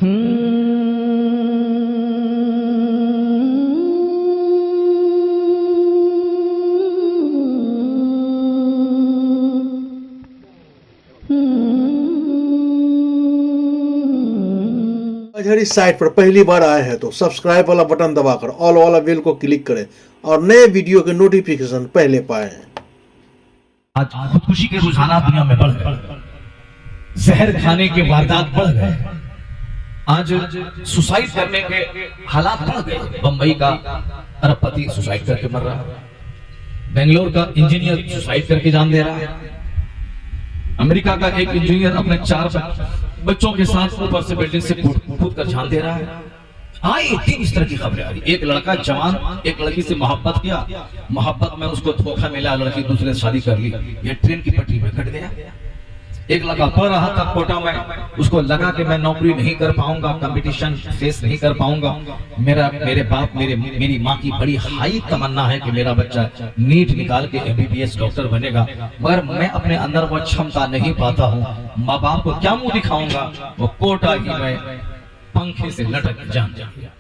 इस साइट पर पहली बार आए हैं तो सब्सक्राइब वाला बटन दबाकर ऑल वाला बेल को क्लिक करें और नए वीडियो के नोटिफिकेशन पहले पाएं। आज खुदकुशी के रुझानात दुनिया में बढ़ गए, जहर खाने के वारदात बढ़ गए, आज सुसाइड करने के हालात बढ़ गए। बंबई का अरबपति सुसाइड करके मर रहा है, बेंगलोर का इंजीनियर सुसाइड करके जान दे रहा है, अमेरिका का एक इंजीनियर अपने 4 बच्चों के साथ ऊपर से बिल्डिंग से कूद कर जान दे रहा है। हाँ, ये इस तरह की खबरें आ रही। एक लड़का जवान एक लड़की से मोहब्बत किया, मोहब्बत में उसको धोखा मिला, लड़की दूसरे से शादी कर ली, ये ट्रेन की पटरी में कट गया। एक लड़का पढ़ रहा था कोटा में, उसको लगा कि मैं नौकरी नहीं कर पाऊंगा, कंपटीशन फेस नहीं कर पाऊंगा, मेरे बाप मेरी माँ की बड़ी हाई तमन्ना है कि मेरा बच्चा नीट निकाल के MBBS डॉक्टर बनेगा, मगर मैं अपने अंदर वो क्षमता नहीं पाता हूँ। माँ बाप को क्या मुंह दिखाऊंगा, वो कोटा ही में पंखे से लटक जान गया।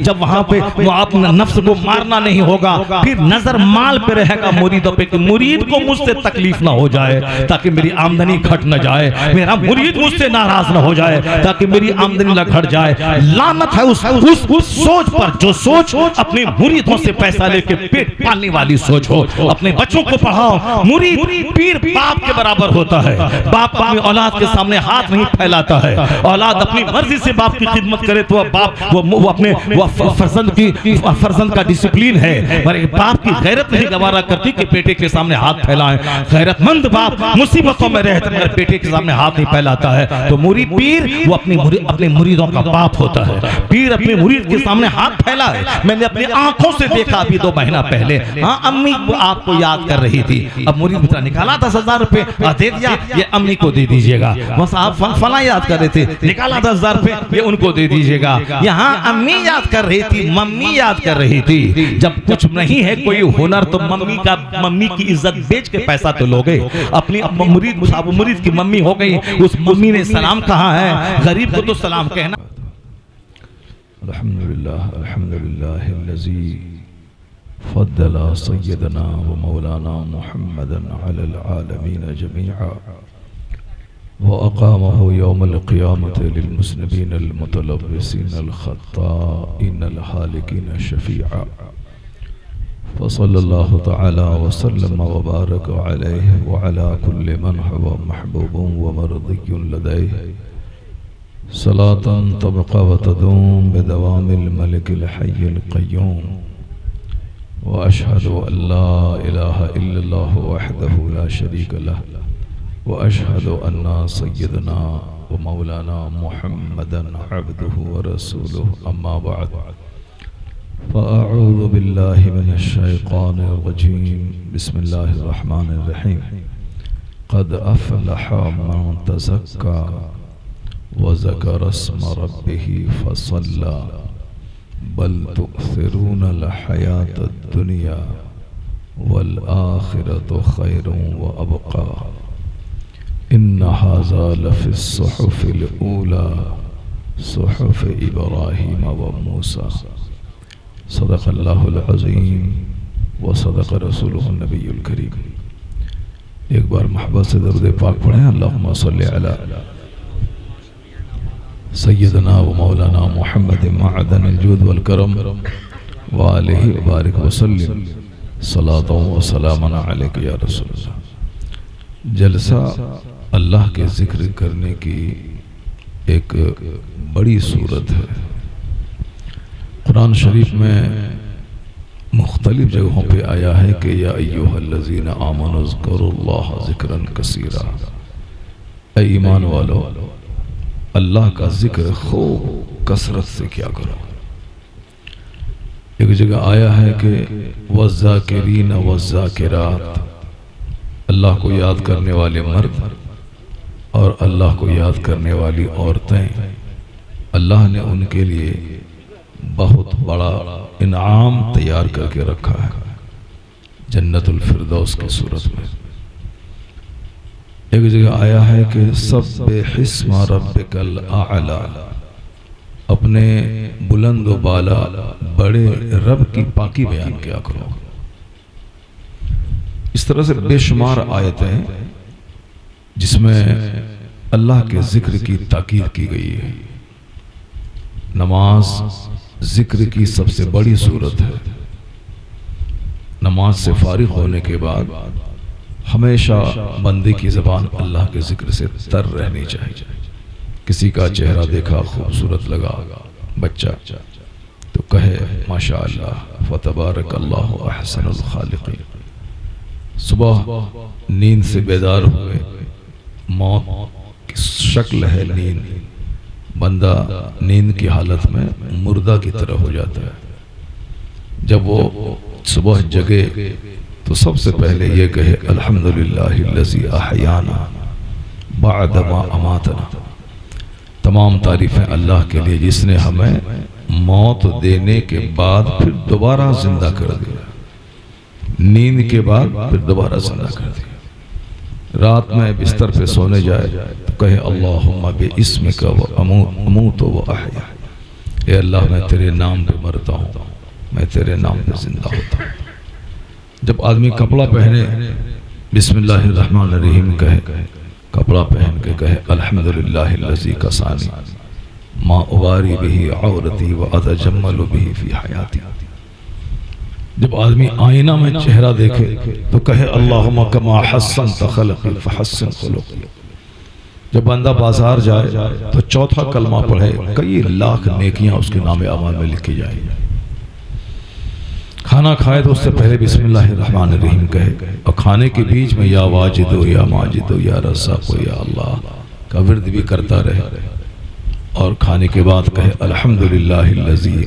जब वहां पे वो अपना नफ्स को मारना नहीं होगा, फिर नजर माल पे रहेगा मुरीदों पे कि मुरीद को मुझसे तकलीफ ना हो जाए ताकि मेरी आमदनी घट न जाए, मेरा मुरीद मुझसे नाराज ना हो जाए ताकि मेरी आमदनी ना घट जाए। लानत है उस सोच पर जो सोच अपने मुरीदों से पैसा लेके पेट पालने वाली सोच हो। अपने बच्चों को पढ़ाओ, मुरीद पीर बाप के बराबर होता है, बाप अपनी औलाद के सामने हाथ नहीं फैलाता है, औलाद अपनी मर्जी से बाप की खिदमत करे तो बाप वो अपने फर्जंद का डिसिप्लिन है, पर बाप की गैरत नहीं गवारा करती कि बेटे के सामने हाथ फैलाएं। गैरतमंद बाप मुसीबतों में रहते मगर बेटे के सामने हाथ नहीं फैलाता है। तो मुरीद पीर वो अपने मुरीदों का बाप होता है। पीर अपने मुरीद के सामने हाथ फैलाए। मैंने अपनी आंखों से देखा अभी 2 महीना पहले, हाँ अम्मी आपको याद कर रही थी, अब मुरीद मित्र निकाला 10,000 रुपए दे दिया, ये अम्मी को दे दीजिएगा। बस आप फला याद कर रहे थे, निकाला 10,000 रुपए, ये उनको दे दीजिएगा। यहाँ अम्मी याद कर रही थी, मम्मी याद कर रही थी। जब कुछ नहीं है कोई हुनर तो मम्मी की इज्जत बेच के पैसा तो लोगे। अपनी मुरीद की मम्मी हो गई, उस मम्मी ने सलाम कहा है, गरीब को तो सलाम कहना। अल्हम्दुलिल्लाह अल्हम्दुलिल्लाह अल्लज़ी फद्दला सय्यदना व मौलाना मुहम्मदन अलल आलमीन जमीआ वअक़ामहु यौमल क़ियामत लिलमुज़निबीन अल-मुतलव्विसीन अल-ख़त्ताईन अल-हालिकीन शफ़ीआ फ़सल्लल्लाहु तआला व सल्लम व बारक अलैहि व अला कुल्लि मन हुवा महबूबुन व मर्दियुन लदैहि सलातन तबक़ा व तदूम बिदवामिल मलिकिल हय्यिल क़य्यूम व अशहदु अल्ला इलाहा इल्लल्लाहु वहदहु ला शरीका लहु व अशहदु अन्ना सय्यदना व मौलाना मुहम्मदन अब्दुहु व रसूलुहु अम्मा बअद फ़अऊज़ु बिल्लाहि मिनश शैतानिर रजीम बिस्मिल्लाहिर रहमानिर रहीम क़द अफ़लह मन तज़क्का व ज़करा अस्म रब्बिही फ़सल्ला बल तुअ्थिरूनल हयातद दुनिया वल आखिरतु खैरुन व अबक़ा इन्ना हाज़ा लफ़िस सुहुफ़िल ऊला सुहुफ़ इब्राहीम व मूसा सदक़ल्लाहुल अज़ीम व सदक़ रसूलुहुन नबियुल करीम। एक बार मोहब्बत से दरूद पाक पढ़ें। अल्लाहुम्मा सल्लि अला सय्यदना व मौलाना मुहम्मद मअदनिल जूद वल करम व आलिहि व बारिक व सल्लिम सलातन व सलामन अलैका या रसूलल्लाह। जलसा अल्लाह के जिक्र करने की एक बड़ी सूरत है। कुरान शरीफ में मुख्तलिफ जगहों पे आया है कि या अय्युहल्लज़ीना आमनु ज़्कुरुल्लाह ज़िक्रन कसीरा, ऐ ईमान वालो अल्लाह का जिक्र खूब कसरत से क्या करो। एक जगह आया है कि वज़्ज़ाकिरीन वज़्ज़ाकिरात, अल्लाह को याद करने वाले मर्द और अल्लाह को याद करने वाली औरतें, अल्लाह ने उनके लिए बहुत बड़ा इनाम तैयार करके रखा है जन्नतुल फिरदौस की सूरत में। एक जगह आया है कि सब्बिहिस्मा रब्बिकल आला, अपने बुलंद व बाला बड़े रब की पाकी बयान किया करो। इस तरह से बेशुमार आयतें हैं जिसमें अल्लाह के जिक्र की ताकीद की गई है। नमाज जिक्र की सबसे बड़ी सूरत है। नमाज से फारिग होने के बाद हमेशा बंदे की ज़बान अल्लाह के जिक्र से तर रहनी चाहिए। किसी का चेहरा देखा खूबसूरत लगा बच्चा तो कहे माशा अल्लाह फतबारक अल्लाहु अहसनुल खालिकीन। सुबह नींद से बेदार हुए, मौत की शक्ल है नींद, बंदा नींद की हालत में मुर्दा की तरह हो जाता है। जब वो सुबह जगे तो सबसे पहले ये कहे अल्हम्दुलिल्लाहिल्लज़ी अहयाना बअद मा अमातना। तमाम तारीफ़ें अल्लाह के लिए जिसने हमें मौत देने के बाद फिर दोबारा जिंदा कर दिया, नींद के बाद फिर दोबारा जिंदा कर दिया। रात में बिस्तर पे सोने जाए तो कहे अल्लाहुम्मा बिइस्मिका व अमूतु व अहया। ए अल्लाह मैं तेरे नाम पे मरता हूँ, मैं तेरे नाम पे जिंदा होता हूँ। जब आदमी कपड़ा पहने बिस्मिल्लाहिर्रहमानिर्रहीम कहे, कपड़ा पहन के कहे अल्हम्दुलिल्लाहिल्लज़ी कसानी मा उबारी बिही औरती व अतजम्मलु बिही फी हयाती। जब आदमी आईना में चेहरा देखे तो कहे अल्लाहुम्मा कमा हस्सनत खल्क़ी फहस्सिन खुलुक़ी। जब बंदा बाजार जाए तो चौथा कलमा पढ़े, कई लाख नेकियां उसके नामे अमाल में लिखी जाएंगी। खाना खाए तो उससे पहले बिस्मिल्लाहिर्रहमानिर्रहीम कहे और खाने के बीच में या वाजिदो या माजिदो या रज़्ज़ाक़ो या अल्लाह का विर्द भी करता रहे। और खाने के बाद कहे अल्हम्दुलिल्लाहिल्लज़ी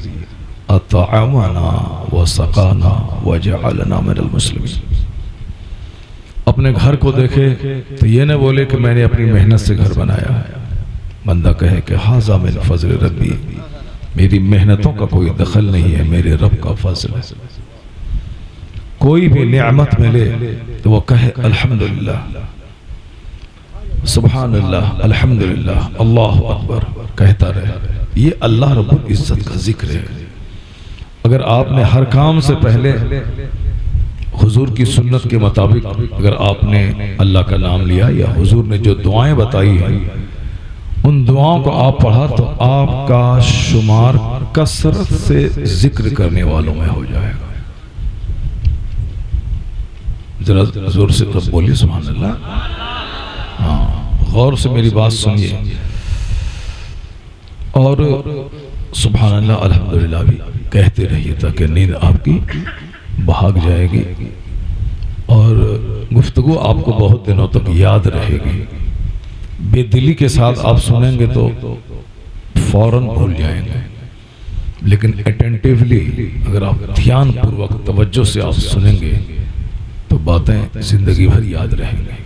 अतअमना व सक़ाना व जअलना मिनल मुस्लिमीन। अपने घर को देखे तो ये न बोले कि मैंने अपनी मेहनत से घर बनाया है। बंदा कहे कि हाज़ा मिन फ़ज़्ल रब्बी, मेरी मेहनतों का कोई दखल नहीं है, मेरे रब का फजल है। कोई भी नेमत मिले तो वो कहे अल्हम्दुलिल्लाह, सुभानअल्लाह, अल्हम्दुलिल्लाह, अल्लाहु अकबर कहता रहे। ये अल्लाह रब्बुल इज्जत का जिक्र है। अगर आपने हर काम से पहले हुजूर की सुन्नत के मुताबिक अगर आपने अल्लाह का नाम लिया या हुजूर ने जो दुआएं बताई हैं उन दुआओं को आप पढ़ा तो आपका शुमार कसरत से जिक्र करने वालों में हो जाएगा। जरा जोर से सब बोलिए सुभान अल्लाह। हाँ, गौर से मेरी बात सुनिए और सुभान अल्लाह अल्हम्दुलिल्लाह भी कहते रहिए ताकि नींद आपकी भाग जाएगी और गुफ्तगू आपको बहुत दिनों तक याद रहेगी। बेदिली के साथ आप सुनेंगे तो फौरन भूल जाएंगे, लेकिन अटेंटिवली अगर आप ध्यान पूर्वक तवज्जो से आप सुनेंगे तो बातें जिंदगी भर याद रहेंगी।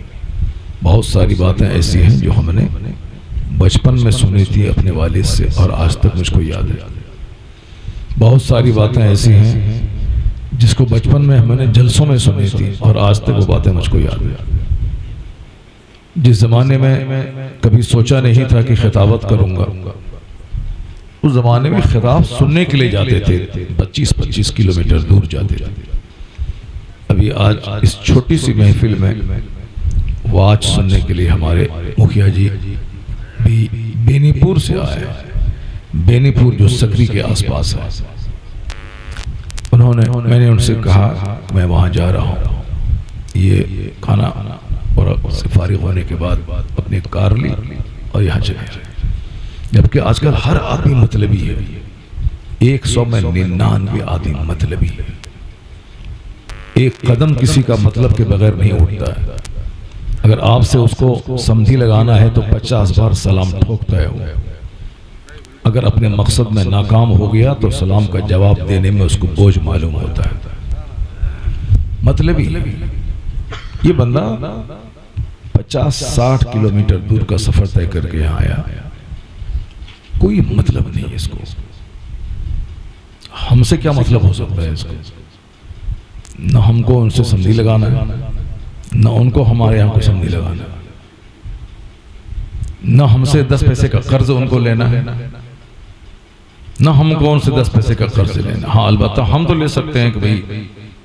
बहुत सारी बातें ऐसी हैं जो हमने बचपन में सुनी थी अपने वालिद से और आज तक मुझको याद है। बहुत सारी बातें ऐसी हैं जिसको बचपन में हमने जलसों में सुनी थी और आज तक वो बातें मुझको याद है। जिस जमाने में कभी सोचा नहीं था कि खिताबत करूंगा, उस जमाने में खिताब सुनने के लिए जाते थे, 25-25 किलोमीटर दूर जाते थे। अभी आज इस छोटी सी महफिल में वाज सुनने के लिए हमारे मुखिया जी भी बेनीपुर से आए हैं। बेनीपुर जो सकरी के आसपास है। मैंने उनसे कहा मैं वहां जा रहा हूं, ये खाना और उससे फारिग होने के बाद अपनी कार ली और यहाँ चले। जबकि आजकल हर आदमी मतलबी है, 100 में 99 आदमी मतलबी है। एक कदम किसी का मतलब के बगैर नहीं उठता है। अगर आपसे उसको समझी लगाना है तो 50 बार सलाम ठोकता है वो। अगर अपने मकसद में नाकाम हो गया तो सलाम का जवाब देने में उसको बोझ मालूम होता है। मतलबी ये बंदा 50-60 किलोमीटर दूर का सफर तय करके यहाँ आया, कोई मतलब नहीं है इसको। हमसे क्या मतलब हो सकता है इसको? न हमको उनसे संधि लगाना है, न उनको हमारे यहाँ को संधि लगाना है, न हमसे 10 पैसे का कर्ज उनको लेना है, ना हमको उनसे 10 पैसे का कर्ज लेना। हाँ अलबत्ता हम तो ले सकते हैं कि भाई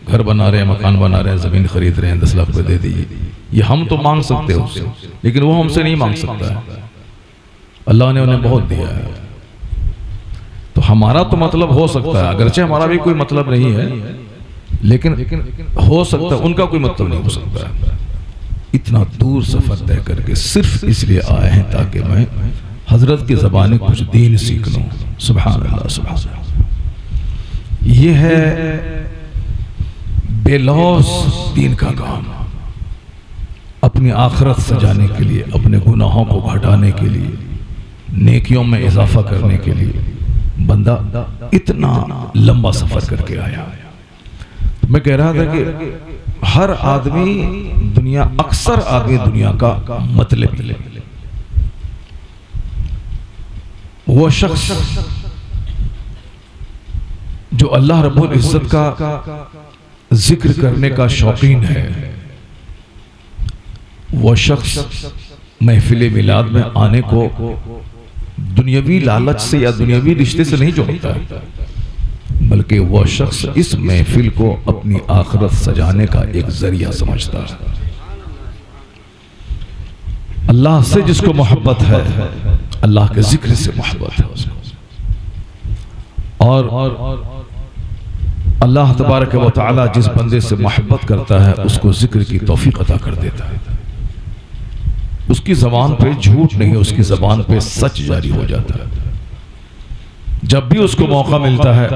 घर बना रहे हैं, मकान बना रहे हैं, ज़मीन खरीद रहे हैं, 10 लाख रुपये दे दीजिए, ये हम तो मांग सकते हैं उससे, लेकिन वो हमसे नहीं मांग सकता है। अल्लाह ने उन्हें बहुत दिया है। तो हमारा तो मतलब हो सकता है, अगरचे हमारा भी कोई मतलब नहीं है, लेकिन हो सकता है उनका कोई मतलब नहीं हो सकता है। इतना दूर सफर तय करके सिर्फ इसलिए आए हैं ताकि मैं हजरत की ज़बान कुछ दीन सीख लूं। सुभान अल्लाह, सुभान अल्लाह। ये है बेलौस दीन का काम। अपनी आखिरत सजाने के लिए, अपने गुनाहों को घटाने के लिए, नेकियों में इजाफा करने के लिए बंदा इतना लंबा सफर करके आया। तो मैं कह रहा था कि हर आदमी दुनिया, अक्सर आदमी दुनिया का मतलब ले, वो शख्स जो अल्लाह रब्बुल इज्जत का जिक्र करने का शौकीन है, वो शख्स महफिल मिलाद में आने को दुनियावी लालच से या दुनियावी रिश्ते से नहीं जोड़ता है, बल्कि वह शख्स इस महफिल को अपनी आखिरत सजाने का एक जरिया समझता है। अल्लाह से जिसको मोहब्बत है, अल्लाह के जिक्र से मोहब्बत है उसको, और अल्लाह तबारक व तआला जिस बंदे से मोहब्बत करता है उसको जिक्र की तौफीक अता कर देता है। उसकी जबान पे झूठ नहीं, उसकी जबान पे सच जारी हो जाता है। जब भी उसको मौका मिलता है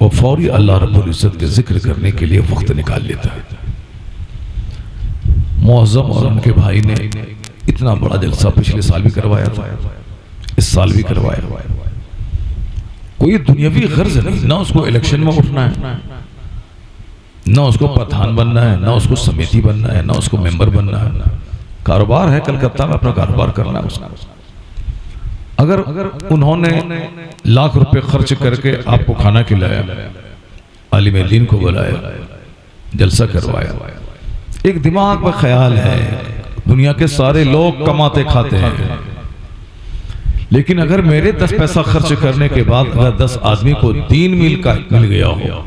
वो फौरी अल्लाह रब्बुल इज्जत के जिक्र करने के लिए वक्त निकाल लेता है। मुअज़्ज़म और उनके भाई ने इतना बड़ा जलसा पिछले साल भी करवाया था, इस साल भी करवाया। कोई दुनियावी गर्ज नहीं, ना उसको इलेक्शन में उठना है, ना उसको प्रधान बनना है, ना उसको समिति बनना है, ना उसको मेंबर बनना है। कारोबार है, कलकत्ता में अपना कारोबार करना है उसका। अगर उन्होंने लाख रुपए खर्च करके आपको खाना खिलाया, आलिम दीन को बुलाया, जलसा करवाया, एक दिमाग में ख्याल है दुनिया के सारे लोग कमाते खाते हैं, लेकिन अगर मेरे 10 पैसा खर्च करने के बाद अगर 10 आदमी को दीन मिल गया हो,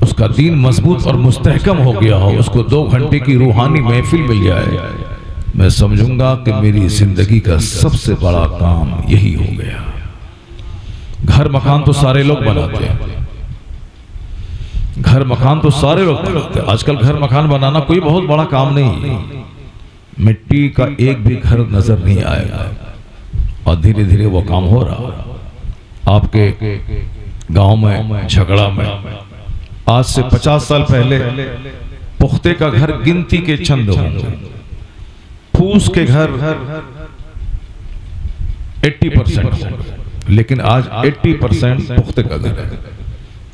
उसका दीन मजबूत और मुस्तहकम हो गया हो, उसको 2 घंटे की रूहानी महफिल मिल जाए, मैं समझूंगा कि मेरी जिंदगी का सबसे बड़ा काम यही हो गया। घर मकान तो सारे लोग बनाते हैं, घर मकान तो सारे लोग बनाते हैं। आजकल घर मकान बनाना कोई बहुत बड़ा काम नहीं, मिट्टी का एक भी घर नजर नहीं आएगा, और धीरे धीरे वो काम हो रहा। आपके गांव में, झगड़ा में, आज से 50 साल पहले पुख्ते का घर गिनती के चंद होंगे, फूस के घर 80% होंगे, लेकिन आज 80% पुख्ते का घर है।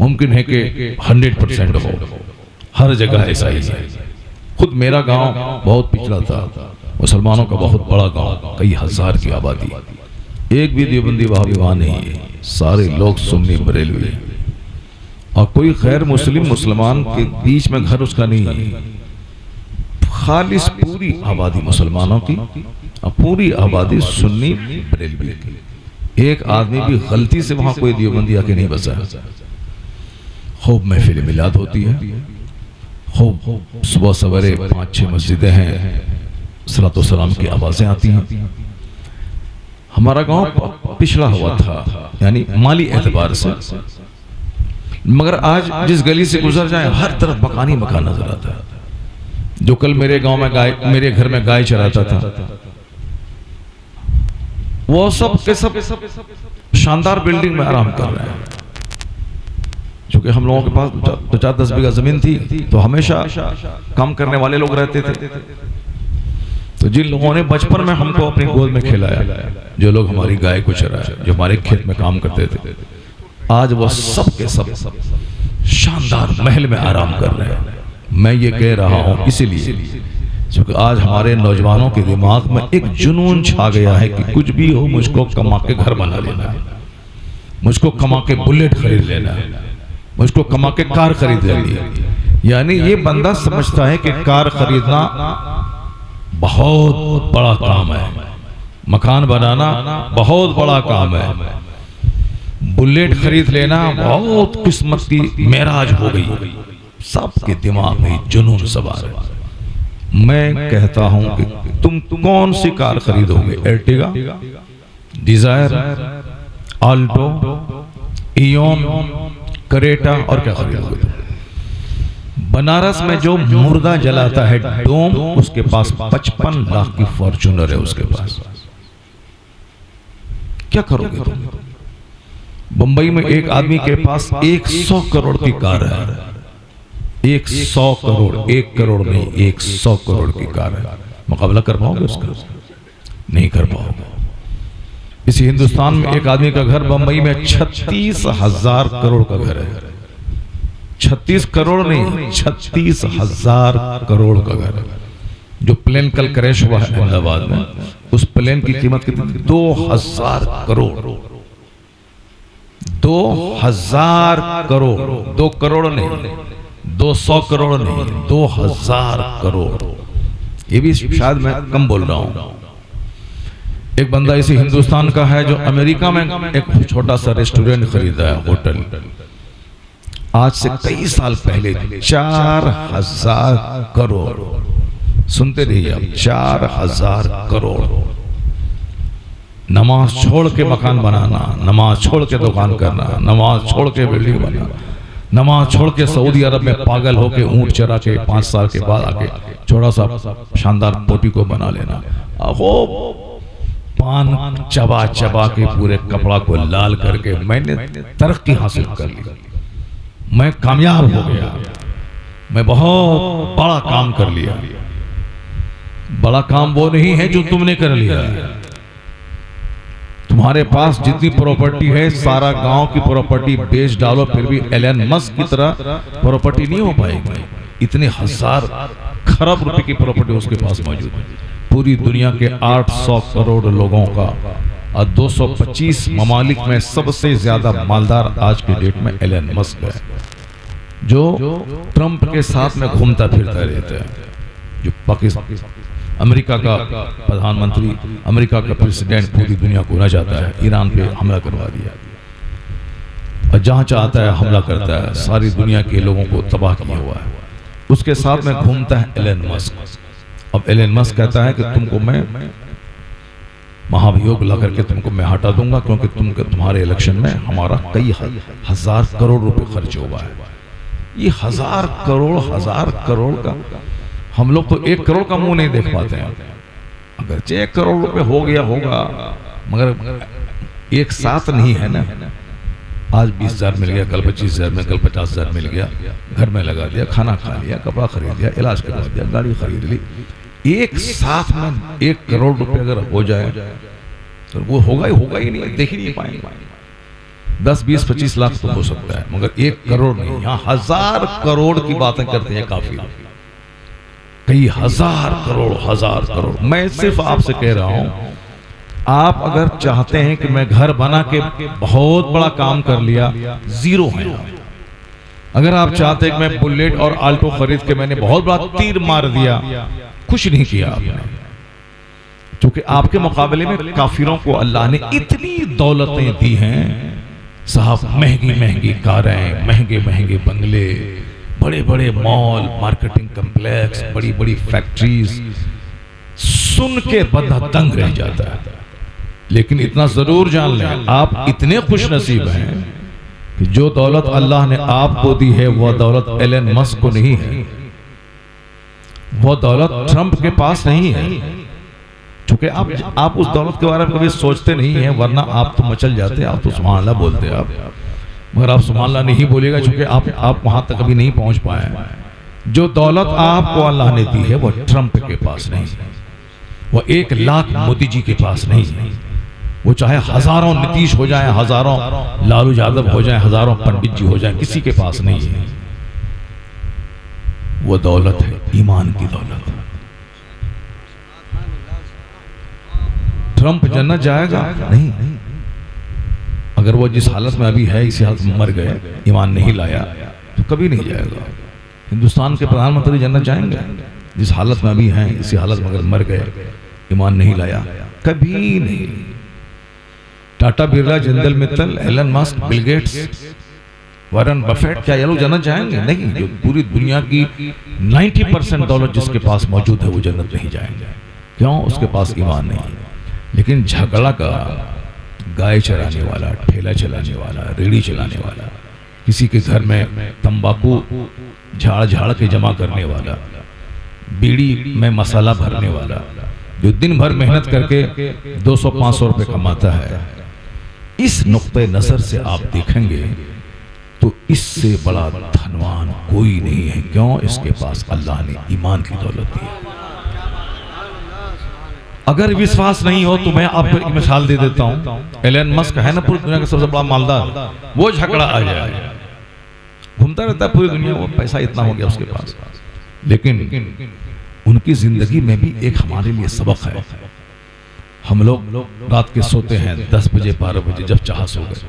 मुमकिन है कि 100% हो, हर जगह ऐसा ही है। खुद मेरा गांव बहुत पिछड़ा था, मुसलमानों का बहुत बड़ा गांव, कई हजार की आबादी, एक भी देवबंदी वहाबी वहां नहीं है, सारे लोग सुन्नी बरेलवी, और कोई गैर मुस्लिम मुसलमान के बीच में घर उसका नहीं है। खालिस पूरी आबादी मुसलमानों की और पूरी आबादी सुन्नी बरेलवी की। एक आदमी भी गलती से वहां कोई देवबंदी आके नहीं बसा। खूब महफिल मिलाद होती है, खूब सुबह सवेरे 5-6 मस्जिदें हैं, सलातो सलाम की आवाजें आती हैं। हमारा गांव पिछड़ा हुआ था, यानी माली एतबार से, मगर आज जिस गली से गुजर जाए हर तरफ मकान ही मकान नजर आता है। जो कल मेरे गांव में मेरे घर में गाय चराता था, वो सब के सब शानदार बिल्डिंग में आराम कर रहे हैं। क्योंकि हम लोगों के पास 2-4-10 बीघा जमीन थी, तो हमेशा काम करने वाले लोग रहते थे। तो जिन लोगों ने बचपन में हमको अपनी गोद में खिलाया, जो लोग हमारी गाय को चराया, जो हमारे खेत में काम करते थे, आज वो सब के सब शानदार महल में आराम कर रहे हैं। मैं ये कह रहा हूं इसीलिए क्योंकि आज हमारे नौजवानों के दिमाग में एक जुनून छा गया है कि कुछ भी हो, मुझको कमा के घर बना लेना है, मुझको कमा के बुलेट खरीद लेना है, मुझको कमा के कार खरीद लेनी है। यानी ये बंदा समझता है कि कार खरीदना बहुत बड़ा काम है, मकान बनाना बहुत बड़ा काम है। बुलेट खरीद लेना बहुत किस्मत की मेराज हो गई। सबके दिमाग में जुनून सवार है। मैं कहता हूं कि तुम कौन सी कार खरीदोगे? Ertiga, Dzire, Alto, Eoin, Creta और क्या खरीदोगे? बनारस में जो मुर्दा जलाता है डोम, उसके पास 55 लाख की फॉर्च्यूनर है उसके पास। क्या करोगे तुम? बंबई में एक आदमी के पास 100 करोड़ की कार है। 100 करोड़, 1 करोड़ नहीं, 100 करोड़ की कार है। मुकाबला कर पाओगे उसका? नहीं कर पाओगे। इसी हिंदुस्तान में एक आदमी का घर बंबई में 36,000 करोड़ का घर है। 36 करोड़ नहीं, 36,000 करोड़ का घर है। जो प्लेन कल क्रैश हुआ है अहमदाबाद में, उस प्लेन की कीमत कितनी? 2000 करोड़। 2000 करोड़, 2 करोड़ नहीं, 200 करोड़ नहीं, 2000 करोड़। ये भी शायद मैं कम बोल रहा हूं। एक बंदा इसी हिंदुस्तान का है जो अमेरिका में एक छोटा सा रेस्टोरेंट खरीदा है, होटल। आज से कई साल पहले 4000 करोड़। सुनते रहिए आप, 4000 करोड़। नमाज छोड़ के मकान बनाना, नमाज छोड़ के दुकान करना, नमाज छोड़ के बिल्डिंग बनाना, नमाज छोड़ के सऊदी अरब में पागल होके ऊंट चरा के 5 साल के बाद आके छोटा सा शानदार पोटी को बना लेना। अहो पान चबा चबा के पूरे कपड़ा को लाल करके मैंने तरक्की हासिल कर ली, मैं कामयाब हो गया, मैं बहुत बड़ा काम कर लिया। बड़ा काम वो नहीं है जो तुमने कर लिया। तुम्हारे पास जितनी प्रॉपर्टी है, सारा गांव की प्रॉपर्टी बेच डालो, फिर भी एलन मस्क की तरह प्रॉपर्टी नहीं हो पाएगी। इतने 1000 खरब रुपए की प्रॉपर्टी उसके पास मौजूद है। पूरी दुनिया के 800 करोड़ लोगों का और 225 ममालिक में सबसे ज्यादा मालदार आज के डेट में एलन मस्क है, जो ट्रंप के साथ में घूमता फिरता रहता है। जो पाकिस्तान, अमेरिका का प्रधानमंत्री, अमेरिका का प्रेसिडेंट पूरी दुनिया को ना चाहता है, ईरान पे हमला करवा दिया और जहां चाहता है हमला करता है, सारी दुनिया के लोगों को तबाह किया हुआ है। उसके साथ में घूमता है एलन मस्क। अब एलन मस्क कहता है कि तुमको मैं महाभियोग ला करके तुमको मैं हटा दूंगा, क्योंकि तुम्हारे इलेक्शन में हमारा कई 1000 करोड़ रुपए खर्च हुआ है। ये 1000 करोड़ का हम लोग तो 1 करोड़ का मुंह नहीं देख पाते हैं। अगर 1 करोड़ रुपए हो गया होगा, मगर एक साथ नहीं है ना। आज 20,000 मिल गया, कल 25,000 में, कल 50,000 मिल गया, घर में लगा दिया, खाना खा लिया, कपड़ा खरीद लिया, इलाज करवा दिया, गाड़ी खरीद ली। एक साथ में 1 करोड़ रुपए अगर हो जाए तो वो होगा ही नहीं, देख ही नहीं पाएंगे। 10, 20, 25 लाख तो हो सकता है, मगर 1 करोड़ नहीं। यहाँ 1000 करोड़ की बातें करते हैं काफी, कई 1000 करोड़। मैं सिर्फ आपसे कह रहा हूं, आप अगर चाहते हैं कि मैं घर बना के बहुत बड़ा काम कर लिया, जीरो है। अगर आप चाहते हैं कि मैं बुलेट और आल्टो खरीद के मैंने बहुत बड़ा तीर मार दिया, कुछ नहीं किया आपने। क्योंकि आपके मुकाबले में काफिरों को अल्लाह ने इतनी दौलतें दी हैं साहब, महंगी कारें, महंगे बंगले, बड़े मॉल, मार्केटिंग कॉम्प्लेक्स, बड़ी फैक्ट्रीज, सुन के बंदा दंग रह जाता है। लेकिन इतना जरूर जान लें, आप इतने खुश नसीब हैं कि जो दौलत अल्लाह ने आपको दी है वह दौलत एलन मस्क को नहीं है, वह दौलत ट्रंप के पास नहीं है। क्योंकि आप उस दौलत के बारे में कभी सोचते नहीं है, वरना आप तो मचल जाते, आप तो सुभान अल्लाह बोलते आप, मगर आप सुभान अल्लाह नहीं बोलेगा क्योंकि आप वहां तक कभी नहीं पहुंच पाए। जो दौलत आपको अल्लाह ने दी है वह ट्रंप के पास नहीं है, वह 1 लाख मोदी जी के पास नहीं है, वो चाहे हजारों नीतीश हो जाए, हजारों लालू यादव हो जाए, हजारों पंडित जी हो जाए, किसी के पास नहीं है। वो दौलत है ईमान की दौलत। ट्रंप जन्नत जाएगा नहीं, अगर वो जिस हालत में अभी है, इसी हालत में मर गए, ईमान नहीं लाया, तो कभी नहीं जाएगा। हिंदुस्तान के प्रधानमंत्री जन्नत जाएंगे? जिस हालत में अभी हैं, इसी हालत में अगर मर गए, ईमान नहीं लाया, कभी नहीं। Tata, Birla, Jindal Mittal, Elon Musk, Bill Gates, Warren Buffett, क्या ये लोग जन्नत जाएंगे? नहीं। जो पूरी दुनिया की 90% दौलत जिसके पास मौजूद है वो जन्नत नहीं जाएंगे। क्यों? उसके पास ईमान नहीं है। लेकिन झगड़ा का गाय चराने वाला, ठेला चलाने वाला, रेड़ी चलाने वाला, किसी के घर में तंबाकू झाड़ झाड़ के जमा करने वाला, बीड़ी में मसाला भरने वाला, जो दिन भर मेहनत करके 200-500 रुपए कमाता है, इस नुक्ते नजर से आप देखेंगे तो इससे बड़ा धनवान कोई नहीं है। क्यों? इसके पास अल्लाह ने ईमान की दौलत दी है। अगर विश्वास नहीं हो तो मैं आपको एक मिसाल दे देता हूं। एलन मस्क है ना पूरी दुनिया का सबसे बड़ा मालदार, वो झगड़ा आ जाए, घूमता रहता है पूरी दुनिया, वो पैसा इतना हो गया उसके पास। लेकिन उनकी जिंदगी में भी एक हमारे लिए सबक है। हम लोग रात के सोते हैं 10 बजे 12 बजे, जब चाह सो गए,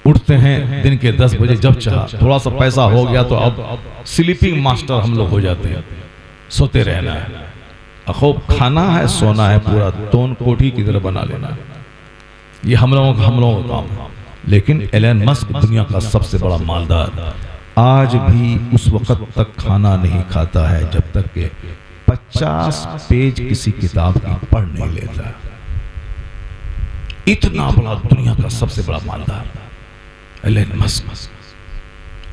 उठते हैं दिन के 10 बजे जब चाह। थोड़ा सा पैसा हो गया तो अब स्लीपिंग मास्टर हम लोग हो जाते हैं, सोते रहना है, खूब खाना है, सोना है, पूरा तोन कोठी की तरह बना लेना है। ये हम लोगों का काम है। लेकिन एलन मस्क दुनिया का सबसे बड़ा मालदार आज भी उस वक्त तक खाना नहीं खाता है जब तक के 50 पेज किसी किताब की पढ़ नहीं लेता। इतना बड़ा दुनिया का सबसे बड़ा मालदार एलन मस्क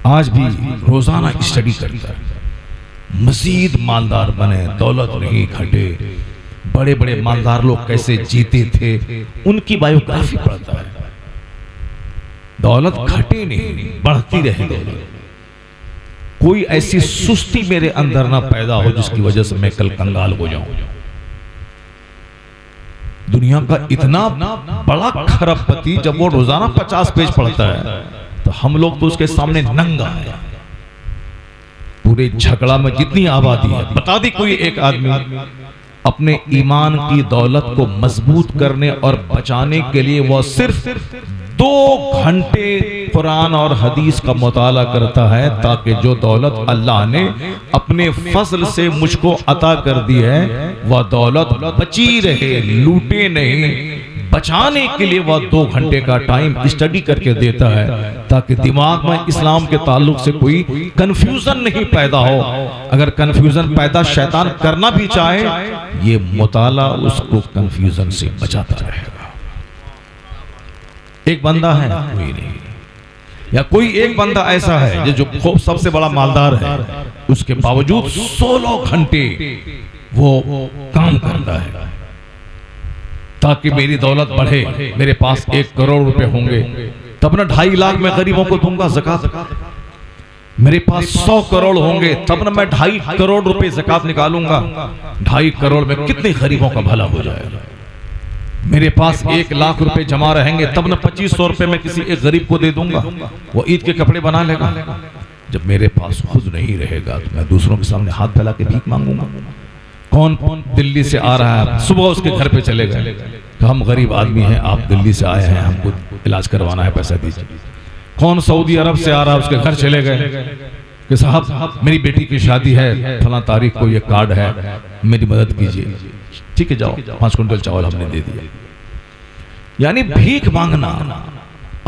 आज भी रोजाना स्टडी करता है, मजीद मालदार बने, दौलत नहीं घटे। बड़े बड़े मालदार लोग कैसे जीते थे उनकी बायोग्राफी पढ़ता है। दौलत घटे नहीं, बढ़ती रहे दौलत। कोई ऐसी सुस्ती मेरे अंदर ना पैदा हो जिसकी वजह से मैं कल कंगाल हो जाऊं। दुनिया का इतना बड़ा खरबपति जब वो रोजाना 50 पेज पढ़ता है तो हम लोग तो उसके सामने नंगा है। पूरे झगड़ा में जितनी आबादी है, बता दी कोई एक आदमी अपने ईमान की दौलत को मजबूत करने और बचाने के लिए वह सिर्फ 2 घंटे कुरान और हदीस का मुताला करता है ताकि जो दौलत अल्लाह ने अपने फजल से मुझको अता कर दी है वह दौलत बची रहे, लूटे नहीं। बचाने के लिए वह 2 घंटे का टाइम स्टडी करके देता है ताकि दिमाग में इस्लाम के ताल्लुक से कोई कंफ्यूजन नहीं पैदा हो। अगर कंफ्यूजन पैदा शैतान करना भी चाहे, ये मुताला उसको कंफ्यूजन से बचाता रहेगा। एक बंदा है, कोई नहीं, या कोई एक बंदा ऐसा है जो खूब सबसे बड़ा मालदार है, उसके बावजूद 16 घंटे वो काम करता है ताकि मेरी दौलत बढ़े। मेरे पास 1 करोड़ रुपए होंगे तब ना 2.5 लाख मैं गरीबों को दूंगा ज़कात। मेरे पास 100 करोड़ होंगे तब ना मैं 2.5 करोड़ रुपए ज़कात निकालूंगा। 2.5 करोड़ में कितने गरीबों का भला हो जाएगा। मेरे पास 1 लाख रुपए जमा रहेंगे तब ना 2500 रुपए मैं किसी एक गरीब को दे दूंगा, वो ईद के कपड़े बना लेगा। जब मेरे पास खुद नहीं रहेगा तो मैं दूसरों के सामने हाथ फैला के भीख मांगूंगा। कौन दिल्ली से आ रहा है, सुबह उसके घर पे चले गए तो हम गरीब आदमी हैं, आप दिल्ली से आए हैं, हमको इलाज करवाना है, पैसा दीजिए। कौन सऊदी अरब से आ रहा है, उसके घर चले गए कि साहब मेरी बेटी की शादी है, फला तारीख को ये कार्ड है, मेरी मदद कीजिए। ठीक है, जाओ 5 कुंटल चावल हमने दे दिया। यानी भीख मांगना।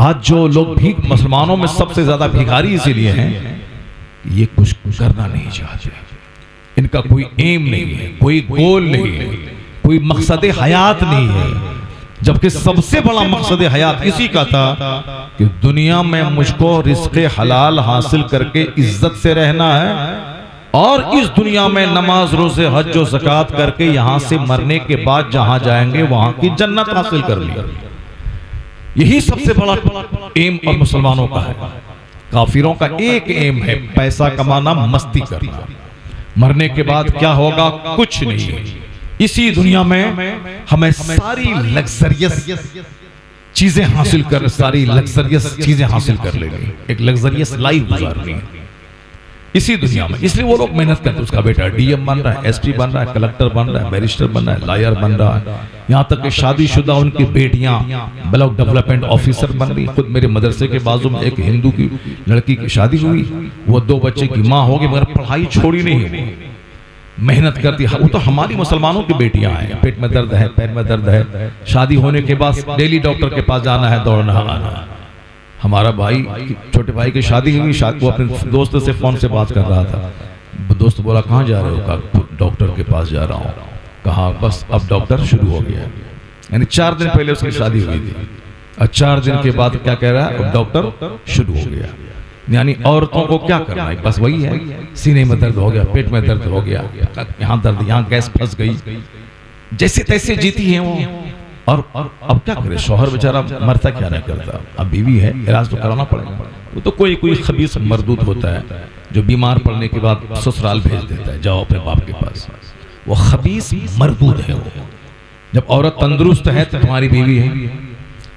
आज जो लोग भीख, मुसलमानों में सबसे ज्यादा भिखारी इसीलिए हैं, ये कुछ करना नहीं चाहते, इनका कोई एम नहीं है, कोई गोल नहीं है, कोई मकसद हयात नहीं है। जबकि सबसे बड़ा मकसद हयात इसी का था कि दुनिया में मुझको रिज़्क़े हलाल हासिल करके इज्जत से रहना है और इस दुनिया में नमाज, रोजे, हज और ज़कात करके यहां से मरने के बाद जहां जाएंगे वहां की जन्नत हासिल कर ली। यही सबसे बड़ा एम और मुसलमानों का है। काफिरों का एक एम है पैसा कमाना, मस्ती करना। मरने के बाद क्या होगा, कुछ नहीं है। इसी दुनिया में हमें सारी लग्जरियस चीजें हासिल कर, सारी लग्जरियस चीजें हासिल कर लेनी, एक लग्जरियस लाइफ गुजारनी है इसी दुनिया में। इसलिए वो लोग मेहनत करते हैं। उसका बेटा डीएम बन रहा है, एसपी बन रहा है, कलेक्टर बन रहा है, बैरिस्टर बन रहा है, लॉयर बन रहा है, यहाँ तक कि शादीशुदा उनकी बेटियां ब्लॉक डेवलपमेंट ऑफिसर बन रही। खुद मेरे मदरसे के बाजू में एक हिंदू की लड़की की शादी हुई, वो 2 बच्चे की माँ होगी मगर पढ़ाई छोड़ी नहीं हुई। मेहनत करती है। वो तो हमारी मुसलमानों की बेटियां हैं, पेट में दर्द है, पैर में दर्द है, शादी होने के बाद डेली डॉक्टर के पास जाना है, दौड़ना आना। हमारा भाई, छोटे भाई की शादी हुई, वो अपने दोस्त से फोन से बात कर रहा था। दोस्त बोला कहाँ जा रहे हो? कहा डॉक्टर के पास जा रहा हूँ। कहा बस अब डॉक्टर शुरू हो गया। यानी 4 दिन पहले उसकी शादी हुई थी और 4 दिन के बाद क्या कह रहा है? अब डॉक्टर शुरू हो गया। यानी औरतों को क्या करना है? बस वही है, सीने में दर्द हो गया, पेट में दर्द हो गया, यहाँ दर्द, यहाँ गैस फंस गई, जैसे तैसे जीती है वो। और अब क्या करे? शौहर बेचारा मरता क्या नहीं करता। अब बीवी है, इलाज तो कराना पड़ेगा। वो तो कोई खबीस मर्दूद होता है जो बीमार पड़ने के बाद ससुराल भेज देता है, जाओ अपने बाप के पास। वो खबीस मर्दूद है वो। जब औरत तंदुरुस्त है तो तुम्हारी बीवी है,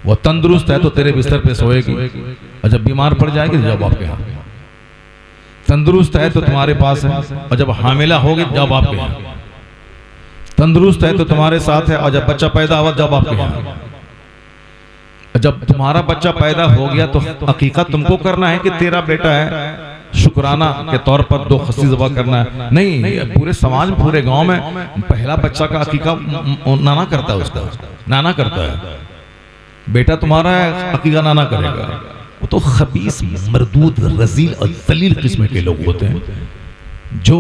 वो तंदुरुस्त है तो तेरे बिस्तर पे सोएगी, और जब बीमार पड़ जाएगी तो जाओ बाप के यहाँ। तंदुरुस्त है तो तुम्हारे पास है, और जब हामिला होगी जाओ बाप के यहाँ। तंदुरुस्त है तो तुम्हारे साथ है, और जब बच्चा पैदा हुआ जाओ बाप के यहाँ। जब तुम्हारा बच्चा पैदा हो गया तो हकीकत तुमको करना है कि तेरा बेटा है, शुक्राना के तौर पर 2 खस्सी ज़बह करना है। नहीं, पूरे समाज में, पूरे गांव में पहला बच्चा का अकीका नाना करता है, उसका नाना करता है। बेटा तुम्हारा है, अकीका नाना करेगा। वो तो खबीस मर्दूद रजील और जलील किस्म के लोग होते हैं जो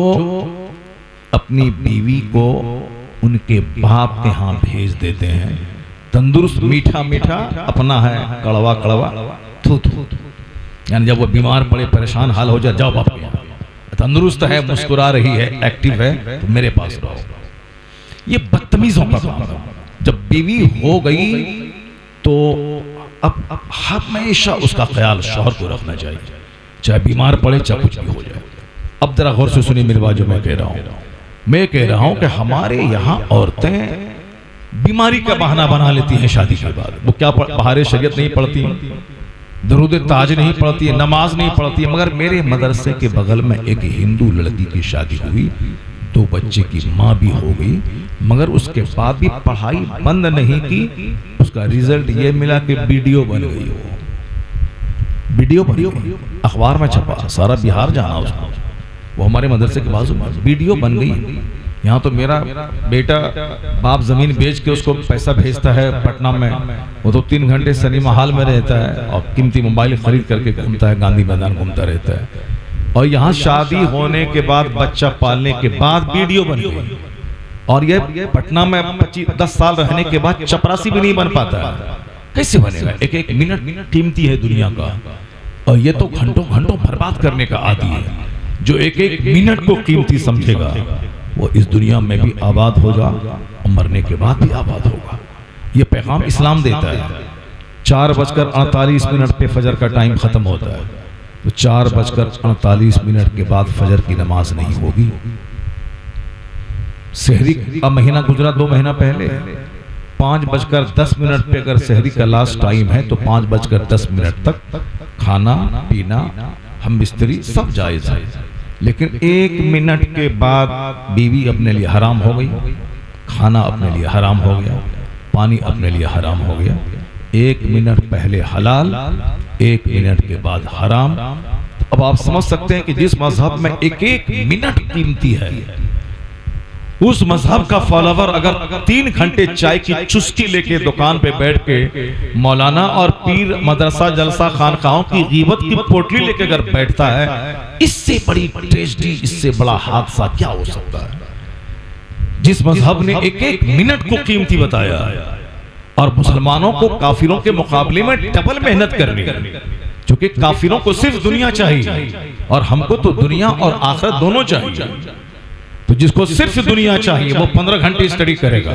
अपनी बीवी को उनके बाप के यहाँ भेज देते हैं। तंदुरुस्त मीठा मीठा, अपना है कड़वा कड़वा, थू थू। यानी जब वो बीमार पड़े, परेशान हाल हो जाए, जाओ बाप के यहाँ। तंदुरुस्त है, मुस्कुरा रही है, एक्टिव है, तो मेरे पास रहो। ये बदतमीजों का काम है। जब बीवी हो गई तो अब हमेशा उसका ख्याल शौहर को रखना चाहिए, चाहे बीमार पड़े, चाहे कुछ भी हो जाए। अब जरा गौर से सुनिए मेरी बात जो मैं कह रहा हूँ कि हमारे यहाँ औरतें बीमारी का बहाना बना लेती हैं शादी के बाद। वो क्या बहारे शरीयत नहीं पढ़ती, दरूद ताज नहीं पढ़ती, नमाज नहीं पढ़ती। मगर मेरे मदरसे के बगल में एक हिंदू लड़की की शादी हुई, 2 बच्चे की माँ भी हो गई, मगर उसके बाद भी पढ़ाई बंद नहीं की। उसका रिजल्ट ये मिला कि वीडियो बन गई। वीडियो बन गई, अखबार में छपा, सारा बिहार जाना उसको। वो हमारे मदरसे के बाजू में वीडियो बन गई। यहाँ तो मेरा बेटा बाप जमीन बेच के उसको पैसा भेजता है पटना में, वो तो 3 घंटे सिनेमा हॉल में रहता है और कीमती मोबाइल खरीद करके घूमता है, गांधी मैदान घूमता रहता है। और यहाँ शादी होने के बाद, बच्चा पालने के बाद वीडियो बन गई। और ये पटना में 10 साल रहने के बाद चपरासी भी नहीं बन पाता है। कैसे बनेगा? एक मिनट कीमती है दुनिया का, और ये तो घंटों घंटों बर्बाद करने का आदी है। जो एक मिनट को कीमती समझेगा वो इस दुनिया में भी आबाद होगा और मरने के बाद भी आबाद होगा। ये पैगाम इस्लाम देता है। 4:48 पे फजर का टाइम खत्म होता है, तो 4:48 के बाद फजर की नमाज नहीं होगी। सहरी का महीना गुजरा 2 महीना पहले, 5:10 पे अगर सहरी का लास्ट टाइम है तो 5:10 तक खाना पीना, हम बिस्तरी सब जायज है। लेकिन 1 मिनट के बाद बीवी अपने लिए हराम हो गई, खाना अपने लिए हराम हो गया, पानी अपने लिए हराम हो गया। 1 मिनट पहले हलाल, 1 मिनट के बाद हराम। अब आप समझ सकते हैं कि जिस मजहब में एक मिनट कीमती है, उस मजहब का फॉलोवर अगर 3 घंटे चाय की चुस्की लेके दुकान पे बैठ के मौलाना और पीर मदरसा जलसा खानकाहों की गीबत की पोटली लेके अगर बैठता है, इससे बड़ी ट्रेजेडी, इससे बड़ा हादसा क्या हो सकता है? जिस मजहब ने एक मिनट को कीमती बताया और मुसलमानों को काफिरों के मुकाबले में डबल मेहनत करनी है, क्योंकि काफिरों को सिर्फ दुनिया चाहिए और हमको तो दुनिया और आखिरत दोनों चाहिए। तो जिसको सिर्फ दुनिया चाहिए वो 15 घंटे स्टडी करेगा,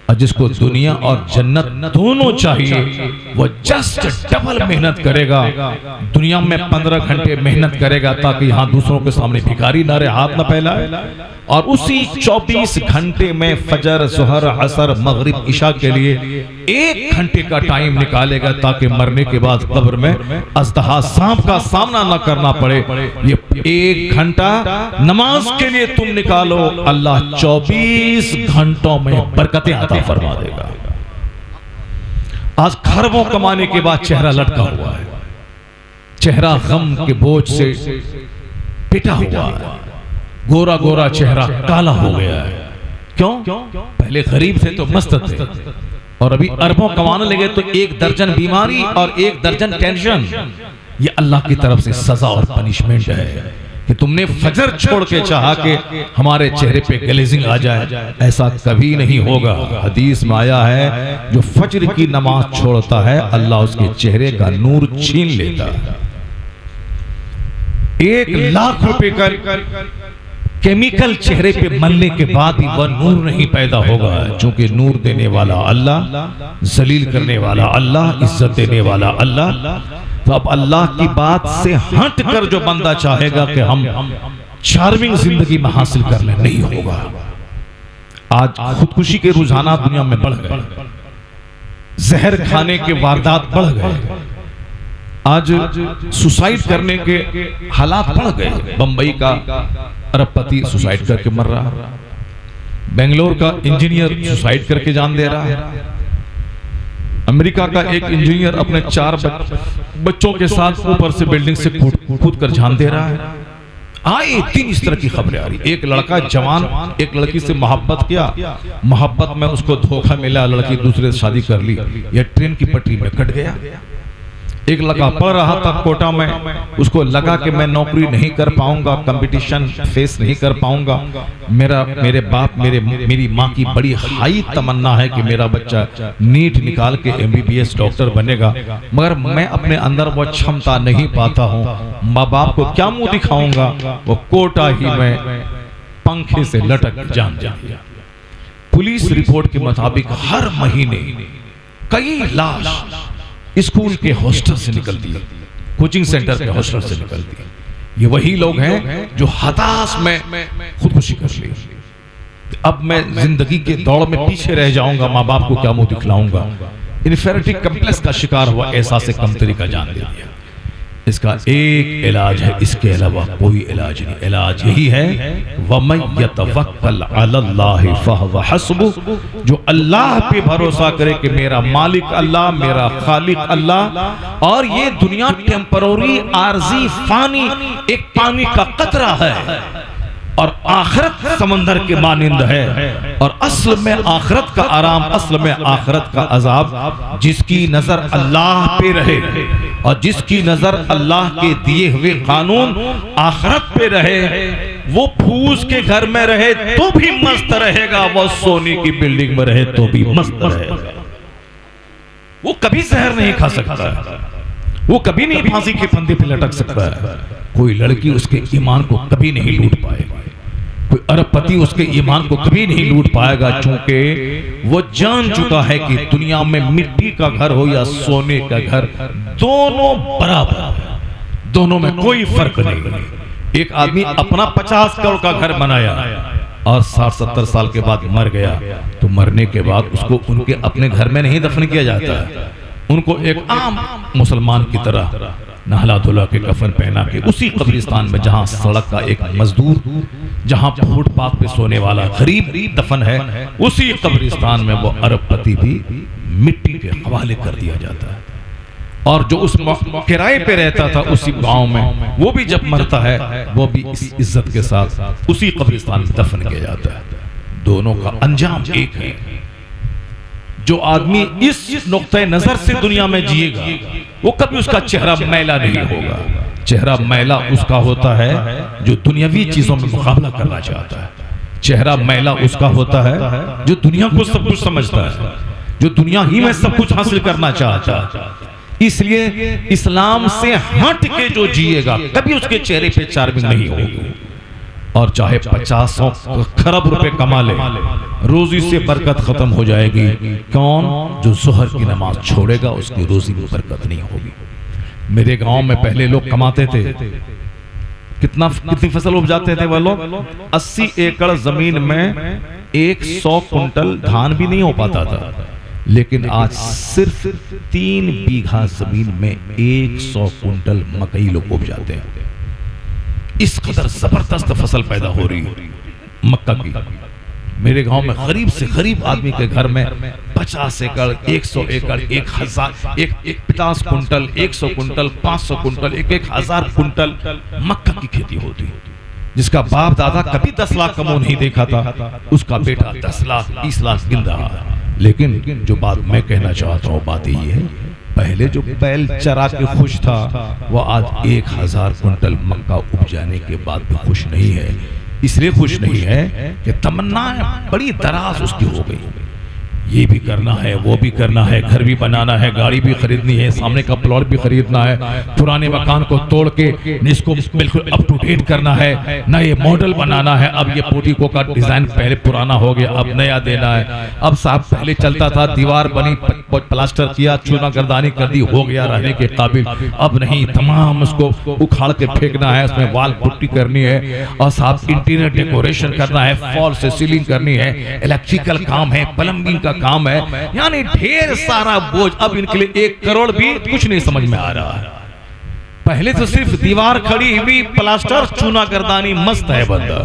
और जिसको दुनिया और जन्नत दोनों चाहिए वो जस्ट डबल मेहनत करेगा। दुनिया में 15 घंटे मेहनत करेगा ताकि यहाँ दूसरों के सामने भिखारी ना रहे, हाथ ना फैलाए, और उसी 24 घंटे में फजर, जोहर, असर, मगरिब, इशा के लिए 1 घंटे का टाइम निकालेगा ताकि मरने के बाद कब्र में अजदहा सांप का सामना न करना पड़े। ये 1 घंटा नमाज के लिए तुम निकालो, अल्लाह 24 घंटों में बरकतें अता फरमा देगा। आज खरबों कमाने के बाद चेहरा लटका हुआ है, चेहरा गम के बोझ से पिटा हुआ है, गोरा गोरा चेहरा काला हो गया है। क्यों? पहले गरीब थे तो मस्त थे, और अभी अरबों कमाने लगे तो 1 दर्जन बीमारी और 1 दर्जन टेंशन। ये अल्लाह की तरफ से सजा और पनिशमेंट है कि तुमने फजर छोड़ के चाहा कि हमारे चेहरे पे ग्लेजिंग आ जाए। ऐसा कभी नहीं होगा। हदीस में आया है, जो फजर की नमाज छोड़ता है अल्लाह उसके चेहरे का नूर छीन लेता है। 1 लाख रुपए का केमिकल चेहरे पे मलने के बाद भी वह नूर नहीं पैदा होगा, क्योंकि नूर देने वाला अल्लाह, जलील करने वाला अल्लाह, इज्जत देने वाला अल्लाह। तो अब अल्लाह की बात से हट कर जो बंदा चाहेगा कि हम चार्मिंग जिंदगी में हासिल कर ले, नहीं होगा। आज खुदकुशी के रुझाना दुनिया में बढ़ गए, जहर खाने के वारदात बढ़ गए, आज सुसाइड करने के हालात बढ़ गए। बंबई का अरबपति सुसाइड करके मर रहा है, बेंगलोर का इंजीनियर सुसाइड करके जान दे रहा है, अमेरिका का एक इंजीनियर अपने 4 बच्चों के साथ ऊपर से बिल्डिंग से कूद कर जान दे रहा है। आए 3 इस तरह की खबरें आ रही। एक लड़का जवान एक लड़की से मोहब्बत किया, मोहब्बत में उसको धोखा मिला, लड़की दूसरे से शादी कर ली, यह ट्रेन की पटरी में कट गया। एक लड़का पढ़ रहा था कोटा में, उसको लगा कि मैं नौकरी नहीं कर पाऊंगा, कंपटीशन फेस नहीं कर पाऊंगा, मेरे बाप मेरी माँ की बड़ी हाई तमन्ना है कि मेरा बच्चा नीट निकाल के MBBS डॉक्टर बनेगा, मगर मैं अपने अंदर वो क्षमता नहीं पाता हूँ, माँ बाप को क्या मुंह दिखाऊंगा। वो कोटा ही में पंखे से लटक जान गया। पुलिस रिपोर्ट के मुताबिक हर महीने कई लाश स्कूल के हॉस्टल से निकलती है, कोचिंग सेंटर के हॉस्टल से निकलती है। ये वही लोग हैं जो हताश में खुदकुशी कर ली। अब मैं जिंदगी के दौड़ में पीछे रह जाऊंगा, माँ बाप को क्या मुंह दिखलाऊंगा। इन्फेरिटी कम्प्लेक्स का शिकार हुआ, एहसास कमतरी का जान दे दिया। इसका एक इलाज है, इसके अलावा कोई इलाज नहीं। इलाज यही है, वमन यतवक्कल अलल्लाहि फहुव हस्बुह, जो अल्लाह पे भरोसा करे कि मेरा मालिक अल्लाह, मेरा खालिक अल्लाह, और ये दुनिया टेम्पररी, आर्जी, फानी, एक पानी का कतरा है, और आखिरत समंदर के मानिंद है। और असल में आखिरत का आराम, असल में आखिरत का अजाब, जिसकी नजर अल्लाह पे रहे और जिसकी नजर अल्लाह के दिए हुए कानून आखिरत पे रहे, वो फूस के घर में रहे तो भी मस्त रहेगा, वो सोने की बिल्डिंग में रहे तो भी मस्त रहेगा। वो कभी जहर नहीं खा सकता है, वो कभी नहीं फांसी के फंदे पे लटक सकता है। कोई लड़की उसके ईमान को कभी नहीं लूट पाएगी, कोई अरबपति उसके ईमान को कभी नहीं लूट पाएगा, क्योंकि वो जान चुका है कि दुनिया में मिट्टी का घर हो या सोने का घर, दोनों बराबर है, दोनों में कोई फर्क नहीं। एक आदमी अपना 50 करोड़ का घर बनाया और 60-70 साल के बाद मर गया, तो मरने के बाद उसको उनके अपने घर में नहीं दफन किया जाता है, उनको एक आम मुसलमान की तरह नहला धुला के कफन पहना के उसी कब्रिस्तान में, जहां सड़क का एक मजदूर, जहां फुटपाथ पे सोने वाला गरीब दफन है, उसी कब्रिस्तान में वो अरबपति भी मिट्टी के हवाले कर दिया जाता है। और जो उस किराए पे रहता था उसी गांव में, वो भी जब मरता है वो भी इस इज्जत के साथ उसी कब्रिस्तान में दफन किया जाता है। दोनों का अंजाम एक है। जो आदमी इस नुक्ते नजर से दुनिया में जिएगा, वो कभी उसका चेहरा मैला नहीं होगा। चेहरा मैला उसका होता है जो दुनियावी चीजों में मुकाबला करना चाहता है। चेहरा मैला उसका होता है जो दुनिया को सब कुछ समझता है, जो दुनिया ही में सब कुछ हासिल करना चाहता है। इसलिए इस्लाम से हट के जो जिएगा, कभी उसके चेहरे पे चार्मिंग नहीं होगी। और चाहे 50 खरब रुपए कमा ले, रोजी से बरकत खत्म हो जाएगी। कौन? जो जोहर की नमाज छोड़ेगा, उसकी रोजी में बरकत नहीं होगी। मेरे गांव में पहले लोग कमाते थे, कितनी फसल उपजाते थे वह लोग? 80 एकड़ जमीन में 100 कुंटल धान भी नहीं हो पाता था, लेकिन आज सिर्फ 3 बीघा जमीन में 100 कुंटल मकई लोग उपजाते हैं। इस कदर जबरदस्त फसल पैदा हो रही है मक्का की। मेरे गांव में गरीब से गरीब आदमी के घर में 50 एकड़, 100 एकड़, 1000, 50 कुंटल, 100 कुंटल, 500 कुंटल, 1000 कुंटल मक्का की खेती होती है। जिसका बाप दादा कभी 10 लाख कमो नहीं देखा था, उसका बेटा 10 लाख 20 लाख गिन रहा है। लेकिन जो बात मैं कहना चाहता हूँ बात ये है, पहले जो बैल चरा के खुश था वो आज 1000 कुंटल मक्का उपजाने के बाद भी खुश नहीं है। इसलिए खुश नहीं है कि तमन्ना बड़ी दराज उसकी हो गई, ये भी करना है, वो भी करना है, घर भी बनाना है, गाड़ी भी खरीदनी है, सामने का प्लॉट भी खरीदना है, पुराने मकान को तोड़ के इसको बिल्कुल अप टू डेट करना है, नए मॉडल बनाना है। अब ये पोर्टिको का डिजाइन पहले पुराना हो गया, अब नया देना है। अब साहब पहले चलता था दीवार बनी, प्लास्टर किया, चूना गर्दानी कर दी, हो गया रहने के काबिल। अब नहीं, तमाम उसको उखाड़ के फेंकना है, उसमें वाल पुट्टी करनी है और साहब इंटीरियर डेकोरेशन करना है, फॉल से सीलिंग करनी है, इलेक्ट्रिकल काम है, प्लम्बिंग का काम है, यानी ढेर सारा बोझ। अब इनके लिए 1 करोड़ भी कुछ नहीं समझ में आ रहा है। पहले तो सिर्फ दीवार खड़ी हुई, प्लास्टर, चूना गर्दानी, मस्त है बंदा।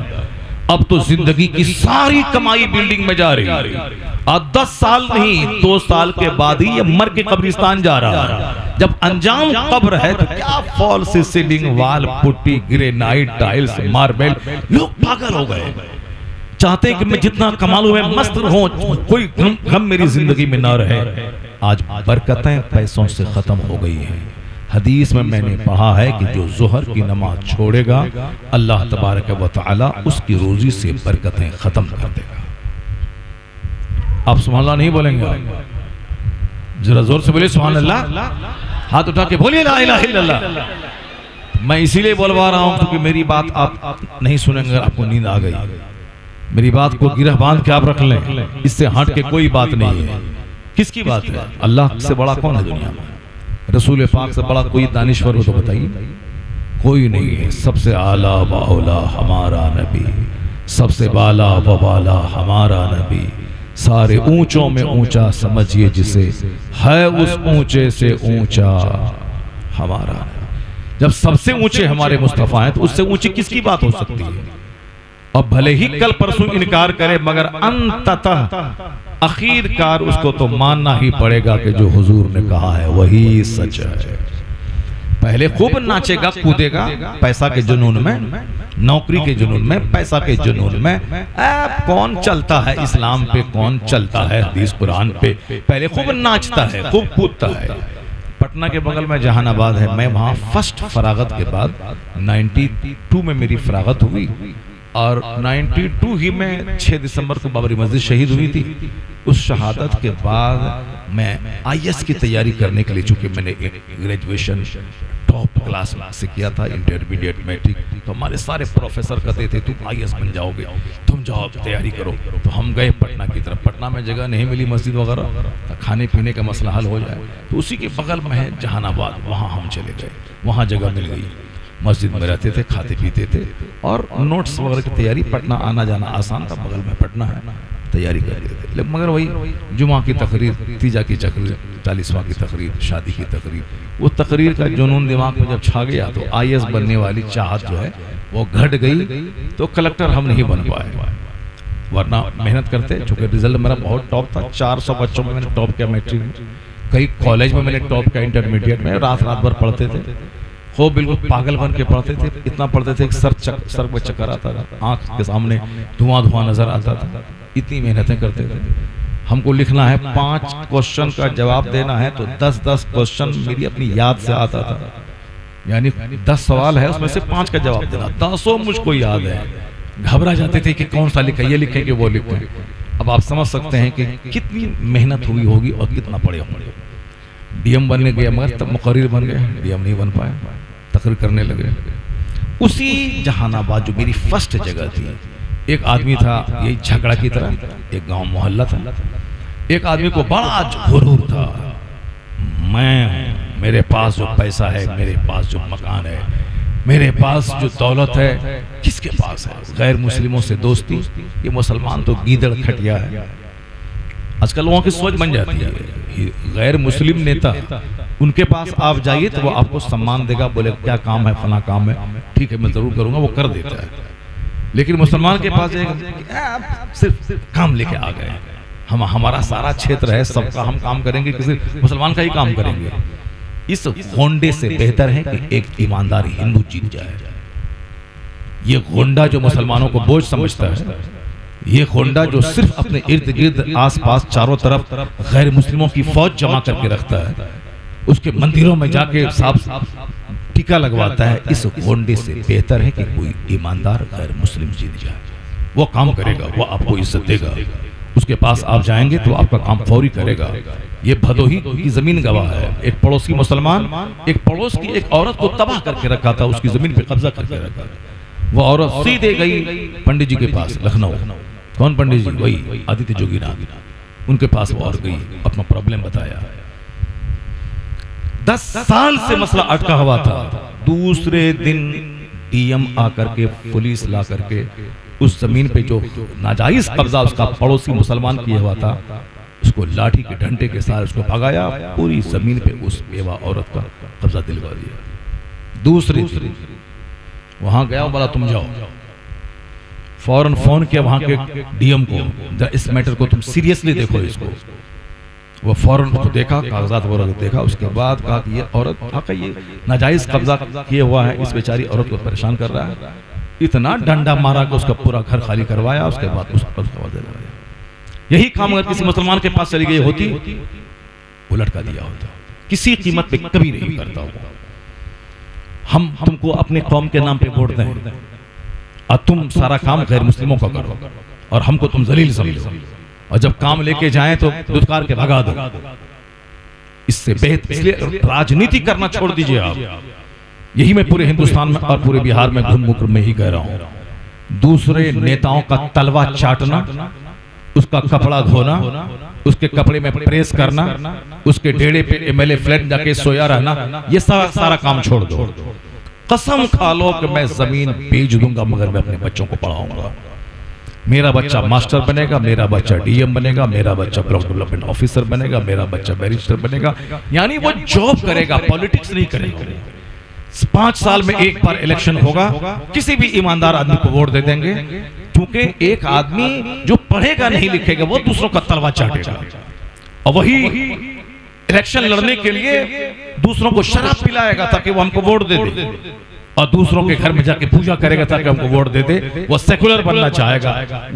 अब तो जिंदगी की सारी कमाई बिल्डिंग में जा रही है। अब 10 साल नहीं, 2 साल के बाद ही ये मर के कब्रिस्तान जा रहा है। जब अंजाम कब्र है तो क्या फॉल से सीलिंग, वाल पुट्टी, ग्रेनाइट, टाइल्स, मार्बल। लोग पागल हो गए, चाहते हैं कि मैं जितना कमा लूं, मैं मस्त रहूं, कोई गम मेरी जिंदगी में ना रहे। आज बरकतें पैसों से खत्म हो गई हैं। हदीस में मैंने पढ़ा है कि जो जोहर की नमाज छोड़ेगा, अल्लाह तबारक व तआला उसकी रोजी से बरकतें खत्म कर देगा। आप सुभान अल्लाह नहीं बोलेंगे? जरा जोर से बोलिए सुभान अल्लाह, हाथ उठा के बोलिए ला इलाहा इल्लल्लाह। मैं इसीलिए बोलवा रहा हूं क्योंकि मेरी बात आप नहीं सुनेंगे, आपको नींद आ गई। मेरी बात को गिरह बांध के आप रख लें, इससे हट के कोई बात नहीं है। किसकी बात है? अल्लाह से बड़ा कौन है दुनिया में? रसूल पाक से बड़ा कोई दानिश्वर हो तो बताइए, कोई नहीं है। सबसे आला व औला हमारा नबी, सबसे बाला व बाला हमारा नबी, सारे ऊंचों में ऊंचा समझिए जिसे, है उस ऊंचे से ऊंचा हमारा। जब सबसे ऊंचे हमारे मुस्तफा हैं तो उससे ऊंची किसकी बात हो सकती है? और भले ही कल परसों इनकार करे, मगर अंततः आखिरकार उसको तो मानना ही पड़ेगा कि जो हुजूर ने कहा है वही सच है। पहले खूब नाचेगा कूदेगा पैसा के जुनून में, नौकरी के जुनून में, पैसा के जुनून में। अब कौन चलता है इस्लाम पे, कौन चलता है हदीस कुरान पे? पहले खूब नाचता है, खूब कूदता है। पटना के बगल में जहानाबाद है, मैं वहाँ फर्स्ट फरागत के बाद 92 में मेरी फरागत हुई और 92 ही में 6 दिसंबर को बाबरी मस्जिद शहीद हुई थी। उस शहादत के बाद मैं IAS की तैयारी करने के लिए, चूंकि मैंने ग्रेजुएशन टॉप क्लास से किया था, इंटरमीडिएट मैट्रिक, तो हमारे सारे प्रोफेसर कहते थे तुम IAS बन जाओगे, तुम जाओ तैयारी करो। तो हम गए पटना की तरफ। पटना में जगह नहीं मिली मस्जिद वगैरह, तो खाने पीने का मसला हल हो जाए, तो उसी के बगल में है जहानाबाद, वहाँ हम चले गए। वहाँ जगह मिल गई, मस्जिद में रहते थे, खाते पीते थे और नोट्स वगैरह की तैयारी। पटना आना जाना आसान था, बगल में पटना है, तैयारी करते थे। लेकिन मगर वही जुमा की तकरीर, तीजा की तकरीर, 40वां की तकरीर, शादी की तकरीर, वो तकरीर का जुनून दिमाग में जब छा गया तो IAS बनने वाली चाहत जो है वो घट गई। तो कलेक्टर हम नहीं बन पाए, वरना मेहनत करते। चूँकि रिजल्ट मेरा बहुत टॉप था, 400 बच्चों में मैंने टॉप किया मैट्रिक में, कई कॉलेज में मैंने टॉप किया, इंटरमीडिएट में रात भर पढ़ते थे, वो बिल्कुल पागल बन के पढ़ते थे। इतना पढ़ते थे कि सर में चक्कर आता था, आंख के सामने धुआं नजर आता था। इतनी मेहनतें करते थे। हमको लिखना है 5 क्वेश्चन का जवाब देना है तो 10-10 क्वेश्चन मेरी अपनी याद से आता था। यानी 10 सवाल है, उसमें से 5 का जवाब देना, 10 मुझको याद है। घबरा जाते थे कि कौन सा लिखे, ये लिखे कि वो लिखे। अब आप समझ सकते हैं कि कितनी मेहनत हुई होगी और कितना पढ़े होंगे। DM बनने गया मगर तब मुकर्रिर बन गए, DM नहीं बन पाए, तकरीर करने लगे। उसी जहानाबाद जो मेरी फर्स्ट जगह थी, एक आदमी था यही झगड़ा की तरह, एक गांव मोहल्ला था। एक आदमी को बड़ा गुरूर था, मेरे पास जो पैसा है, मेरे पास जो मकान है, मेरे पास जो दौलत है, किसके पास है? गैर मुस्लिमों से दोस्ती, ये मुसलमान तो गीदड़ खटिया है। आजकल लोगों की सोच बन जाती है, गैर मुस्लिम नेता उनके पास आप जाइए तो वो आपको सम्मान देगा, बोले क्या काम है, फला काम है, ठीक है मैं जरूर करूंगा, वो कर देता है। लेकिन मुसलमान के पास सिर्फ काम लेके आ गए, हमारा सारा क्षेत्र है, सबका हम काम करेंगे, किसी मुसलमान का ही काम करेंगे। इस होंडे से बेहतर है कि एक ईमानदार हिंदू जीत जाए। ये गोंडा जो मुसलमानों को बोझ समझता है, ये गोंडा जो सिर्फ अपने इर्द गिर्द आसपास चारों तरफ गैर मुस्लिमों की फौज जमा करके रखता है, उसके मंदिरों में जाके साफ टीका लगवाता है, इस गोंडे से बेहतर है कि कोई ईमानदार गैर मुस्लिम जीत जाए। वो काम करेगा, वो आपको इज्जत देगा, उसके पास आप जाएंगे तो आपका काम फौरी करेगा। ये भदोही की जमीन गवाह है। एक पड़ोसी मुसलमान एक पड़ोस की एक औरत को तबाह करके रखा था, उसकी जमीन पे कब्जा करके रखा था। वो औरत सीधे गई पंडित जी के पास, लखनऊ। कौन पंडित जी? वही आदित्य जोगीनाथ। उनके पास वो और गई, अपना प्रॉब्लम बताया। 10 साल से मसला अटका हुआ था। दूसरे दिन डीएम आकर के, पुलिस ला करके उस जमीन पे जो नाजायज कब्जा उसका पड़ोसी मुसलमान किया हुआ था, उसको लाठी के डंडे के साथ उसको भगाया, पूरी जमीन पे उस बेवा औरत का कब्जा दिलवा दिया। दूसरे दिन वहां गया, बोला तुम जाओ। फौरन फोन किया वहां के डीएम को, इस मैटर को तुम सीरियसली देखो इसको। वो फौरन उसको देखा, कागजात वगैरह देखा, उसके बाद कहा कि ये औरत ये नाजायज कब्जा किया हुआ है, इस बेचारी औरत को परेशान कर रहा है। इतना डंडा मारा कि उसका पूरा घर खाली करवाया, उसके बाद उसको दिलवाया। यही काम अगर किसी मुसलमान के पास चली गई होती, वो लटका दिया होता। किसी कीमत पे कभी नहीं करता होगा। हम तुमको अपने कौम के नाम पे वोट दें और तुम सारा काम गैर मुस्लिमों का करो और हमको तुम जलील समझो, और जब काम लेके जाएं तो दुत्कार के भगा दो। इससे बेहतर, इसलिए राजनीति करना छोड़ दीजिए आप। यही मैं पूरे हिंदुस्तान में और पूरे बिहार में घूम घूम में ही कह रहा हूं। दूसरे नेताओं का तलवा चाटना, उसका कपड़ा धोना, उसके कपड़े में प्रेस करना, उसके डेड़े पे एमएलए फ्लैट जाके सोया रहना, ये सारा काम छोड़ दो। कसम खा लो कि मैं जमीन बेच दूंगा मगर मैं अपने बच्चों को पढ़ाऊंगा। मेरा बच्चा मास्टर बनेगा, मेरा बच्चा डीएम बनेगा, मेरा बच्चा ब्लॉक डेवलपमेंट ऑफिसर बनेगा, मेरा बच्चा बैरिस्टर बनेगा। यानी वो जॉब करेगा, पॉलिटिक्स नहीं करेगा। 5 साल में एक बार इलेक्शन होगा, किसी भी ईमानदार आदमी को वोट दे देंगे, क्योंकि एक आदमी जो पढ़ेगा नहीं लिखेगा वो दूसरों का तलवा चाटेगा, और वही इलेक्शन लड़ने के लिए दूसरों को शराब पिलाएगा ताकि वो हमको वोट दे दे, और दूसरों के घर में जाके पूजा करेगा ताकि हमको वोट दे दे। वो सेकुलर बनना चाहेगा।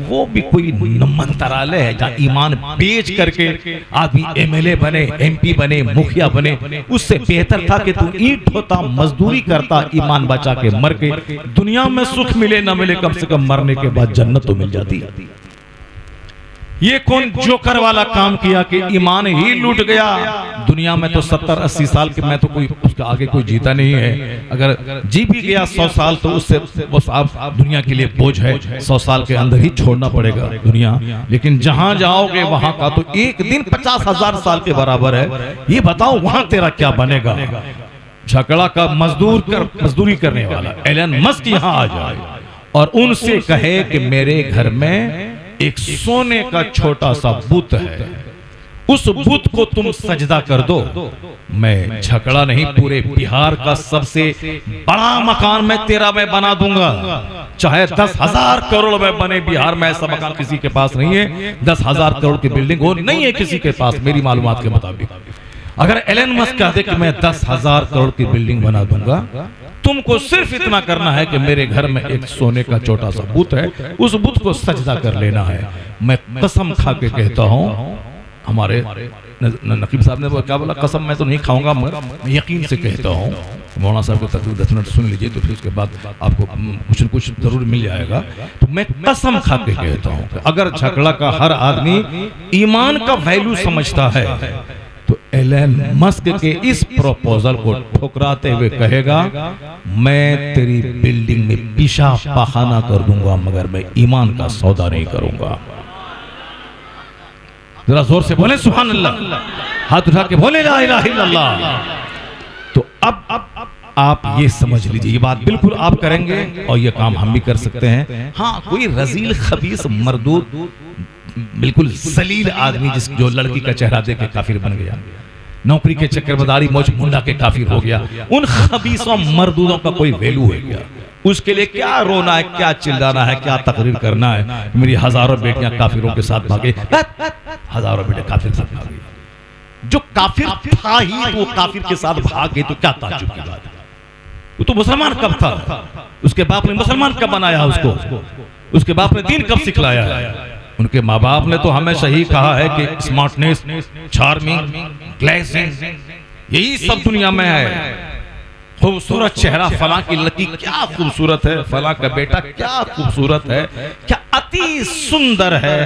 वो भी कोई मंत्रालय है जहां ईमान बेच करके आदमी एमएलए बने, एमपी बने, मुखिया बने। उससे बेहतर था कि तू ईंट ढोता, मजदूरी करता, ईमान बचा के मर के दुनिया में सुख मिले न मिले, कम से कम मरने के बाद जन्नत तो मिल जाती। ये कौन जोकर वाला काम किया कि ईमान ही लूट गया। दुनिया में तो 70-80 साल के, मैं तो कोई उसके आगे कोई जीता नहीं है। अगर जी भी गया 100 साल तो उससे वो साहब दुनिया के लिए बोझ है। 100 साल के अंदर ही छोड़ना पड़ेगा दुनिया। लेकिन जहां जाओगे वहां का तो एक दिन 50,000 साल के बराबर है। ये बताओ वहां तेरा क्या बनेगा। झगड़ा का मजदूरी करने वाला एलन मस्क यहाँ आ जाए और उनसे कहे कि मेरे घर में एक सोने का छोटा सा बुत है, उस बुत को तुम सजदा कर दो। मैं झगड़ा नहीं, पूरे बिहार का सबसे बड़ा मकान मैं तेरा मैं बना दूंगा, चाहे 10,000 करोड़ में बने। बिहार में ऐसा मकान किसी के पास नहीं है। 10,000 करोड़ की बिल्डिंग हो नहीं है किसी के पास, मेरी मालूमात के मुताबिक। अगर एलन मस्क कहते कि मैं 10,000 करोड़ की बिल्डिंग बना दूंगा, तुमको सिर्फ इतना करना है कि मेरे घर में एक सोने का छोटा सा बुत है, उस बुत को सजदा कर लेना है। मैं कसम खा के कहता हूं, हमारे नकीब साहब ने क्या बोला, कसम मैं तो नहीं खाऊंगा, मैं यकीन से कहता हूं। मौलाना साहब को तकरीबन 10 मिनट सुन लीजिए, तो फिर उसके बाद आपको कुछ न कुछ जरूर मिल जाएगा। तो मैं कसम खा के कहता हूं, अगर झगड़ा का हर आदमी ईमान का वैल्यू समझता है तो एलन मस्क के इस प्रपोजल को ठुकराते हुए कहेगा, मैं तेरी बिल्डिंग में पेशाब पाखाना कर दूंगा मगर मैं ईमान का सौदा नहीं करूंगा। जरा जोर से बोले सुभान अल्लाह, हाथ उठा के बोले ला इलाहा इल्लल्लाह। तो अब आप ये समझ लीजिए, ये बात बिल्कुल आप करेंगे और ये काम हम भी कर सकते हैं। हाँ, कोई रजील खबीस मरदूद बिल्कुल जलील आदमी जो लड़की का चेहरा देख के काफिर बन गया, नौकरी के चक्कर में दाढ़ी मोछ मुंडा के काफिर हो गया, उन खबीसों मरदूदों का कोई वैल्यू है क्या? उसके लिए क्या रोना है, क्या चिल्लाना है, क्या तकरीर करना है? मेरी हजारों बेटियां काफिरों के साथ भागे, हजारों बेटे काफिर के साथ भागे। जो काफिर था ही तो वो काफिर के साथ भाग गए, तो क्या ताज्जुब की बात है? वो तो मुसलमान कब था, उसके बाप ने मुसलमान कब बनाया उसको, उसके बाप ने दीन कब सिखलाया है। उनके माँ बाप ने तो हमेशा ही कहा है कि स्मार्टनेस, चार्मिंग, ग्लेसिंग, यही सब दुनिया में है। खूबसूरत चेहरा, फलां की लड़की क्या खूबसूरत है, फलां का बेटा क्या खूबसूरत है, क्या अति सुंदर है।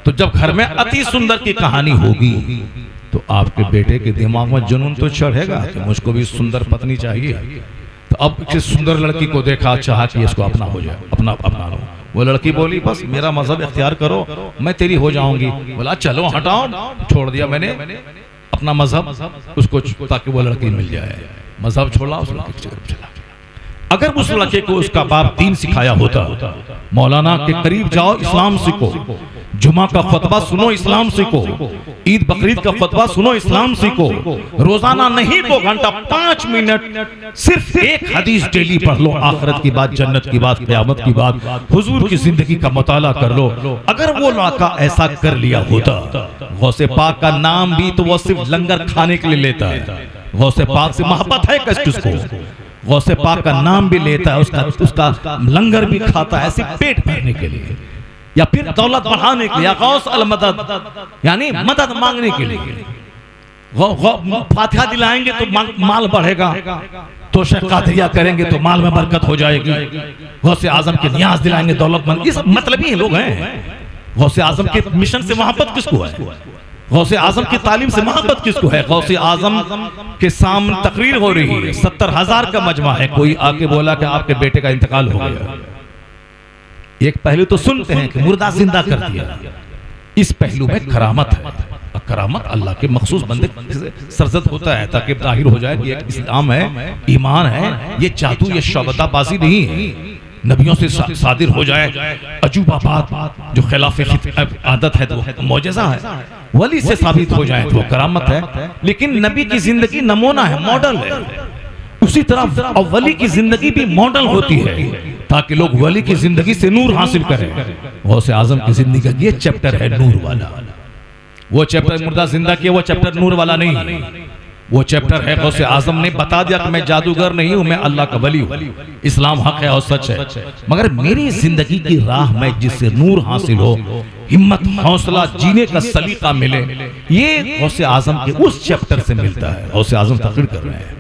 तो जब घर में अति सुंदर की कहानी होगी तो आपके बेटे के दिमाग में जुनून तो चढ़ेगा कि मुझको भी सुंदर पत्नी चाहिए। तो अब किस सुंदर लड़की को देखा, चाहा कि इसको अपना हो जाए, अपना लो। वो लड़की बोली बस मेरा मजहब इख्तियार करो, मैं तेरी हो जाऊंगी। बोला चलो हटाओ, छोड़ दिया मैंने अपना मजहब उसको, ताकि वो लड़की मिल जाए। मजहब छोड़ा, उस लड़के की तरफ चला। अगर उस लड़के को उसका बाप दीन सिखाया होता, मौलाना के करीब जाओ इस्लाम सीखो, जुमा का खुतबा सुनो इस्लाम सीखो, ईद बकरीद का खुतबा सुनो इस्लाम सीखो, रोजाना नहीं 2 घंटा 5 मिनट सिर्फ एक हदीस डेली पढ़ लो, आखिरत की बात, जन्नत की बात, क़यामत की बात, हुजूर की जिंदगी का मुताला कर लो। अगर वो लड़का ऐसा कर लिया होता, गौसे पाक का नाम भी तो वो सिर्फ लंगर खाने के लिए लेता है। गौसे पाक से मोहब्बत है किसको, गौसे पाक का नाम भी लेता है, उसका लंगर भी खाता है सिर्फ पेट भरने के लिए, या फिर दौलत बढ़ाने के लिए, या गौस अल मदद यानी मदद मांगने के लिए। फातिहा दिलाएंगे तो माल बढ़ेगा, तो शेख कादरिया करेंगे तो माल में बरकत हो जाएगी। गौसे आजम के नियाज दिलाएंगे दौलतमंद, ये सब मतलबी लोग हैं। गौसे आजम के मिशन से मोहब्बत किसको है, गौसे आजम की तालीम से मोहब्बत किसको है। गौसे आजम के सामने तकरीर हो रही है, 70,000 का मजमा है, कोई आके बोला कि आपके बेटे का इंतकाल हो गया। एक पहलू तो सुनते हैं कि मुर्दा जिंदा कर दिया, इस पहलू में करामत है। करामत अल्लाह के मखसूस बंदे सरजद होता है ताकि जाहिर हो जाए कि इस्लाम है, ईमान है, ये जादू, ये शौबताबाजी नहीं है, नबियों से सादिर हो जाए अजूबा बात जो खिलाफ आदत है तो मौजज़ा है, वली से साबित हो जाए तो करामत है। लेकिन नबी की जिंदगी नमूना है, मॉडल है। उसी तरह वली की जिंदगी भी मॉडल होती है ताकि लोग वली की जिंदगी से नूर हासिल करें। गौसे आजम की जिंदगी का ये चैप्टर है नूर वाला। वो चैप्टर मुर्दा जिंदा किया, वो चैप्टर नूर वाला नहीं, वो चैप्टर है गौसे आजम ने बता दिया कि मैं जादूगर नहीं हूं, मैं अल्लाह का वली हूं, इस्लाम हक है और सच है। मगर मेरी जिंदगी की राह में जिससे नूर हासिल हो, हिम्मत, हौसला, जीने का सलीका मिले, ये गौसे आजम के उस चैप्टर से मिलता है। गौसे आजम तकरीर कर रहे हैं,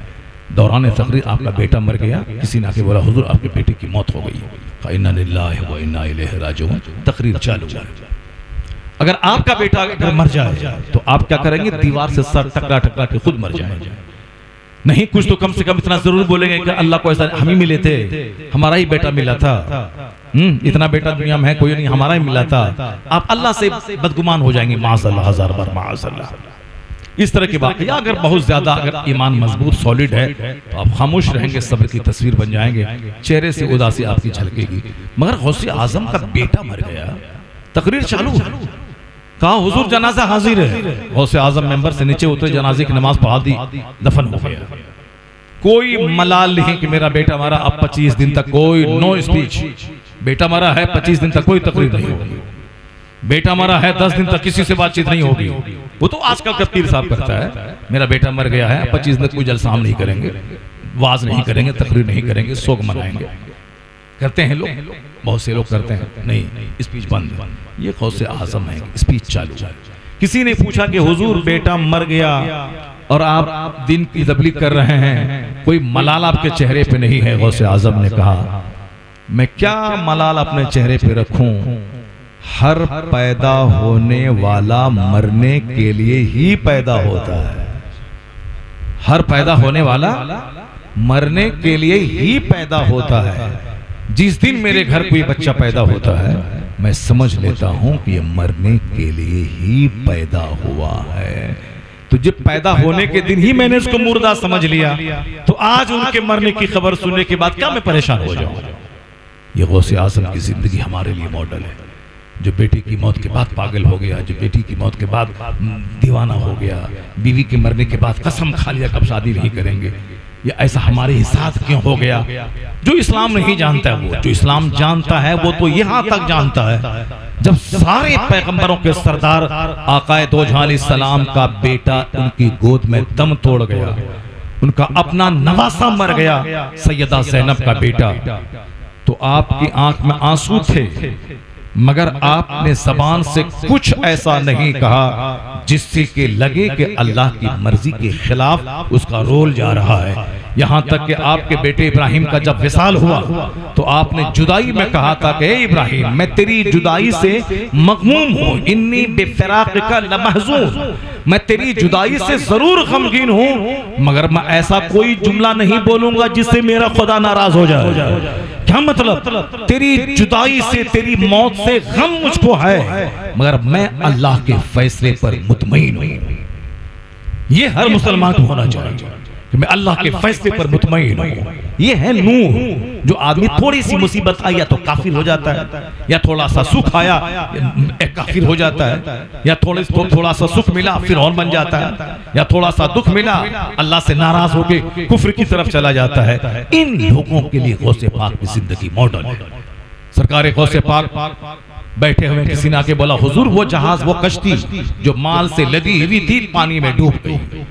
दौरान तकरीर आपका बेटा मर गया, किसी ने आके बोला हुजूर आपके बेटे की मौत हो गई, इन्ना लिल्लाहि व इन्ना इलैहि राजिऊन। तकरीर चालू है। अगर आपका बेटा अगर मर जाए तो आप क्या करेंगे, दीवार से सर टकरा टकरा के खुद मर जाएंगे? नहीं, कुछ तो कम से कम इतना जरूर बोलेंगे कि अल्लाह को ऐसा हम ही मिले थे, हमारा ही बेटा मिला था, इतना बेटा दुनिया में है कोई नहीं, हमारा ही मिला था। आप अल्लाह से बदगुमान हो जाएंगे, माज़अल्लाह, हज़ार बार माज़अल्लाह। इस तरह की बात, या अगर बहुत ज्यादा अगर ईमान मजबूत सॉलिड है तो आप खामोश रहेंगे, सब्र की तस्वीर बन जाएंगे, चेहरे से उदासी आपकी झलकेगी। मगर गौसे आजम का बेटा मर गया, तकरीर चालू है, कहा हुजूर जनाजा हाजिर है। गौसे आजम मेंबर से नीचे उतरे, जनाजे की नमाज पढ़ा दी, दफन हो गया। कोई मलाल नहीं कि मेरा बेटा मरा, अब 25 दिन तक कोई नो स्पीच। बेटा मरा है 25 दिन तक कोई तकरीर नहीं होगी, बेटा मरा है 10 दिन तक किसी से बातचीत नहीं होगी। वो तो आजकल का पीर साहब करता है, मेरा बेटा मर गया है 25 दिन तक कोई जलसा हम नहीं करेंगे, वाज नहीं करेंगे, तकरीर नहीं करेंगे, शोक मनाएंगे। करते हैं लोग, बहुत से लोग करते हैं, नहीं स्पीच बंद। ये गौसे आजम है, स्पीच चालू। किसी ने पूछा कि हुजूर बेटा मर गया और आप दिन की तबलीग कर रहे हैं, कोई मलाल आपके चेहरे पे नहीं है? गौसे आजम ने कहा मैं क्या मलाल अपने चेहरे पे रखूं, हर पैदा होने वाला मरने के लिए ही पैदा होता है, हर पैदा होने वाला मरने के लिए ही पैदा होता है। जिस दिन मेरे घर कोई बच्चा पैदा होता है मैं समझ लेता हूं कि ये मरने के लिए ही पैदा हुआ है। तो जब पैदा होने के दिन ही मैंने उसको मुर्दा समझ लिया, तो आज उनके मरने की खबर सुनने के बाद क्या मैं परेशान हो जाऊं? ये गौसे आजम की जिंदगी हमारे लिए मॉडल है। जो बेटी की मौत के बाद पागल हो गया, जो बेटी की मौत के बाद दीवाना हो गया, बीवी के मरने के बाद कसम खा लिया कब शादी नहीं करेंगे, ये ऐसा हमारे ही साथ क्यों हो गया? जो इस्लाम नहीं जानता है, वो जो इस्लाम जानता है वो तो यहाँ तक जानता है जब सारे पैगंबरों के सरदार आकाए दो जहां अलैहिस्सलाम का बेटा उनकी गोद में दम तोड़ गया, उनका अपना नवासा मर गया, सैयदा ज़ैनब का बेटा। तो आपकी आंख में आंसू थे, मगर आपने ज़बान से कुछ ऐसा नहीं कहा जिससे कि लगे कि अल्लाह की मर्जी के खिलाफ उसका रोल जा रहा है। यहाँ तक कि आपके बेटे इब्राहिम का जब विसाल हुआ तो आपने जुदाई में कहा था कि इब्राहिम, मैं तेरी जुदाई से मगमूम हूँ, इन्नी बेफिराक़िका लमहज़ून, मैं तेरी जुदाई से जरूर गमगीन हूँ, मगर मैं ऐसा कोई जुमला नहीं बोलूंगा जिससे मेरा खुदा नाराज हो जाए। क्या मतलब? तेरी जुदाई से, तेरी मौत से गम मुझको है, मगर मैं अल्लाह के फैसले पर मुतमईन हूँ। ये हर मुसलमान को होना चाहिए कि मैं अल्लाह के फैसले पर मुतमईन हूँ। ये है नूर, जो आदमी थोड़ी सी मुसीबत आई या तो काफिर हो जाता है, या थोड़ा सा सुख आया काफिर हो जाता है, या थोड़ा सा सुख मिला फिर और बन जाता है, या थोड़ा सा दुख मिला अल्लाह से नाराज होके कुफ्र की तरफ चला जाता है। इन लोगों के लिए गौसे पाक की जिंदगी मॉडल है। सरकार गौसे पाक बैठे हुए किसी ने आके बोला, हुजूर वो जहाज, वो कश्ती जो माल से लदी हुई थी पानी में डूब गई।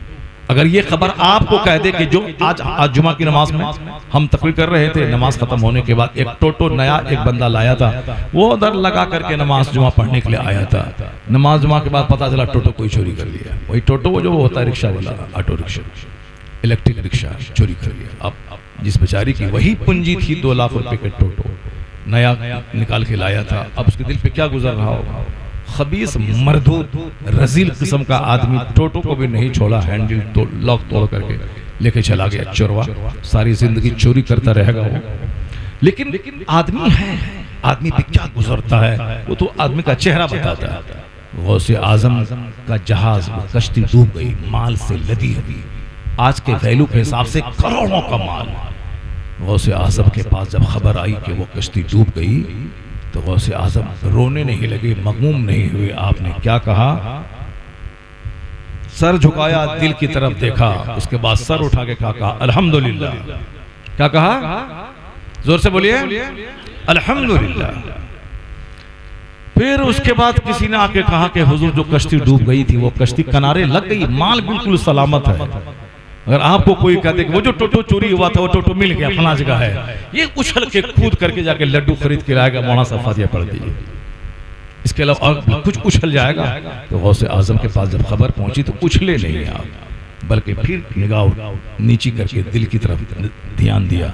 अगर ये खबर आपको कह दे कि जो आज जुमा की नमाज में हम तकरीर कर रहे थे, नमाज खत्म होने के बाद एक टोटो नया एक बंदा लाया था, वो उधर लगा करके नमाज जुमा पढ़ने के लिए आया था। नमाज जुमा के बाद पता चला टोटो कोई चोरी कर लिया। वही टोटो वो जो होता है रिक्शा वाला, ऑटो रिक्शा, इलेक्ट्रिक रिक्शा चोरी कर लिया। अब जिस बेचारी की वही पूंजी थी 2 लाख रुपए के टोटो नया निकाल के लाया था, अब उसके दिल पे क्या गुजर रहा होगा। खबीस मरदूद रजील किस्म का आदमी टोटो को भी नहीं छोड़ा, हैंडल तो लॉक तोड़ करके लेके चला गया चोरवा। सारी जिंदगी चोरी करता रहेगा वो। लेकिन आदमी है, आदमी पे क्या गुजरता है वो तो आदमी का चेहरा बताता है। गौसे आजम का जहाज, वो कश्ती डूब गई, माल से लदी हुई, आज के वैल्यू के हिसाब से करोड़ों का माल। गौसे आजम के पास जब खबर आई कि वो कश्ती डूब गई तो गौसे आजम रोने नहीं लगे, मगमूम नहीं हुए। आपने क्या कहा? सर झुकाया, दिल की तरफ देखा, उसके बाद सर उठा के कहा अल्हम्दुलिल्लाह। क्या कहा? जोर से बोलिए, अल्हम्दुलिल्लाह। फिर उसके बाद किसी ने आके कहा कि हुजूर जो कश्ती डूब गई थी वो कश्ती किनारे लग गई, माल बिल्कुल सलामत है। अगर आपको कोई कहते कि वो जो टोटो चोरी हुआ था वो टोटो मिल गया फला जगह है, ये उछल के कूद करके जाके लड्डू खरीद के लाएगा, मौलाना साहब फातिहा पढ़ दीजिए, इसके अलावा और कुछ उछल जाएगा। तो गौसे आजम के पास जब खबर पहुंची तो उछले नहीं आप, बल्कि फिर निगाह नीची करके दिल की तरफ ध्यान दिया।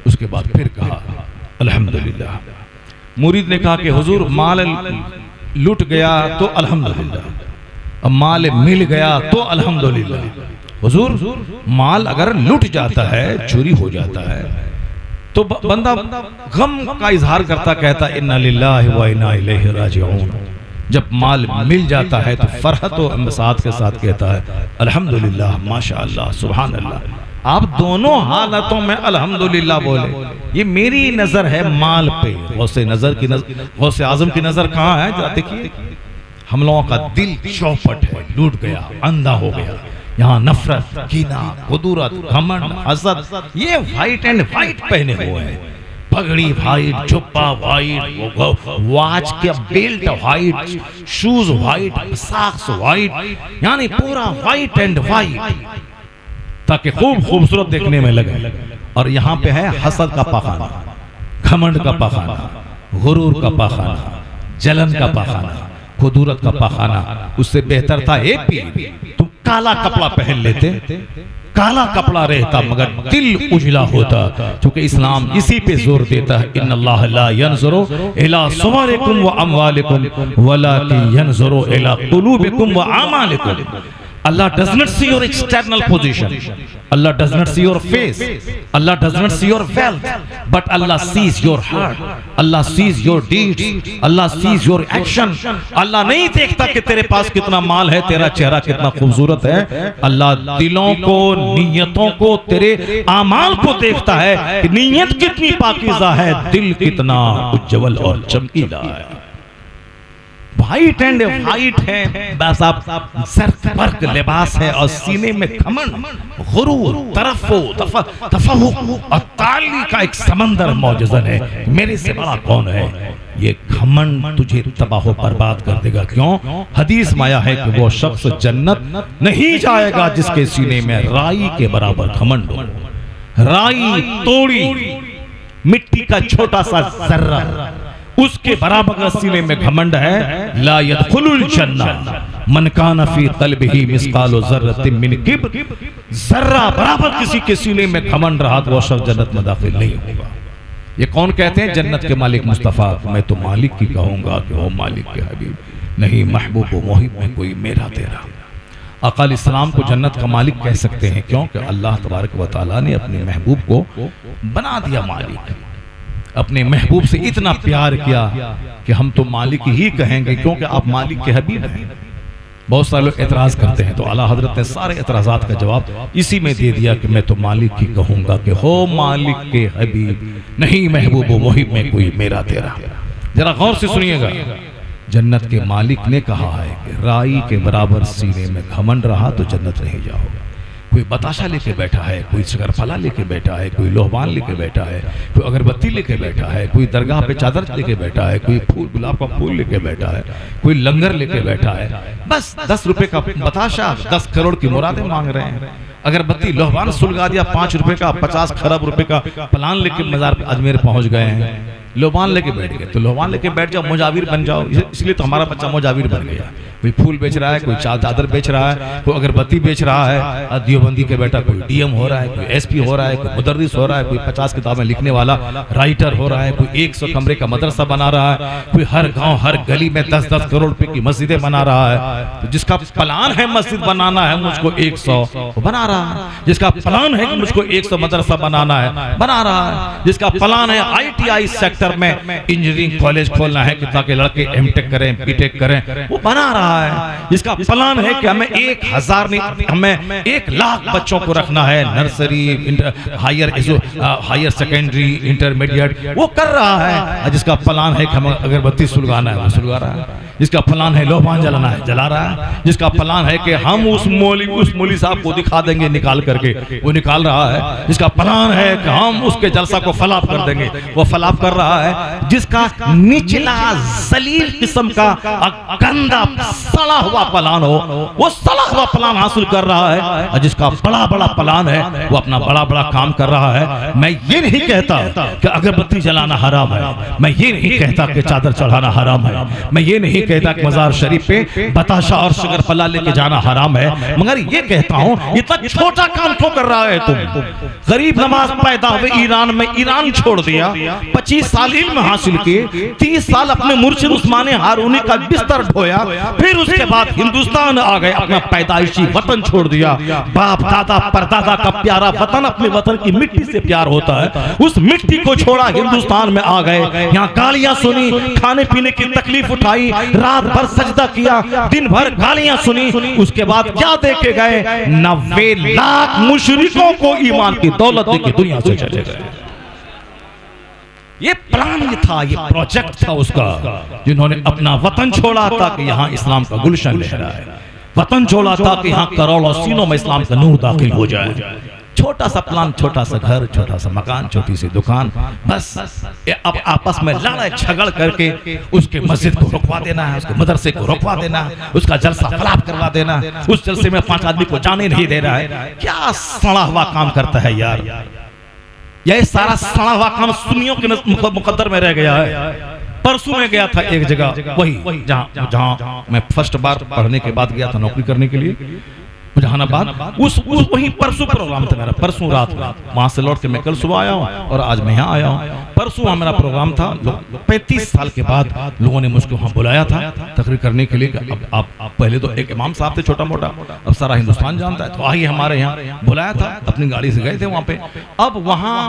उसके बाद फिर कहा अल्हम्दुलिल्लाह। मुरीद ने कहा कि हुजूर माल लूट गया तो अल्हम्दुलिल्लाह, अब माल मिल गया तो अल्हम्दुलिल्लाह। हुजूर माल अगर लूट जाता है, चोरी हो जाता है, तो बंदा गम का इजहार करता, कहता इन्ना लिल्लाहि व इन्ना इलैहि राजिऊन। जब माल मिल जाता है तो फरहत और साथ के साथ कहता है अल्हम्दुलिल्लाह, माशाअल्लाह, सुभान अल्लाह। आप दोनों हालतों में अल्हम्दुलिल्लाह बोले। ये मेरी नजर है माल पे, गौसे आजम की नजर कहाँ है? जरा देखिए, हम लोगों का दिल चौपट है, लूट गया, अंधा हो गया। यहाँ नफरत, कीना, कुदूरत, घमंड, हसद, ये व्हाइट एंड व्हाइट पहने हुए हैं, पगड़ी व्हाइट, जुब्बा व्हाइट, वॉच के belt white, shoes white, socks white, यानी पूरा व्हाइट एंड व्हाइट, ताकि खूब खूबसूरत देखने में लगे। और यहाँ पे है हसद का पाखाना, घमंड का पाखाना, गुरूर का पाखाना, जलन का पाखाना, कुदूरत का पाखाना। उससे बेहतर था तुम काला कपड़ा पहन लेते, काला कपड़ा रहता मगर दिल उजला होता, क्योंकि इस्लाम इसी पे जोर देता है इन्नल्लाह ला यंजुरु इला सुवरिकुम व अमवालिकुम वलाकिन यंजुरु इला कुलूबिकुम व आमालिकुम। Allah does not see your external position, Allah does not see your face, Allah does not see your wealth, but Allah sees your heart, Allah sees your deeds, Allah sees your action। Allah नहीं देखता कि तेरे पास कितना माल है, तेरा चेहरा कितना खूबसूरत है, अल्लाह दिलों को, नीयतों को, तेरे आमाल को देखता है कि नीयत कितनी पाकीज़ा है, दिल कितना उज्जवल और चमकीला है। वाइट एंड वाइट है, बस आप सर पर लिबास है और सीने में घमंड, गुरूर, तफहुक और ताली का एक समंदर मौजूद है। मेरे से बड़ा कौन है? ये घमंड तुझे तबाह बर्बाद कर देगा। क्यों? हदीस में आया है कि वो शख्स जन्नत नहीं जाएगा जिसके सीने में राई के बराबर घमंड हो। राई तोड़ी, मिट्टी का छोटा सा जर्रा, उसके बराबर का सीने में घमंड है। ला यदखुलुल जन्नह मन कान फी क़ल्बिही मिस्कालु ज़र्रतिन मिन किब्र, जर्रा बराबर किसी के सीने में घमंड रहा तो वो शख्स जन्नत में दाखिल नहीं होगा। ये कौन कहते हैं? जन्नत के मालिक मुस्तफ़ा। मैं तो मालिक की कहूंगा कि वो मालिक के हबीब नहीं, महबूब व मुहिब में कोई मेरा तेरा। अकाल इस्लाम को जन्नत का मालिक कह सकते हैं क्योंकि अल्लाह तबारक व तआला ने अपने महबूब को बना दिया मालिक। अपने महबूब से इतना प्यार किया कि हम तो मालिक ही कहेंगे क्योंकि आप मालिक के हबीब हैं। बहुत सारे लोग एतराज करते हैं तो आला हजरत ने सारे एतराजात का जवाब इसी में दे दिया कि मैं तो मालिक ही कहूंगा कि हो मालिक के हबीब नहीं, महबूब व मुहिब में कोई मेरा तेरा। जरा गौर से सुनिएगा, जन्नत के मालिक ने कहा है कि राई के बराबर सीने में घमंड रहा तो जन्नत नहीं जाओगे। कोई बताशा लेके बैठा है, कोई शकरफला लेके बैठा है, कोई लोहबान लेके बैठा है, कोई अगरबत्ती लेके बैठा है, कोई दरगाह पे चादर लेके बैठा है, कोई फूल गुलाब का फूल लेके बैठा है, कोई लंगर लेके बैठा है। बस 10 रुपए का बताशा 10 करोड़ की मुरादें मांग रहे हैं। अगरबत्ती लोहबान सुलगा दिया 5 रुपए का, 50 खरब रुपए का प्लान लेके मजार पे अजमेर पहुंच गए हैं। लोहबान लेके बैठ गए तो लोहबान लेके बैठ जाओ, मुजाविर बन जाओ। इसलिए तो हमारा बच्चा मुजाविर बन गया। कोई फूल बेच रहा है, कोई चादर बेच रहा है, कोई अगरबत्ती बेच रहा है। दियोबंदी के बेटा कोई डीएम हो रहा है, कोई एसपी हो रहा है, कोई मुदर्रिस हो रहा है, कोई 50 किताबें लिखने वाला राइटर हो रहा है, कोई 100 कमरे का मदरसा बना रहा है, कोई हर गांव हर गली में 10-10 करोड़ रुपए की मस्जिदें बना रहा है। तो जिसका प्लान है मस्जिद बनाना है मुझको 100 बना रहा है, जिसका प्लान है कि मुझको 100 मदरसा बनाना है बना रहा है, जिसका प्लान है ITI सेक्टर में इंजीनियरिंग कॉलेज खोलना है कि ताकि लड़के M.Tech करें, B.Tech करें, वो बना रहा है। जिसका प्लान है कि हमें 1000 नहीं, हमें 1 लाख बच्चों को रखना है, नर्सरी, हायर सेकेंडरी, इंटरमीडिएट, वो कर रहा है। जिसका प्लान है कि हमें अगरबत्ती सुलगाना है, वो सुलगा रहा है। जिसका प्लान है लोहबान जलाना है, जला रहा है। जिसका प्लान है कि हम उस मौलवी साहब को दिखा देंगे निकाल करके, वो निकाल रहा है। जिसका प्लान है कि हम उसके जलसा को फलाप कर देंगे, वो फलाप कर रहा है। जिसका निचला जलील किस्म का गंदा सड़ा हुआ प्लान हो, वो सड़ा हुआ प्लान हासिल कर रहा है। और जिसका बड़ा बड़ा प्लान है वो अपना बड़ा बड़ा काम कर रहा है। मैं ये नहीं कहता कि अगरबत्ती जलाना हराम है, मैं ये नहीं कहता कि चादर चढ़ाना हराम है, मैं ये नहीं कहता कि मजार शरीफ पे बताशा और शकरफला लेके जाना हराम है, मगर ये कहता हूं इतना छोटा काम क्यों कर रहा है तुम? गरीब नवाज पैदा हुए ईरान में, ईरान छोड़ दिया, 25 साल इल्म हासिल किए, 30 साल अपने मुर्शिद उस्माने हारूनी का बिस्तर ढोया, फिर उसके बाद हिंदुस्तान आ गए, अपना पैदाइशी वतन छोड़ दिया। बाप दादा परदादा का प्यारा वतन, अपने वतन की मिट्टी से प्यार होता है, उस मिट्टी को छोड़ा हिंदुस्तान में आ गए। यहाँ गालियां सुनी, खाने पीने की तकलीफ उठाई, रात भर सजदा किया, दिन भर गालियां सुनी, उसके बाद क्या देके गए? 90 लाख मुशरिकों को ईमान की दौलत देके दुनिया से चले गए। ये प्लान ये था, ये प्रोजेक्ट था उसका, जिन्होंने अपना वतन छोड़ा था कि यहाँ इस्लाम का गुलशन लहराए, वतन छोड़ा था कि यहाँ करोड़ों सीनों में इस्लाम का नूर दाखिल हो जाए। छोटा सा प्लान, छोटा सा घर, छोटा सा मकान, छोटी सी दुकान, बस अब आपस में लड़ाई झगड़ करके उसके मस्जिद को रुकवा देना है, उसके मदरसे को रुकवा देना है, उसका जलसा फलाप करवा देना है, उस जलसे में 5 आदमी को जाने नहीं दे रहा है। क्या सड़ा हुआ काम करता है यार, यह सारा सड़ा हुआ काम सुन्नियों के मुकद्दर में रह गया है। परसों में गया था एक जगह, वही जहां मैं फर्स्ट बार पढ़ने के बाद गया था नौकरी करने के लिए, जहानाबाद, उस वही परसों प्रोग्राम था मेरा, परसों रात में वहां से लौट के मैं कल सुबह आया हूँ और आज मैं यहाँ आया हूँ। परसों मेरा प्रोग्राम था, 35 साल के बाद लोगों ने मुझको वहाँ बुलाया था तकरीर करने के लिए। अब आप पहले तो एक इमाम साहब थे छोटा मोटा, अब सारा हिंदुस्तान जानता है, तो आइए हमारे यहाँ बुलाया था, अपनी गाड़ी से गए थे वहाँ पे। अब वहाँ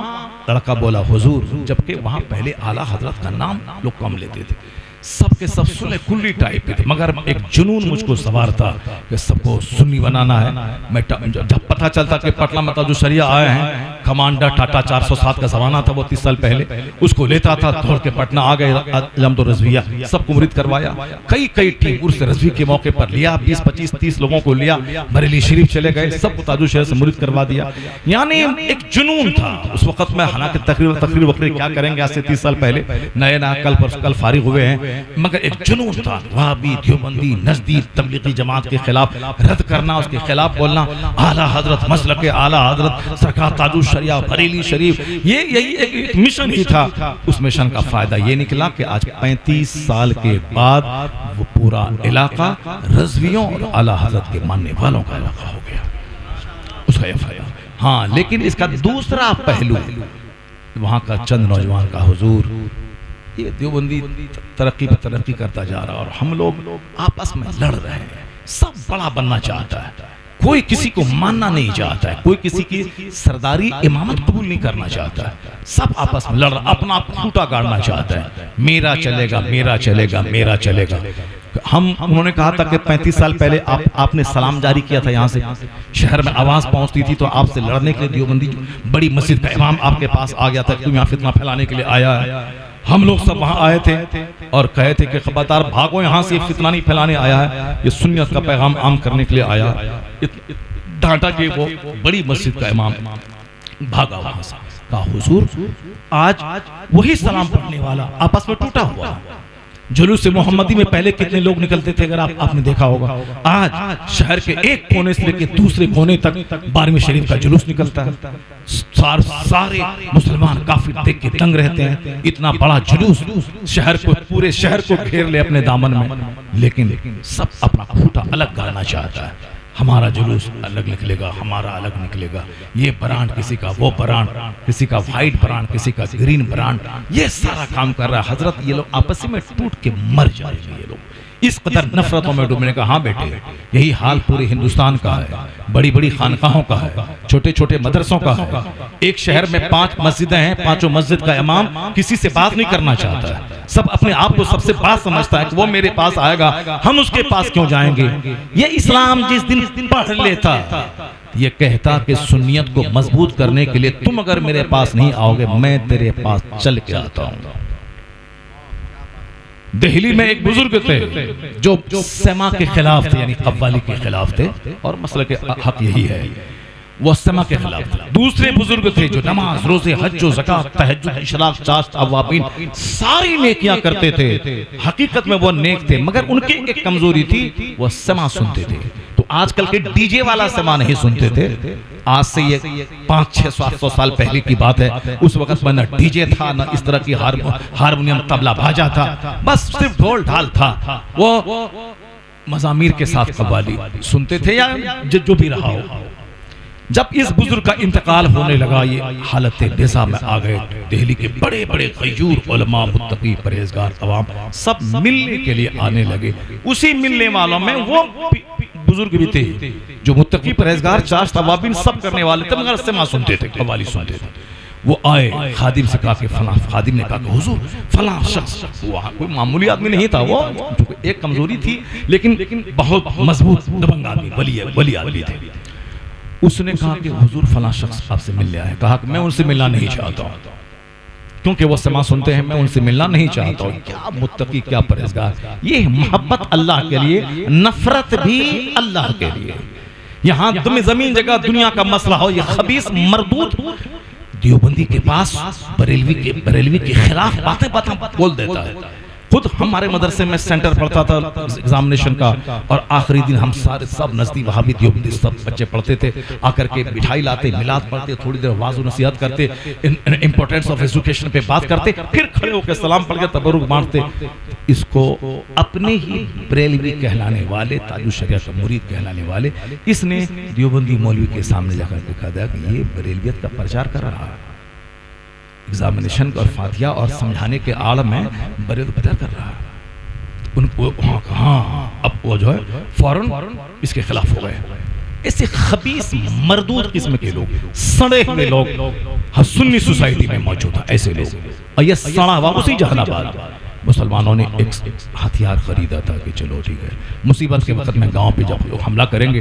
लड़का बोला हुजूर, जबकि वहाँ पहले आला हजरत का नाम लोग कम लेते थे, सबके सब सुन्नी कुल्ली टाइप के थे, मगर एक जुनून मुझको सवार था कि सबको सुन्नी बनाना है। मैं जब पता चलता कि पटना में जो शरिया आए हैं, कमांडर टाटा 407 का जमाना था वो 30 साल पहले, उसको लेता था, दौड़ के पटना आ गए, अलहमद रजविया सबको मुरीद करवाया। कई टीम उर्स रजवी के मौके पर लिया, 20 25 30 लोगों को लिया, बरेली शरीफ चले गए, सबको ताजुल शहर से मुरीद करवा दिया। यानी एक जुनून था उस वक्त में। हालांकि तकरीर वकरीर क्या करेंगे, आज से 30 साल पहले, नए कल फारिग हुए हैं, मगर एक जुनून था। वहाबी, देवबंदी, नजदी, तबलीगी जमात के खिलाफ रद्द करना, उसके खिलाफ बोलना, आला हजरत मसलक आला हजरत सरकार ताजुल शरिया बरेली शरीफ, ये यही एक मिशन ही था। उस मिशन का फायदा ये निकला कि आज 35 साल के बाद वो पूरा इलाका रज़वियों और आला हजरत के मानने वालों का इलाका हो गया, उसका यह फायदा। हाँ, लेकिन इसका दूसरा पहलू, वहां का चंद नौजवान का हुजूर, ये देवबंदी तरक्की पर तरक्की करता जा रहा और हम लोग आपस में लड़ रहे हैं। सब बड़ा बनना चाहता है, कोई किसी को मानना नहीं चाहता है, कोई किसी की सरदारी इमामत कबूल नहीं करना चाहता है, सब आपस में लड़ रहा, अपना खूंटा गाड़ना चाहता है, मेरा चलेगा मेरा चलेगा मेरा चलेगा। उन्होंने कहा था कि 35 साल पहले आपने सलाम जारी किया था, यहाँ से शहर में आवाज पहुंचती थी तो आपसे लड़ने के लिए देवबंदी बड़ी मस्जिद का इमाम आपके पास आ गया था, तुम यहाँ फितना फैलाने के लिए आया है। हम लोग सब वहां आए थे और कहे थे कि खबरदार भागो यहाँ से, फितना नहीं फैलाने आया है, ये सुन्नियत का पैगाम आम करने के लिए आया। डांटा के वो बड़ी मस्जिद का इमाम भागा वहां से। कहा हुजूर, आज वही सलाम पढ़ने वाला आपस में टूटा हुआ। जुलूस मोहम्मदी में पहले कितने लोग निकलते थे, अगर आपने देखा होगा, आज शहर के एक कोने से लेकर दूसरे कोने तक 12वीं शरीफ का जुलूस निकलता है। सारे मुसलमान काफी देख के दंग रहते हैं, इतना बड़ा जुलूस शहर को, पूरे शहर को घेर ले अपने दामन में, लेकिन सब अपना खूंटा अलग गाड़ना चाहता है। हमारा जुलूस अलग निकलेगा, हमारा अलग निकलेगा, ये ब्रांड किसी का, वो ब्रांड किसी का, व्हाइट ब्रांड किसी का, ग्रीन ब्रांड, ये सारा काम कर रहा है। हजरत ये लोग आपस में टूट के मर जाएंगे, ये लोग इस कदर नफरतों में डूबने का। हाँ बेटे, यही हाल पूरे हिंदुस्तान का है, बड़ी बड़ी खानकाहों का है, छोटे छोटे मदरसों का है। एक शहर में 5 मस्जिदें हैं, 5 मस्जिद का इमाम किसी से बात नहीं करना चाहता है, सब अपने आप को सबसे बात समझता है कि वो मेरे पास आएगा, हम उसके पास क्यों जाएंगे। ये इस्लाम जिस दिन पढ़ लेता, ये कहता कि सुन्नियत को मजबूत करने के लिए तुम अगर मेरे पास नहीं आओगे, मैं तेरे पास चल के आता हूँ। दिल्ली में एक बुजुर्ग थे जो समा के खिलाफ थे, यानी कव्वाली के खिलाफ थे, और मसले के हक यही है, वो समा के खिलाफ थे। दूसरे बुजुर्ग थे जो नमाज, रोजे, हज, ज़कात, तहज्जुद, इशराक, चाश्त, अवाबीन सारी नेकियां करते थे। हकीकत में वो नेक थे, मगर उनकी एक कमजोरी थी, वो समा सुनते थे। तो आजकल के डीजे वाला समा नहीं सुनते थे। आज से ये 500-600 साल पहले की बात है। उस वक्त में न डीजे था, न इस तरह की हारमोनियम तबला बाजा था, बस सिर्फ ढोल ढाल था। वो मज़ामीर के साथ कव्वाली सुनते थे, या जो भी रहा हो। जब इस बुजुर्ग का इंतकाल होने लगा, ये हालत बेजा में आ गए। दिल्ली के बड़े बड़े गयूर उलमा, मुत्तकी, परहेजगार अवाम सब मिलने के लिए आने लगे। उसी मिलने वालों में वो बुजुर्ग भी थे जो मुत्तकी, परहेजगार, चाश्त, अवाबीन सब करने वाले थे, मगर समा सुनते थे, कव्वाली सुनते थे। वो आए, खादिम से कहा कि फलां, खादिम ने कहा कि हुजूर फलां शख्स, वहाँ कोई मामूली आदमी नहीं था, वो जो एक कमजोरी थी लेकिन बहुत मजबूत दबंग आदमी, वली आदमी थे। उसने कहा कि हुजूर फलां शख्स आपसे मिलने आए। कहा कि मैं उनसे मिलना नहीं चाहता हूँ, क्योंकि वो समा सुनते हैं, मैं उनसे मिलना नहीं चाहता हूँ। क्या मुत्तकी, क्या परहेजगार, ये मोहब्बत अल्लाह के लिए, नफरत भी अल्लाह के लिए। यहाँ तुम्हें जमीन जगह दुनिया का मसला हो, ये खबीस मरदूद देवबंदी के पास बरेलवी के खिलाफ बातें बोल देता है। खुद हमारे मदरसे में सेंटर पढ़ता था एग्जामिनेशन का, और आखिरी दिन हम सारे सब नजदीक वहाबी देवबंदी सब बच्चे पढ़ते थे, आकर के मिठाई लाते, मिलाद पढ़ते, थोड़ी देर वाज़ नसीहत करते, इंपॉर्टेंस ऑफ एजुकेशन पे बात करते, फिर खड़े होकर सलाम पढ़ के तबरुक बांटते। इसको अपने ही बरेलवी कहलाने वाले, ताजुल शरिया का मुरीद कहलाने वाले, इसने देवबंदी मौलवी के सामने जाकर दिखा दिया कि ये बरेलवियत का प्रचार कर रहा है। एग्जामिनेशन और फातिहा और समझाने के आड़ में बरेल प्रचार कर रहा है। उनको हाँ, अब वो जो है फौरन इसके खिलाफ हो गए। ऐसे खबीस मरदूद किस्म के लोग, सड़े हुए लोग सुन्नी सोसाइटी में मौजूद है, ऐसे लोग। और ये सड़ा हुआ उसी जहानाबाद मुसलमानों ने एक हथियार खरीदा था कि चलो ठीक है, मुसीबत के वक्त में गांव पे जब लोग हमला करेंगे,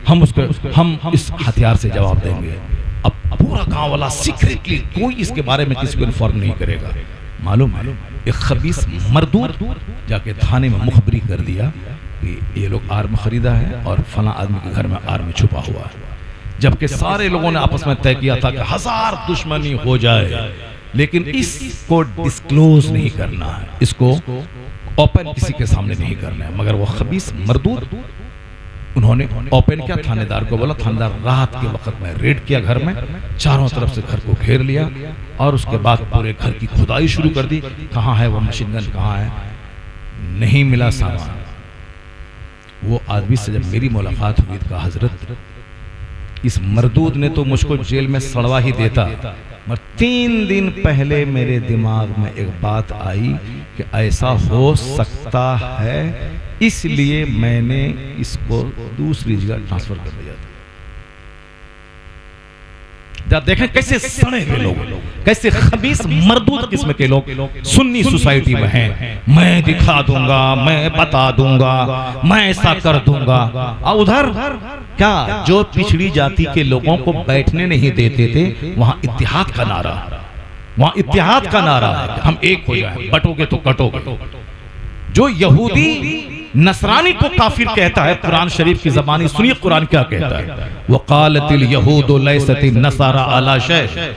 हम इस हथियार से जवाब देंगे। अब पूरा गांव वाला सीक्रेटली, कोई इसके बारे में किसी को इन्फॉर्म नहीं करेगा। मालूम है एक खबीस मर्दूद जाके थाने में मुखबरी कर दिया कि ये लोग आर्म खरीदा है और फला आदमी के घर में आर्म छुपा हुआ है, जबकि सारे लोगों ने आपस में तय किया था कि 1000 दुश्मनी हो जाए लेकिन इसको डिस्क्लोज नहीं करना है, इसको ओपन किसी के सामने नहीं करना है। मगर वो खबीस मर्दूद उन्होंने ओपन किया, थानेदार को बोला, थानेदार रात के वक्त में रेड किया घर में, चारों तरफ से घर को घेर लिया और उसके बाद पूरे घर की खुदाई शुरू कर दी। कहाँ है वो मशीन गन, कहाँ है, नहीं मिला सामान। वो आदमी से जब मेरी मुलाकात हुई, कहा हजरत इस मर्दूद ने तो मुझको जेल में सड़वा ही देता, मगर 3 दिन पहले मेरे दिमाग में एक बात आई कि ऐसा हो सकता है, इसलिए मैंने इसको दूसरी जगह ट्रांसफर कर दिया था। जब देखें कैसे सड़े हुए लोग, कैसे खबीस मर्दूद किस्म के लोग सुन्नी सोसाइटी में हैं। मैं दिखा दूंगा, मैं बता दूंगा, मैं ऐसा कर दूंगा। और उधर क्या जो पिछड़ी जाति के लोगों को बैठने नहीं देते थे, वहां इत्तेहाद का नारा, वहां इत्तेहाद का नारा है कि हम एक हो जाए, बटोगे तो कटोगे। जो यहूदी नसरानी को काफिर कहता है, कुरान शरीफ की ज़बानी सुनिए कुरान क्या कहता है, वक़ालतिल यहूदु लैसतिन नसारा अला शै,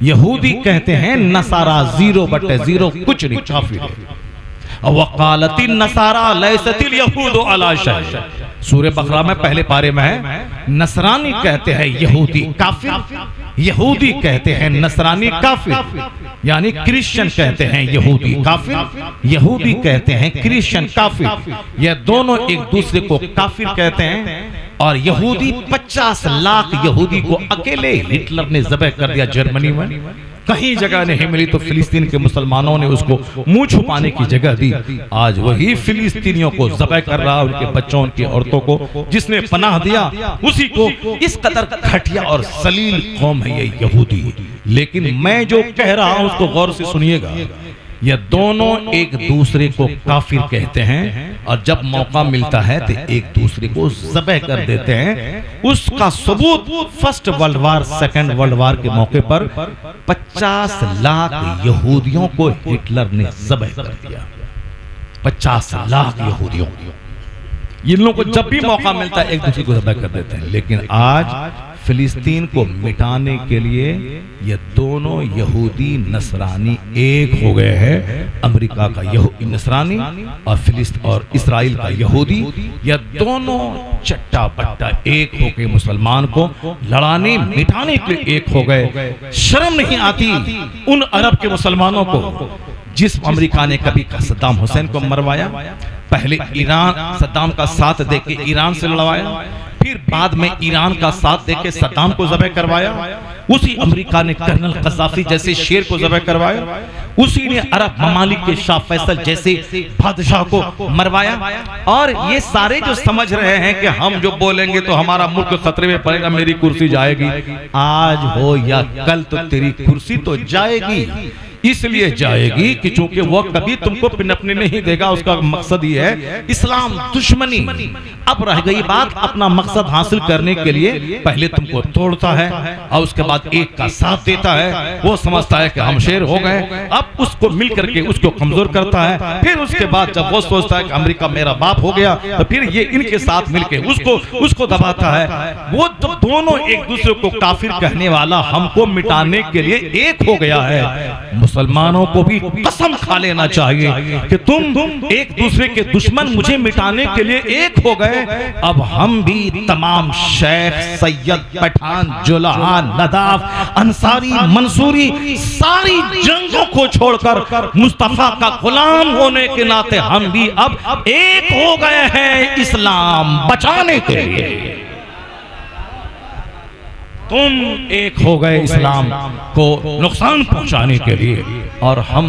यहूदी कहते हैं नसारा 0/0 कुछ नहीं, काफिर है। वक़ालतिन नसारा लैसतिल यहूदु अला शै, सूरह बकरा में पहले पारे में है, नसरानी कहते हैं यहूदी काफिर, यहूदी कहते हैं नसरानी काफिर, यानी क्रिश्चियन कहते हैं यहूदी काफिर, यहूदी कहते हैं क्रिश्चियन काफिर। यह दोनों एक दूसरे को काफिर कहते हैं। और यहूदी 50 लाख यहूदी को अकेले हिटलर ने ज़बह कर दिया जर्मनी में। कहीं जगह नहीं मिली तो फिलिस्तीन के मुसलमानों ने उसको मुंह छुपाने की जगह दी। आज वही फिलिस्तीनियों को ज़बह कर रहा, उनके बच्चों, उनकी औरतों को जिसने पनाह दिया उसी को। इस कदर घटिया और सलील कौम है ये यहूदी। लेकिन मैं जो कह रहा हूं उसको गौर से सुनिएगा, ये दोनों एक दूसरे को काफिर कहते हैं और जब मौका मिलता है तो एक दूसरे को ज़बह कर देते हैं। उसका सबूत first world war, second world war के मौके पर 50 लाख यहूदियों को हिटलर ने ज़बह कर दिया। 50 लाख यहूदियों, इन लोगों को जब भी मौका मिलता है एक दूसरे को ज़बह कर देते हैं। लेकिन आज फिलिस्तीन को मिटाने के लिए ये दोनों यहूदी नसरानी एक हो गए हैं। अमेरिका का यहूदी नसरानी और फिलिस्तीन और इसराइल का यहूदी, ये दोनों चट्टा बट्टा एक होकर मुसलमान को लड़ाने मिटाने के लिए एक हो गए। शर्म नहीं आती उन अरब के मुसलमानों को जिस अमेरिका ने कभी सद्दाम हुसैन को मरवाया, पहले ईरान सद्दाम का साथ देके ईरान से लड़वाया, फिर बाद में ईरान का साथ देके सद्दाम को ज़बह करवाया। उसी अमेरिका ने कर्नल कज़ाफ़ी जैसे शेर को ज़बह करवाया। उसी ने अरब ममालिक के शाह फैसल जैसे बादशाह को मरवाया। और ये सारे जो समझ रहे हैं कि हम जो बोलेंगे तो हमारा मुल्क खतरे में पड़ेगा, मेरी कुर्सी जाएगी, आज हो या कल तो तेरी कुर्सी तो जाएगी। इसलिए जाएगी कि चूंकि वो कभी तुमको पिनपने नहीं देगा। उसका मकसद ये है इस्लाम दुश्मनी। अब रह गई बात अपना मकसद हासिल करने के लिए पहले तुमको तोड़ता है और उसके बाद एक का साथ देता है। वो समझता है कि हम शेर हो गए, अब उसको मिल करके उसको कमजोर करता है। फिर उसके बाद जब वो सोचता है कि अमेरिका मेरा बाप हो गया तो फिर ये इनके साथ मिलके उसको दबाता है। वो दोनों एक दूसरे को काफिर कहने वाला हमको मिटाने के लिए एक हो गया है। मुसलमानों को भी कसम खा लेना चाहिए कि तुम एक दूसरे के दुश्मन मुझे मिटाने के लिए एक हो गए। अब हम भी तमाम शेख, सैयद, पठान, जुल्हान, नदाफ, अंसारी, मंसूरी सारी जंगों को छोड़कर मुस्तफा का गुलाम होने के नाते हम भी अब एक हो गए हैं इस्लाम बचाने के लिए। तुम एक हो गए इस्लाम को नुकसान पहुंचाने के लिए और हम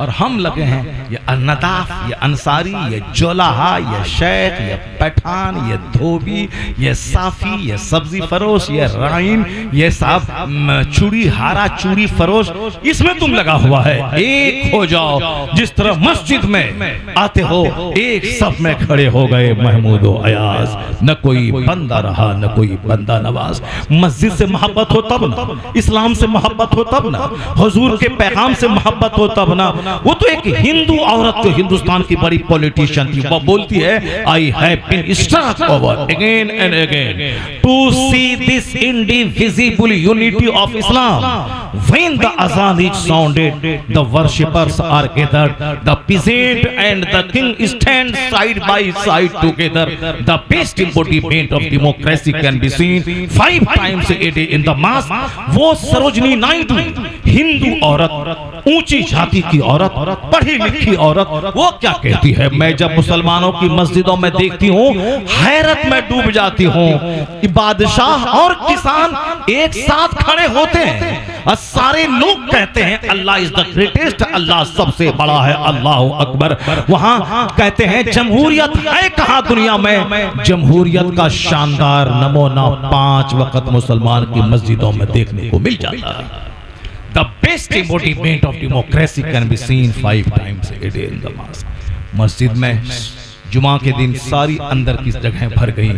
और हम लगे हैं ये नदाफ, ये अंसारी, ये जोलाहा, ये शेख, ये पठान, ये धोबी, ये साफी, ये सब्जी फरोश, ये राइन, ये साहब चूड़ी हारा चूड़ी फरोश, इसमें तुम लगा हुआ है। एक हो जाओ, जिस तरह मस्जिद में आते हो एक सब में खड़े हो गए महमूद व अयाज, न कोई बंदा रहा न कोई बंदा नवाज। मस्जिद से मोहब्बत हो तब ना, इस्लाम से मोहब्बत हो तब ना, हुजूर के पैगाम से मोहब्बत हो तब ना। वो तो एक हिंदू औरत जो हिंदुस्तान की बड़ी पॉलिटिशियन थी, वो बोलती है I have been struck over again and again to see this indivisible unity of Islam. When the azan is sounded the worshippers are gathered, the peasant and the king stand side by side together. The best embodiment of democracy can be seen 5 times a day in the mosque. वो सरोजनी नायडू, हिंदू औरत, ऊंची जाति की औरत, पढ़ी लिखी औरत, वो क्या कहती है? मैं जब मुसलमानों की मस्जिदों में देखती हूँ हैरत में डूब जाती हूँ। बादशाह और किसान एक साथ खड़े होते हैं और सारे लोग कहते हैं अल्लाह इज द ग्रेटेस्ट, अल्लाह सबसे बड़ा है, अल्लाह अकबर। वहां कहते हैं जमहूरियत है कहां दुनिया में? जमहूरियत का शानदार नमूना 5 वक्त मुसलमान की मस्जिदों में देखने को मिल जाता है। The best embodiment of democracy can be seen 5 times a day in the mosque. मस्जिद में जुमा के दिन सारी अंदर की जगहें भर गई।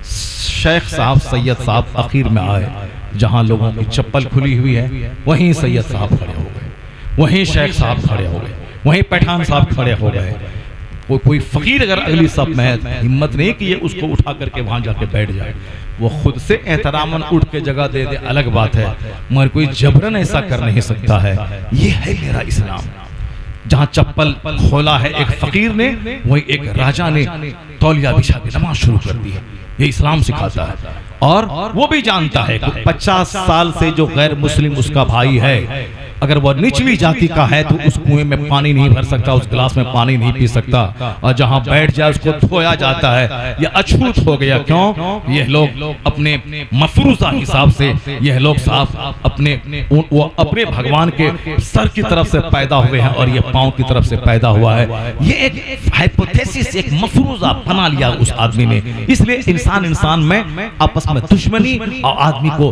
शेख साहब सैयद साहब आखिर में आए, जहां लोगों की चप्पल खुली हुई है वहीं सैयद साहब खड़े हो गए, वहीं शेख साहब खड़े हो गए, वहीं पठान साहब खड़े हो गए। कोई फकीर अगर अगली सब में हिम्मत नहीं की है उसको उठा करके वहां जाके बैठ जाए, वो खुद से एहतरामन उठ के जगह दे दे अलग बात है, मगर कोई जबरन ऐसा कर नहीं सकता है। ये है मेरा इस्लाम। जहां चप्पल खोला है एक फकीर ने, वही एक राजा ने तौलिया बिछा के नमाज शुरू कर दी है। ये इस्लाम सिखाता है। और वो भी जानता है कि 50 साल से जो गैर मुस्लिम उसका भाई है, अगर वह निचली जाति का है तो उस कुएं में पानी नहीं भर सकता, उस गिलास में पानी नहीं पी सकता, और जहां बैठ जाए उसको धोया जाता है। यह अछूत हो गया। क्यों? यह लोग अपने मफरूजा हिसाब से यह लोग साफ वो अपने भगवान के सर की तरफ से पैदा हुए हैं और ये पांव की तरफ से पैदा हुआ है। ये एक हाइपोथेसिस, एक मफरूजा बना लिया उस आदमी ने। इसलिए इंसान में आपस में दुश्मनी और आदमी को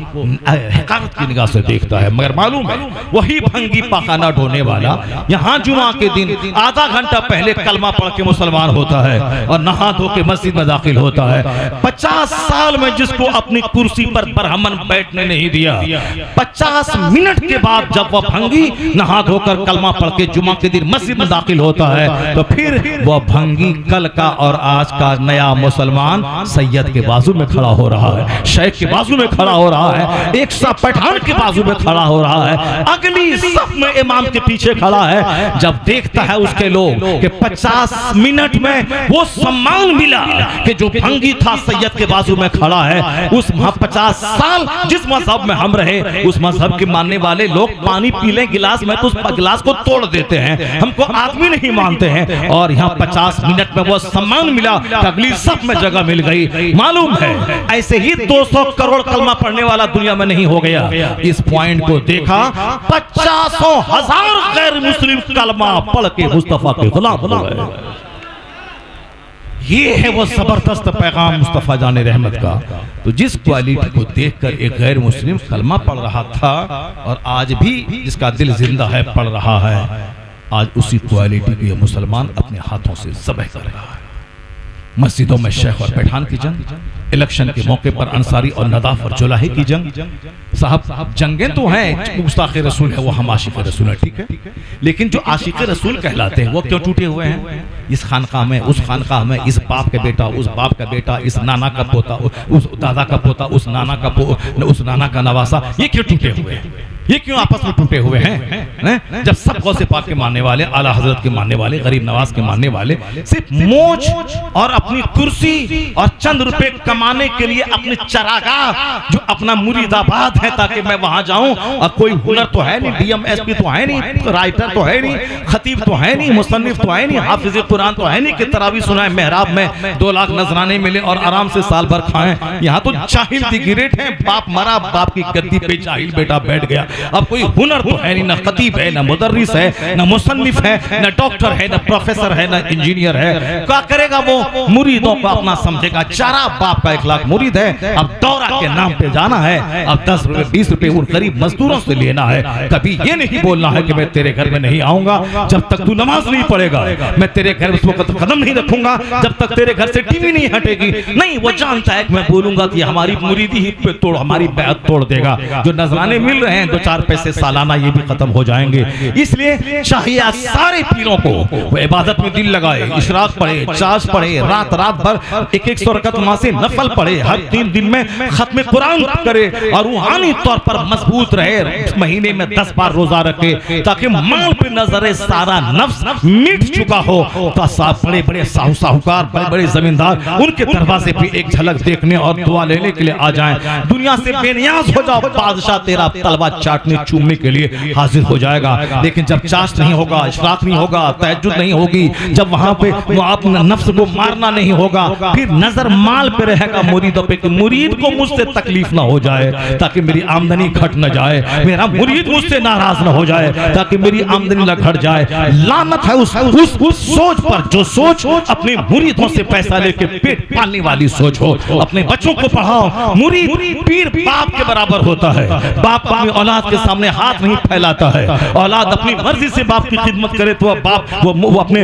हकारत की निगाह से देखता है। मगर मालूम है वही भंगी पाखाना ढोने वाला यहाँ जुमा के दिन आधा घंटा पहले कलमा पढ़ के मुसलमान होता है और नहा धो के मस्जिद में दाखिल होता है। 50 साल में जिसको अपनी कुर्सी पर बरहमन बैठने नहीं दिया, 50 मिनट के बाद जब वह भंगी नहा धोकर कलमा पढ़ के जुमा के दिन मस्जिद में दाखिल होता है, तो फिर वह भंगी कल का और आज का नया मुसलमान सैयद के बाजू में खड़ा हो रहा है, शेख के बाजू में खड़ा हो रहा है, एक सा पठान के बाजू में खड़ा हो रहा है, अगली सफ में इमाम के पीछे खड़ा है। जब देखता है उसके लोग कि 50 मिनट में वो सम्मान मिला कि जो भंगी था सैयद के बाजू में खड़ा है, उस 50 साल जिस मजहब में हम रहे उस मजहब के मानने वाले लोग पानी पी लें गिलास में तो उस गिलास को तोड़ देते हैं, हमको आदमी नहीं मानते हैं। और यहाँ 50 मिनट में वो सम्मान मिला, अगली सफ में जगह मिल गई। मालूम है ऐसे ही 200 करोड़ कलमा पढ़ने वाला दुनिया में नहीं हो गया। इस पॉइंट को देखा, 50,000 गैर मुस्लिम कलमा पढ़ के मुस्तफा के गुलाम हो गए। ये है वो जबरदस्त पैगाम मुस्तफा जाने रहमत का। तो जिस क्वालिटी को देखकर एक गैर मुस्लिम कलमा पढ़ रहा था और आज भी जिसका दिल जिंदा है पढ़ रहा है, आज उसी क्वालिटी को ये मुसलमान अपने हाथों से ज़बह कर रहा है। मस्जिदों में शेख और पठान की जंग, इलेक्शन के मौके पर अंसारी और नदाफ और जुलाही की जंग। साहब जंगें तो हैं, गुस्ताख रसूल है, वो हम आशिक रसूल है, ठीक है, लेकिन जो आशिक रसूल कहलाते हैं वो क्यों टूटे हुए हैं? इस खानकाह में, उस खानकाह में, इस बाप का बेटा, उस बाप का बेटा, इस नाना का पोता, उस दादा का पोता, उस नाना का उस नाना का नवासा, ये क्यों टूटे हुए हैं? ये क्यों आपस में टूटे हुए हैं? जब सब गौसे पाक के मानने वाले, आला हजरत के मानने वाले, गरीब नवाज के मानने वाले सिर्फ मोच और अपनी कुर्सी और चंद रुपए कमाने के लिए अपने चरागाह जो अपना मुरीदाबाद है ताकि मैं वहां जाऊं, और कोई हुनर तो है नहीं, डीएम एसपी तो है नहीं, राइटर तो है नहीं, खतीब तो है नहीं, मुसन्निफ तो है नहीं, हाफिज कुरान तो है नहीं कि तरावी सुनाए मेहराब में 2 लाख नजराने मिले और आराम से साल भर खाएं। यहाँ तो जाहिल दी गिरेट है, बाप मरा, बाप की गद्दी पे जाहिल बेटा बैठ गया। अब कोई हुनर तो है नहीं, ना खतीब है, ना मुदर्रिस है, ना मुसन्निफ है, ना डॉक्टर है, ना प्रोफेसर है, ना इंजीनियर है। क्या करेगा वो? मुरीदों को अपना समझेगा। चारा बाप का 1 लाख मुरीद है, अब दौरा के नाम पे जाना है, अब 10 रुपए 20 रुपए उन गरीब मजदूरों से लेना है। कभी ये नहीं बोलना है कि मैं तेरे घर में नहीं आऊंगा जब तक तू नमाज नहीं पढ़ेगा, मैं तेरे घर में उस वक्त कदम नहीं रखूंगा जब तक तेरे घर से टीवी नहीं हटेगी। नहीं, वो जानता है कि मैं बोलूंगा कि हमारी मुरीदी ही पे तोड़, हमारी बैत तोड़ देगा। जो नजराने मिल रहे हैं 2-4 पैसे सालाना, ये भी खत्म हो जाएंगे। इसलिए चाहिए सारे पीरों को वो इबादत में दिल लगाए, इशराक पढ़े, चाश पढ़े, रात रात भर 100 रकत नमाज़ें नफल पढ़े, हर 3 दिन में खत्म कुरान करे और रूहानी तौर पर मजबूत रहे। महीने में 10 बार रोजा रखे ताकि माल पे नजरे सारा नफ्स मिट चुका हो। तो बड़े बड़े साहूकार, बड़े बड़े जमींदार उनके दरवाजे पे एक झलक देखने और दुआ लेने के लिए आ जाएं। दुनिया से बेनियाज हो जाओ, बादशाह तेरा तलवा चाटने चूमने के लिए हाजिर हो जाएगा। लेकिन जब चाश नहीं होगा, इशराक नहीं होगा, तहज्जुद नहीं होगी, जब वहां पे वो अपने नफ्स को मारना नहीं होगा, फिर नजर माल पे रहेगा मुरीदों पे कि मुरीद को मुझसे तकलीफ ना हो जाए ताकि मेरी आमदनी घट न जाए, मेरा मुरीद मुझसे नाराज न हो जाए ताकि मेरी आमदनी न घट जाए। लानत है उस सोच पर जो सोच अपने मुरीदों से पैसा लेके पेट पालने वाली सोच हो। अपने बच्चों को पढ़ाओ। मुरीद पीर बाप के बराबर होता है। बाप अपनी औलाद के सामने हाथ नहीं फैलाता है। औलाद अपनी मर्जी से बाप की खिदमत करे तो बाप वो अपने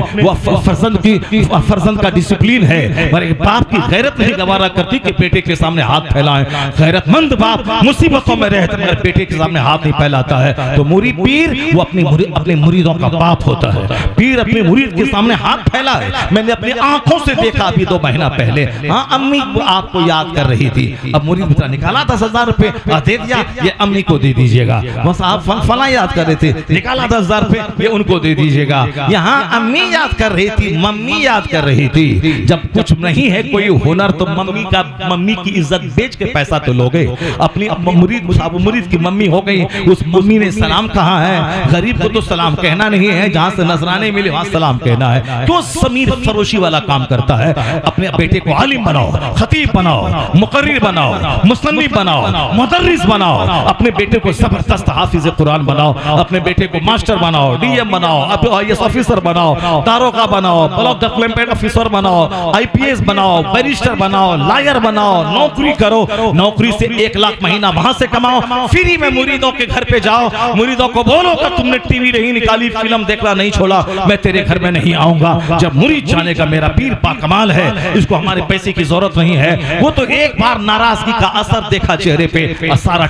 फर्जंद का डिसिप्लिन है। बाप की गैरत नहीं गवारा करती कि बेटे के सामने हाथ फैलाएं। गैरतमंद बाप मुसीबतों में रहते मेरे बेटे के सामने हाथ नहीं फैलाता है। तो मुरीद पीर वो अपने मुरीदों का बाप होता है। पीर अपने मुरीद के सामने हाथ फैला है। मैंने अपनी आंखों से देखा अभी 2 महीना पहले। हाँ, अम्मी आपको याद कर रही थी। अब मुरीद बेटा निकाला 10,000 रुपए दे दिया, ये अम्मी को दे दीजिएगा। बस आप फला याद कर रहे थे, निकाला 10,000 रुपए, ये उनको दे दीजिएगा। यहाँ अम्मी याद कर रही थी, मम्मी याद कर रही थी। जब कुछ नहीं है कोई हुनर तो मम्मी की इज्जत बेच के पैसा तो लोगे। अपनी मुरीद की मम्मी हो गई, उस मम्मी ने सलाम कहा है। गरीब को तो सलाम कहना नहीं है, जहां से नजराने मिले वहां सलाम कहना है। क्यों समीर फरोशी वाला काम करता है? अपने बेटे को आलिम बनाओ, खतीब बनाओ, मुकर्रिर बनाओ, मुसन्निफ बनाओ, मुदर्रिस बनाओ। अपने बेटे को जबरदस्त हाफिज कुरान बनाओ। अपने बेटे को मास्टर बनाओ, डीएम बनाओ, IAS ऑफिसर बनाओ, दारोगा बनाओ, ब्लॉक डेवलपमेंट ऑफिसर बनाओ, IPS बनाओ, बैरिस्टर बनाओ, लॉयर बनाओ। नौकरी करो, नौकरी से 1 लाख महीना वहां से कमाओ। फ्री में मुरीदों के घर पे जाओ, मुरीदों को बोलो कि तुमने टीवी नहीं निकाली, फिल्म देखना नहीं छोड़ा, मैं तेरे घर में नहीं आऊंगा। जब मुरीद जाने का मेरा पीर बाकमाल है, इसको हमारे पैसे की जरूरत नहीं है। वो तो एक बार नाराजगी का असर देखा चेहरे पे, सारी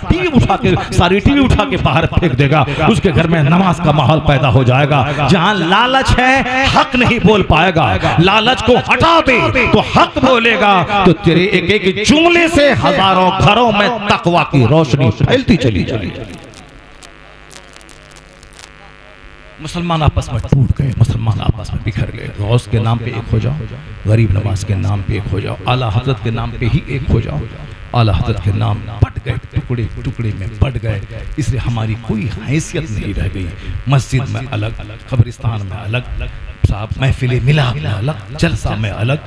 टीवी उठा के बाहर फेंक देगा। उसके घर में नमाज का माहौल पैदा हो जाएगा। जहां लालच है हक नहीं बोल पाएगा। लालच को हटा दे तो हक बोलेगा। तो तेरे एक एक जुमले से हजारों घरों में तकवा की रोशनी फैलती चली जाएगी। मुसलमान आपस में टूट गए, मुसलमान आपस में बिखर गए। गौस के नाम पे एक हो जाओ, गरीब नवाज के नाम पे एक हो जाओ, आला हजरत के नाम पे ही एक हो जाओ। आला हजरत के नाम बट गए, टुकड़े टुकड़े में बट गए। इसलिए हमारी कोई हैसियत नहीं रह गई। मस्जिद में अलग, कब्रिस्तान में अलग, साहब महफिल मिलाद में अलग, जलसा में अलग।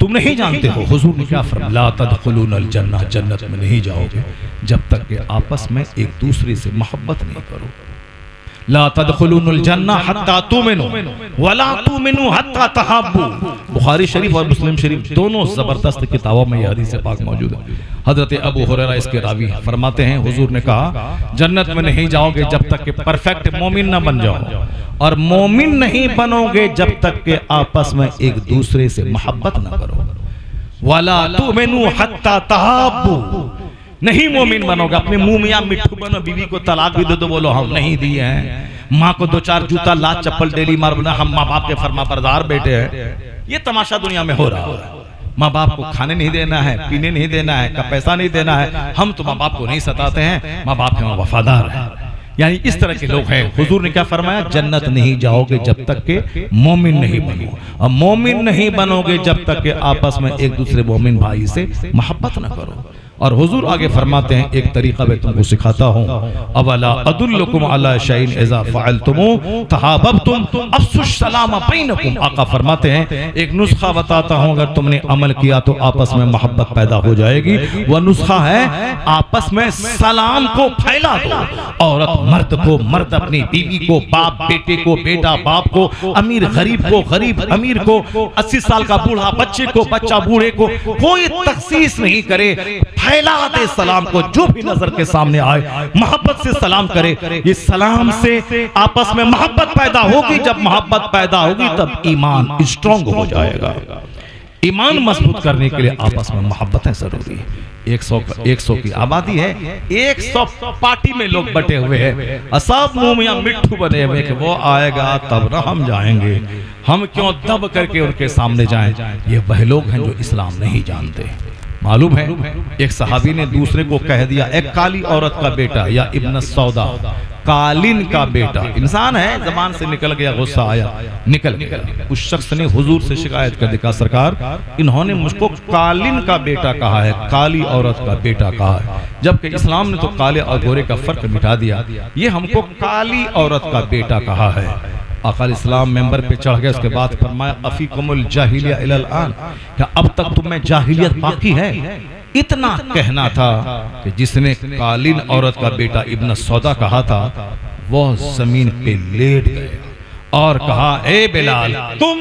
तुम नहीं जानते हो हुजूर ने क्या फरमाया, ला तदखुलूनल जन्नह, जन्नत में नहीं जाओगे जब तक कि आपस में एक दूसरे से मोहब्बत नहीं करो। ला तदखुलूनल जन्नह हत्ता तुमिनु वला तुमिनु हत्ता तहब्बू। बुखारी शरीफ और मुस्लिम शरीफ दोनों जबरदस्त किताबों में यह हदीस पाक मौजूद है। हजरत अबू हुरैरा इसके रावी फरमाते हैं, हुजूर ने कहा जन्नत में नहीं जाओगे जब तक कि परफेक्ट मोमिन न बन जाओ, और मोमिन नहीं बनोगे जब तक कि आपस में एक दूसरे से मोहब्बत न करो। वला तुमिनु हत्ता तहब्बू, नहीं मोमिन बनोगे। अपने मुंह में या मिट्ठू बनो, बीवी को तलाक भी दे दो, बोलो हम नहीं दिए हैं। माँ को 2-4 जूता लात चप्पल डेली मार, बोला हम माँ बाप के फरमा बरदार बेटे हैं। ये तमाशा दुनिया में हो रहा है। माँ बाप को खाने नहीं देना है, पीने नहीं देना है, का पैसा नहीं देना है। हम तो माँ बाप को नहीं सताते हैं, माँ बाप के वफादार हैं। यानी इस तरह के लोग हैं। हुजूर ने क्या फरमाया, जन्नत नहीं जाओगे जब तक के मोमिन नहीं बनो, और मोमिन नहीं बनोगे जब तक के आपस में एक दूसरे मोमिन भाई से मोहब्बत न करो। और हुजूर आगे फरमाते हैं एक तरीका मैं तुमको सिखाता हूँ, अवला अदुल्लुकुम अला शैइन इज़ा फ़अलतुमू तहाबबतुम अफ़्शुश सलाम बैनकुम। आका फरमाते हैं एक नुस्खा बताता हूँ, अगर तुमने अमल किया तो आपस में मोहब्बत पैदा हो जाएगी। वह नुस्खा है आपस में सलाम को फैला दो। औरत मर्द को, मर्द अपनी बीवी को, बाप बेटे को, बेटा बाप को, अमीर गरीब को, गरीब अमीर को, 80 साल का बूढ़ा बच्चे को, बच्चा बूढ़े को, कोई तखसीस नहीं करे, फैला दे सलाम को। जो भी नजर के सामने आए मोहब्बत से सलाम करे। ये सलाम से आपस में मोहब्बत पैदा होगी। जब मोहब्बत पैदा होगी तब ईमान स्ट्रांग हो जाएगा। ईमान मजबूत करने के लिए आपस में मोहब्बतें जरूरी है। 100 की आबादी है, 100 पार्टी में लोग बटे हुए हैं, सब मुंह में मिट्ठू बने हुए कि वो आएगा तब ना हम जाएंगे, हम क्यों दब करके उनके सामने जाएं। ये वह लोग हैं जो इस्लाम नहीं जानते। मालूम है एक सहाबी ने दूसरे को कह दिया, एक काली औरत का बेटा या इब्न सौदा, कालिन का बेटा, इंसान है, जबान से निकल गया, गुस्सा आया, निकल गया। उस शख्स ने हुजूर से शिकायत कर दी, सरकार इन्होंने मुझको कालिन का बेटा कहा है, काली औरत का बेटा कहा है, जबकि इस्लाम ने तो काले और गोरे का फर्क मिटा दिया, ये हमको काली औरत का बेटा कहा है। अकाल इस्लाम मेंबर पे चढ़ गए। उसके बाद फरमाया अफीकुमुल जाहिलिया इलल आन, क्या अब तक तुम में जाहिलियत बाकी है? इतना कहना था कि जिसने कालीन औरत का बेटा इब्न सौदा कहा था वो जमीन पे लेट गए और कहा, ए बिलाल तुम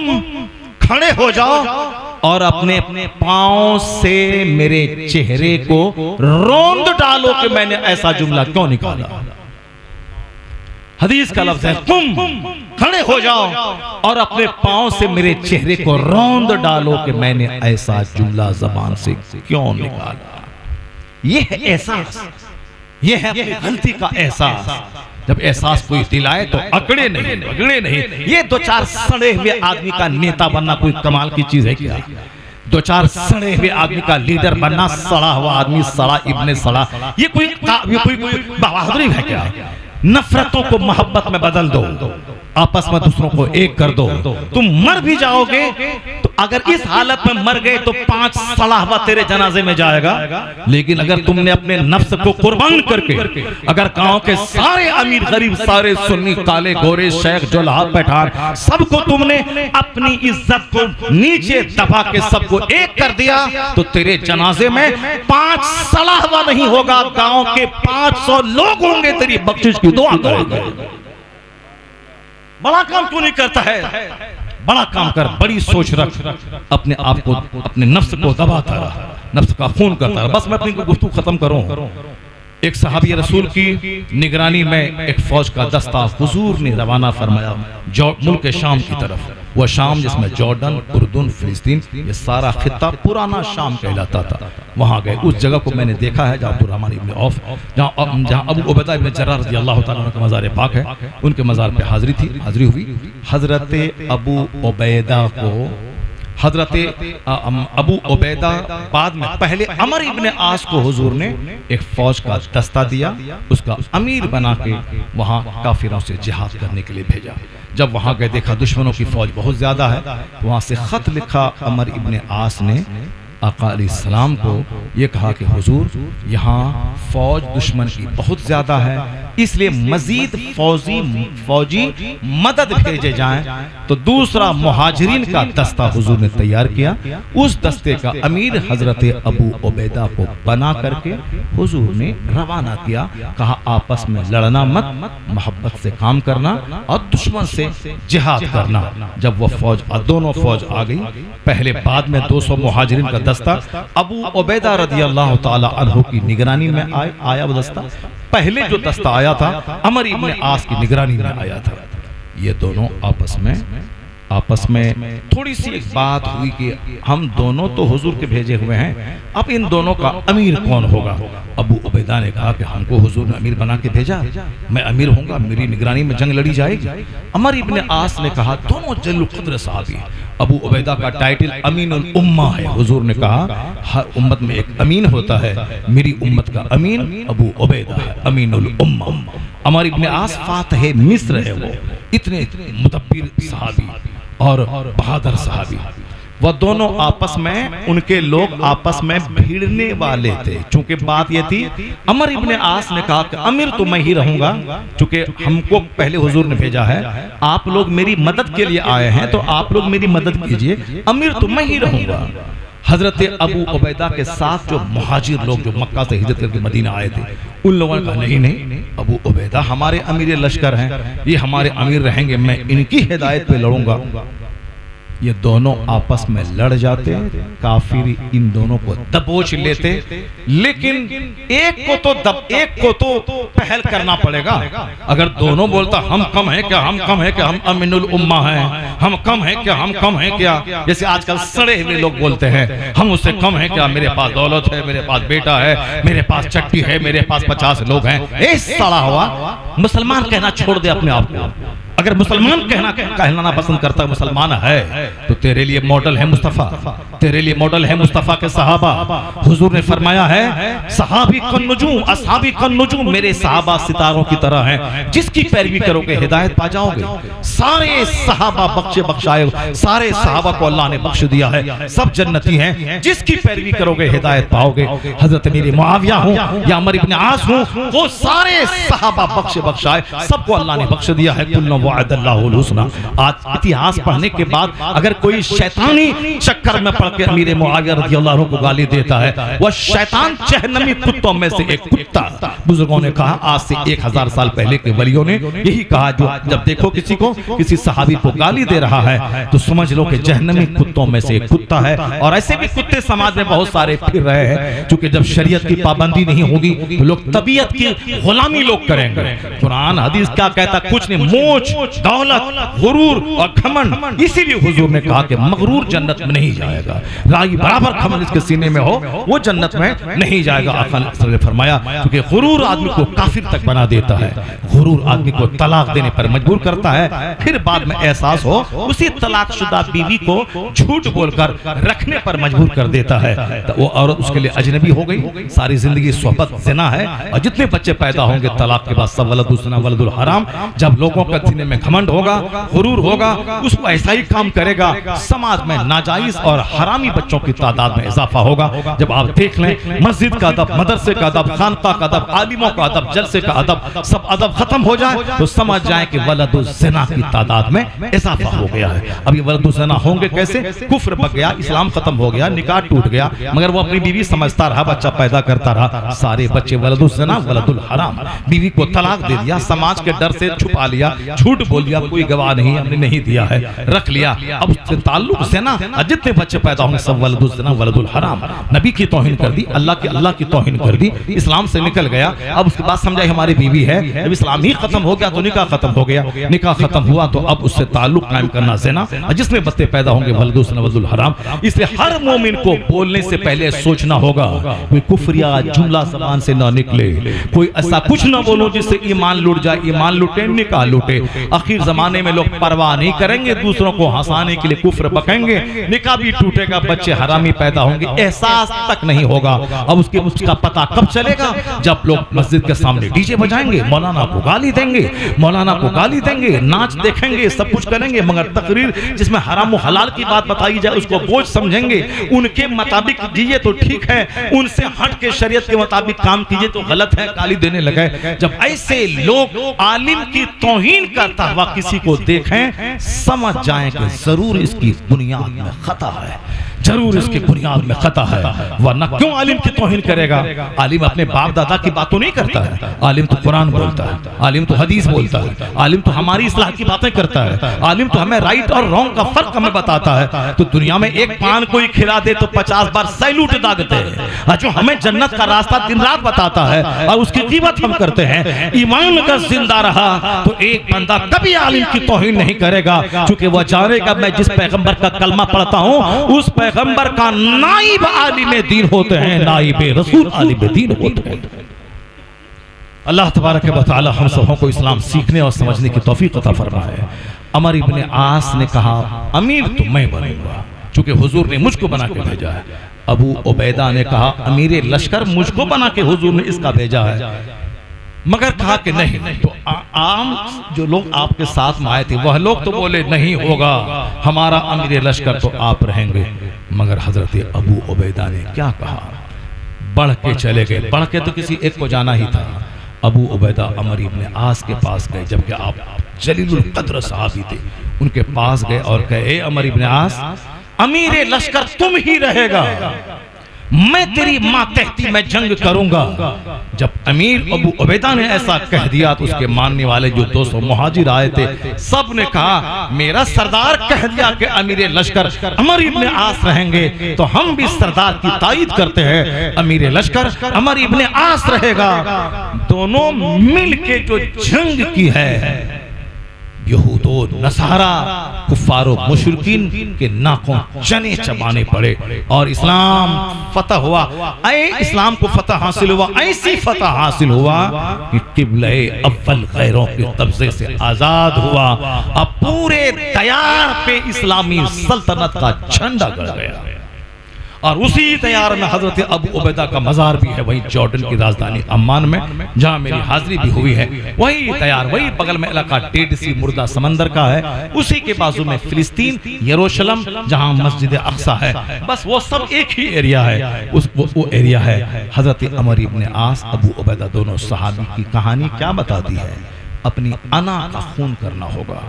खड़े हो जाओ और अपने अपने पांव से मेरे चेहरे को रौंद डालो कि मैंने ऐसा जुमला क्यों निकाला। हदीस का लफ्ज है, तुम खड़े हो जाओ और अपने पांव से मेरे चेहरे को रौंद डालो कि मैंने ऐसा जुमला जबान से क्यों निकाला। ये है एहसास, ये है अपनी गलती का एहसास। जब एहसास कोई दिलाए तो अकड़े नहीं, अगड़े नहीं। ये 2-4 सड़े हुए आदमी का नेता बनना कोई कमाल की चीज है क्या? 2-4 सड़े हुए आदमी का लीडर बनना, सड़ा हुआ आदमी, सड़ा इब्ने सड़ा, ये कोई बहादुरी है क्या? नफरतों को मोहब्बत में बदल दो, आपस में दूसरों को एक कर दो। तुम मर भी जाओगे तो अगर इस हालत में मर गए तो 5 सड़ा हुआ तेरे जनाजे में जाएगा। लेकिन अगर तुमने अपने नफ्स को कुर्बान करके, अगर गांव के सारे अमीर गरीब, सारे सुन्नी, काले गोरे, शेख जुल्हा पठान, सबको तुमने अपनी इज्जत को नीचे दबा के सबको एक कर दिया तो तेरे जनाजे में 5 सड़ा हुआ नहीं होगा, गांव के 500 लोग होंगे तेरी बख्शिश की दुआ करेंगे। बड़ा काम क्यों नहीं करता है? बड़ा काम कर, बड़ी सोच रख, अपने आप को, अपने नफ्स को दबाता रहा, नफ्स का खून करता रहा। बस मैं अपनी गुफ्तगू खत्म करूं। एक सहाबी रसूल की निगरानी में एक फौज का दस्ता हुजूर ने रवाना फरमाया मुल्क शाम की तरफ। वह शाम जिसमें जॉर्डन, उर्दून, फिलिस्तीन, ये सारा खित्ता पुराना शाम कहलाता था। वहां गए, उस जगह को मैंने देखा है जहाँ अब्दुर्रहमान इब्न औफ, जहाँ अबू उबैदा इब्न जर्राह रज़ियल्लाहु ताला अन्हु का मज़ार पाक है, उनके मज़ार पे हाजिरी हुई। हजरत अबू उबैदा को, हजरत अबू उबैदा बाद में, पहले अमर इब्न आस को हुजूर ने एक फौज का दस्ता दिया, उसका अमीर बना के वहां काफिरों से जिहाद करने के लिए भेजा। जब वहां गए देखा दुश्मनों की फौज बहुत ज्यादा है, वहां से खत लिखा अमर इब्न आस ने आका अलैहिस्सलाम को, ये कहा कि हुजूर यहाँ फौज दुश्मन की बहुत ज्यादा है, इसलिए मजीद फौजी मदद भेजे जाएं। तो दूसरा मुहाजिरीन का दस्ता हुजूर ने तैयार किया। उस दस्ते का अमीर हजरत अबू उबैदा को बना करके हुजूर ने रवाना किया। कहा आपस में लड़ना मत, मोहब्बत से काम करना और दुश्मन से जिहाद करना। जब वह फौज, दोनों फौज आ गई, पहले बाद में 200 मुहाजिरीन का दस्ता अबू उबैदा रज़ियल्लाहु ताला अन्हु की निगरानी में आया। वो दस्ता, पहले जो दस्ता आया था अमर इब्न आस की निगरानी में आया था। ये दोनों आपस में थोड़ी सी एक बात हुई कि हम दोनों तो हुजूर के भेजे हुए हैं, अब इन दोनों का अमीर कौन होगा? अबू उबैदा ने कहा कि हमको हुजूर ने अमीर बना के भेजा, मैं अमीर होऊंगा, मेरी निगरानी में जंग लड़ी जाएगी। अमर इब्न आस ने कहा, दोनों जल्लुल क़द्र सहाबी। अबू उबैदा का टाइटल अमीनुल उम्मा है। हुजूर ने कहा हर उम्मत में एक अमीन होता है, मेरी उम्मत का अमीन अबू उबैदा है, अमीनुल उम्मा। अमर इब्न आस फातिह मिस्र है, वो इतने मुदब्बिर सहाबी और बहादुर सहाबी। वह दोनों आपस में, उनके लोग आपस में भिड़ने वाले थे। चूंकि बात यह थी, अमर इब्ने आस ने कहा कि अमीर तो मैं ही रहूंगा, चूंकि हमको पहले हुजूर ने भेजा है, आप लोग मेरी मदद के लिए आए हैं तो आप लोग मेरी मदद कीजिए, अमीर तो मैं ही रहूंगा। हजरत अबू उबैदा के साथ जो मुहाजिर लोग जो मक्का से हिजरत करके मदीना आए थे, उन लोगों ने कहा नहीं नहीं, अबू उबैदा हमारे अमीर लश्कर हैं, ये हमारे अमीर रहेंगे, मैं इनकी हिदायत पे लड़ूंगा। ये दोनों आपस में लड़ जाते, काफिर इन दोनों को दबोच लेते, लेकिन एक को तो पहल करना पड़ेगा। अगर दोनों बोलता हम कम है क्या, हम कम है क्या, हम अमीनुल उम्मा हैं, हम कम है क्या, हम कम है क्या, जैसे आजकल सड़े हुए लोग बोलते हैं हम उससे कम है क्या, मेरे पास दौलत है, मेरे पास बेटा है, मेरे पास चट्टी है, मेरे पास 50 लोग हैं, ए सड़ा हुआ मुसलमान कहना छोड़ दे अपने आप को। अगर मुसलमान कहना पसंद करता है, मुसलमान है, तो तेरे लिए मॉडल है मुस्तफा, तेरे लिए मॉडल है मुस्तफा के सहाबा। हुजूर ने फरमाया है सहाबी कन नुजूम, असहाबी कन नुजूम, मेरे सहाबा सितारों की तरह हैं, जिसकी पैरवी करोगे हिदायत पा जाओगे। सारे सहाबा बख्शाए, सारे सहाबा को अल्लाह ने बख्श दिया है, सब जन्नती हैं, जिसकी पैरवी करोगे हिदायत पाओगे। हजरत मेरे मुआविया हो या अमर इब्ने आस हो, वो सारे सहाबा बख्शाए, सबको अल्लाह ने बख्श दिया है। कुल्लु वअदल्लाहुल हुस्ना। आज इतिहास पढ़ने के बाद अगर कोई शैतानी चक्कर में पड़ के अमीर मुआविया रज़ियल्लाहु अन्हु को गाली देता है, वह शैतान जहन्नमी कुत्तों में से एक कुत्ता। बुजुर्गों ने कहा, आज से 1000 साल पहले के वलियों ने यही कहा, जो जब देखो किसी सहाबी को गाली दे रहा है तो समझ लो कि जहन्नमी कुत्तों में से एक कुत्ता है। और ऐसे भी कुत्ते समाज में बहुत सारे फिर रहे हैं, क्योंकि जब शरीयत की पाबंदी नहीं होगी तो लोग तबीयत की गुलामी लोग करेंगे। कुरान हदीस क्या कहता, कुछ नहीं, मोच, दौलत, गुरूर और घमंड। इसीलिए हुजूर ने कहा कि मगरूर जन्नत में नहीं जाएगा, राई बराबर घमंड इसके सीने में हो वो जन्नत में नहीं जाएगा। आका ने फरमाया, क्योंकि गुरूर आदमी को काफिर तक बना देता है, गुरूर आदमी को तलाक देने पर मजबूर करता है, फिर बाद में एहसास हो उसी तलाकशुदा बीवी को झूठ बोलकर रखने पर मजबूर कर देता है, तो वो औरत उसके लिए अजनबी हो गई, सारी जिंदगी सोहबत ज़िना है। और जितने बच्चे पैदा होंगे तलाक के बाद सब वलदुल ज़िना वलदुल हराम। जब लोगों का सीने में घमंड होगा, गुरूर होगा, उसको ऐसा ही काम करेगा, समाज में नाजायज और हरामी बच्चों की तादाद में इजाफा होगा। जब आप देख लें, मस्जिद का अदब, मदरसे का अदब, खानका का अदब, आलिमों का अदब, जलसे का अदब, सब अदब खत्म हो जाए तो समझ जाए कि वलदुल ज़िना की तादाद में इजाफा हो गया है। अब ये वलदुल ज़िना होंगे कैसे? कुफ्र बच गया, इस्लाम खत्म हो गया, निकाह टूट गया, मगर वो अपनी बीवी समझता रहा, बच्चा पैदा करता रहा, सारे बच्चे वलदुल ज़िना वलदुल हराम। बीवी को तलाक दे दिया, समाज के डर से छुपा लिया, झूठ बोल दिया, कोई गवाह नहीं, हमने नहीं दिया है, रख लिया। अब उससे ताल्लुक ज़िना, जितने बच्चे पैदा होंगे सब वलदुल ज़िना वलदुल हराम। नबी की तौहीन कर दी, अल्लाह की तौहीन कर दी, इस्लाम से निकल गया। अब उसके बाद समझाई हमारी बीवी है, जब इस्लाम ही खत्म हो गया तो निकाह खत्म हो गया, निकाह खत्म हुआ तो अब उससे ताल्लुक कायम करना ज़िना, जिसमें बच्चे पैदा होंगे वलदुल ज़िना वलदुल हराम। इसलिए हर मोमिन को बोलने से पहले सोचना होगा, कोई कुफ्रिया जुमला ज़बान से ना निकले, कोई ऐसा कुछ ना बोलो जिससे ईमान लूट जाए, ईमान लूटे, निकाह लूटे। आखिर जमाने में लोग परवाह नहीं करेंगे, दूसरों को हंसाने के लिए कुफ्र बकेंगे, निकाह भी टूटेगा, बच्चे हरामी पैदा होंगे, एहसास तक नहीं होगा। अब उसका पता कब चलेगा? जब लोग मस्जिद के सामने डीजे बजाएंगे, मौलाना को गाली देंगे, मौलाना को गाली देंगे, नाच देखेंगे, सब कुछ करेंगे, मगर तकरीर जिसमें हराम और हलाल की बात बताई जाए उसको बोझ समझेंगे। उनके मुताबिक जिए तो ठीक है, उनसे हट के शरीयत के मुताबिक काम कीजिए तो गलत है, गाली देने लगे। जब ऐसे लोग आलिम की तौहीन करता हुआ किसी को देखें, समझ जाएं कि जरूर इसकी बुनियाद में खता है, जरूर इसकी बुनियाद में खता है, वरना क्यों आलिम की तौहीन करेगा? आलिम अपने बाप दादा की बात तो नहीं करता है, आलिम तो कुरान बोलता है, आलिम तो हदीस बोलता है, आलिम तो हमारी इस्लाह की बातें करता है, आलिम तो हमें राइट और रॉन्ग का फर्क हमें बताता है। तो दुनिया में एक पान कोई खिला दे तो 50 बार सैल्यूट दागते हैं, जो हमें जन्नत का रास्ता दिन रात बताता है और उसकी कीमत हम करते हैं। ईमान अगर जिंदा रहा तो एक बंदा कभी आलिम की तौहीन नहीं करेगा, क्योंकि वह जानेगा मैं जिस पैगंबर का कलमा पढ़ता हूं उस पैगंबर का नाइब आलिम दीन होते हैं, नाइब रसूल आलिम दीन होते हैं। अल्लाह तबारक व तआला हम सबों को इस्लाम सीखने और समझने की तौफीक अता फरमाए। अमर इब्ने आस ने कहा, अमीर तो मैं बनूंगा, चूंकि हुजूर ने मुझको बना के भेजा है। अबू उबैदा ने कहा, अमीर लश्कर मुझको बना के हुजूर ने इसका भेजा है। मगर कहा कि नहीं। तो आम जो लोग आपके साथ में आए थे वह लोग तो बोले नहीं होगा, हमारा अमीर लश्कर तो आप रहेंगे। मगर हजरत अबू उबैदा ने क्या कहा, बढ़ के चले गए। बढ़ के तो किसी एक को जाना ही था। अबू उबैदा अमर इब्न आस के पास गए, जबकि आप जलीलुल कद्र सहाबी थे। उनके पास गए और कहे, ए अमर इब्न आस, अमीर लश्कर तुम ही रहेगा, मैं तेरी मातहती में जंग करूंगा। जब अमीर अबू उबैदा ने ऐसा कह दिया तो उसके मानने वाले जो 200 मुहाजिर आए थे सब ने कहा, मेरा सरदार कह दिया कि अमीर लश्कर अमर इब्न आस रहेंगे, तो हम भी सरदार की तायीद करते हैं, अमीर लश्कर अमर इब्न आस रहेगा। दोनों मिल के जो जंग की है, यहूदो नसारा कुफारो मुशरिकीन के नाकों चने चबाने पड़े और इस्लाम फतह हुआ। इस्लाम को फतह हासिल हुआ, ऐसी फतह हासिल हुआ कि किबले अव्वल गैरों के कब्जे से आजाद हुआ। अब पूरे तैयार पे इस्लामी सल्तनत का झंडा गड़ गया। और उसी तैयार में हजरत अबू उबैदा का मजार भी है, वही जॉर्डन की राजधानी अम्मान में, जहां मेरी हाजिरी भी हुई है। वही तैयार, वही बगल में इलाका टेढ़ सी मुर्दा समंदर का है, उसी के बाजू में फिलिस्तीन यरूशलेम जहां मस्जिद अक्सा है, बस वो सब एक ही एरिया है। वो एरिया है। हजरत अमर इब्न आस, अबू उबैदा दोनों सहाबी की कहानी क्या बताती है? अपनी अना का खून करना होगा,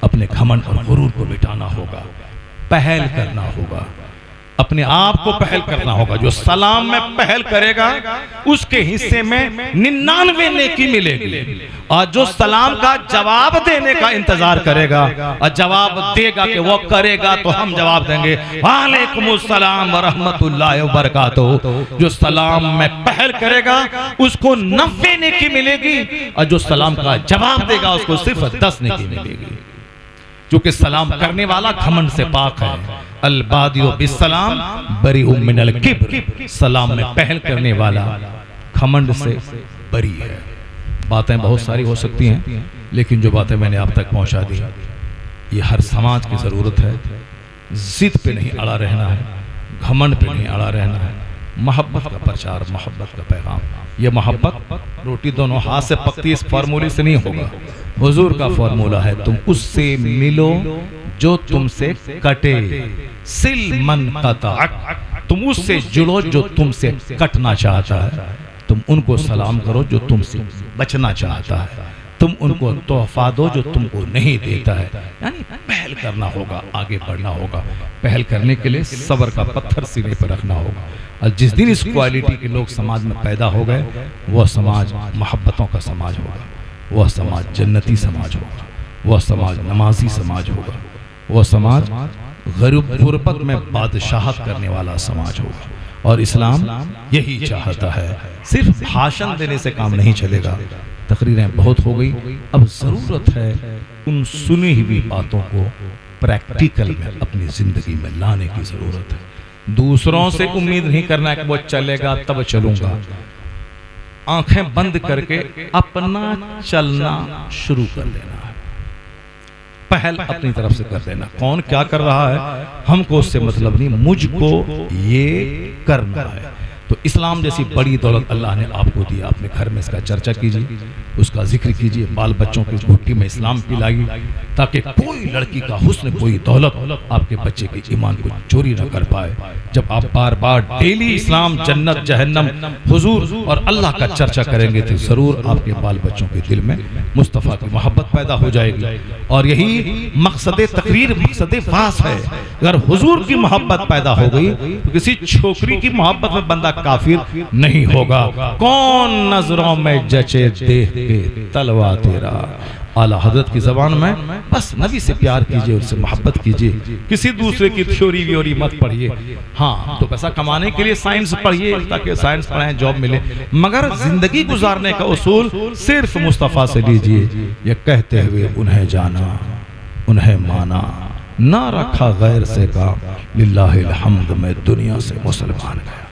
अपने घमंड और गुरूर को मिटाना होगा, पहल करना होगा, अपने आप को पहल करना होगा। जो सलाम में पहल करेगा उसके हिस्से में 99 नेकी मिलेगी, और जो सलाम का जवाब देने का इंतजार करेगा और जवाब देगा कि वो करेगा तो हम जवाब देंगे वालेकुमुस्सलाम व रहमतुल्लाहि व बरकातुहू। जो सलाम में पहल करेगा उसको 90 नेकी मिलेगी, और जो सलाम का जवाब देगा उसको सिर्फ 10 नेकी मिलेगी। क्योंकि सलाम करने वाला घमंड से पाक है। अल-बादिउ बिस्सलाम बरीउ मिनल किब्र, सलाम में पहल करने वाला घमंड से बरी है। बातें बहुत सारी हो सकती हैं, लेकिन जो बातें मैंने आप तक पहुंचा दी, ये हर समाज की जरूरत है। जिद पे नहीं अड़ा रहना है, घमंड पे नहीं अड़ा रहना है। मोहब्बत का प्रचार, मोहब्बत का पैगाम। ये मोहब्बत रोटी दोनों हाथ से पकती इस फार्मूले से नहीं होगा। हुजूर का फार्मूला है, तुम उससे मिलो जो तुमसे कटे, सिल मन कतअक, तुम उससे जुड़ो जो तुमसे कटना चाहता है, तुम उनको सलाम करो जो तुमसे बचना चाहता है, तुम उनको तोहफा दो जो तुमको नहीं देता है। यानी पहल करना होगा, आगे बढ़ना होगा। पहल करने के लिए सब्र का पत्थर सीने पर रखना होगा। और जिस दिन इस क्वालिटी के लोग समाज में पैदा हो गए, वह समाज मोहब्बतों का समाज होगा, वह समाज जन्नती समाज होगा, वह समाज नमाजी समाज होगा, वह समाज गरीब गुरबत में बादशाहत करने वाला समाज होगा। और इस्लाम यही चाहता है। सिर्फ भाषण देने से काम नहीं चलेगा। तकरीरें बहुत हो गई, अब जरूरत है उन सुनी हुई बातों को प्रैक्टिकल में अपनी जिंदगी में लाने की जरूरत है। दूसरों से उम्मीद नहीं करना कि वो चलेगा तब चलूंगा। आंखें बंद करके अपना चलना शुरू कर देना है, पहल अपनी तरफ से कर देना। कौन क्या कर रहा है हमको उससे मतलब नहीं, मुझको ये करना है। तो इस्लाम जैसी बड़ी दौलत अल्लाह ने आपको दी, अपने घर में इसका चर्चा कीजिए, उसका जिक्र कीजिए, बाल बच्चों की घुट्टी में इस्लाम पिलाइए, ताकि कोई लड़की का हुस्न, कोई दौलत आपके बच्चे के ईमान को चोरी न कर पाए। जब आप बार बार डेली इस्लाम, जन्नत, जहन्नम, हुजूर और अल्लाह का चर्चा करेंगे तो जरूर आपके बाल बच्चों के दिल में मुस्तफ़ा की मोहब्बत पैदा हो जाएगी। और यही मकसद तकरीर, मकसद फास है। अगर हुजूर की मोहब्बत पैदा हो गई तो किसी छोकरी की मोहब्बत में बंदा काफिर नहीं होगा। कौन नजरों में जचे देख के तलवा तेरा। आला हजरत की जबान में बस नबी से प्यार कीजिए, उससे मोहब्बत कीजिए। किसी दूसरे की थ्योरी व्योरी मत पढ़िए। हाँ, तो पैसा कमाने के लिए साइंस पढ़िए ताकि साइंस पढ़ाएं, जॉब मिले, मगर जिंदगी गुजारने का उसूल सिर्फ मुस्तफ़ा से लीजिए। ये कहते हुए उन्हें जाना, उन्हें माना, ना रखा गैर से काम, लिल्लाहिल हम्द में दुनिया से मुसलमान गया।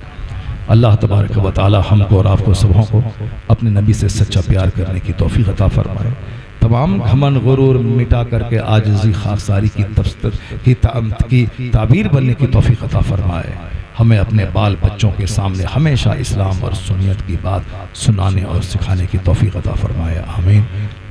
अल्लाह तबारक व तआला हमको और आपको सबों को अपने नबी से सच्चा प्यार करने की तौफीक अता फरमाए। तमाम घमंड गुरूर मिटा करके आजिज़ी खाकसारी की ताबीर बनने की तौफीक अता फरमाए। हमें अपने बाल बच्चों के सामने हमेशा इस्लाम और सुन्नियत की बात सुनाने और सिखाने की तौफीक अता फरमाए, आमीन।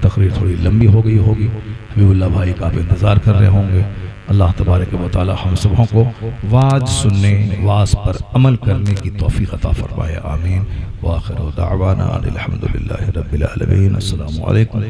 तकरीर थोड़ी लंबी हो गई होगी, हबीबुल्लाह भाई का आप इंतज़ार कर रहे होंगे। अल्लाह तबारक व तआला हम सबों को वाज सुनने, वाज पर अमल करने की तौफीक अता फरमाए, आमीन। व आखिर दावाना अनिल हम्दुलिल्लाहि रब्बिल आलमीन। अस्सलामु अलैकुम।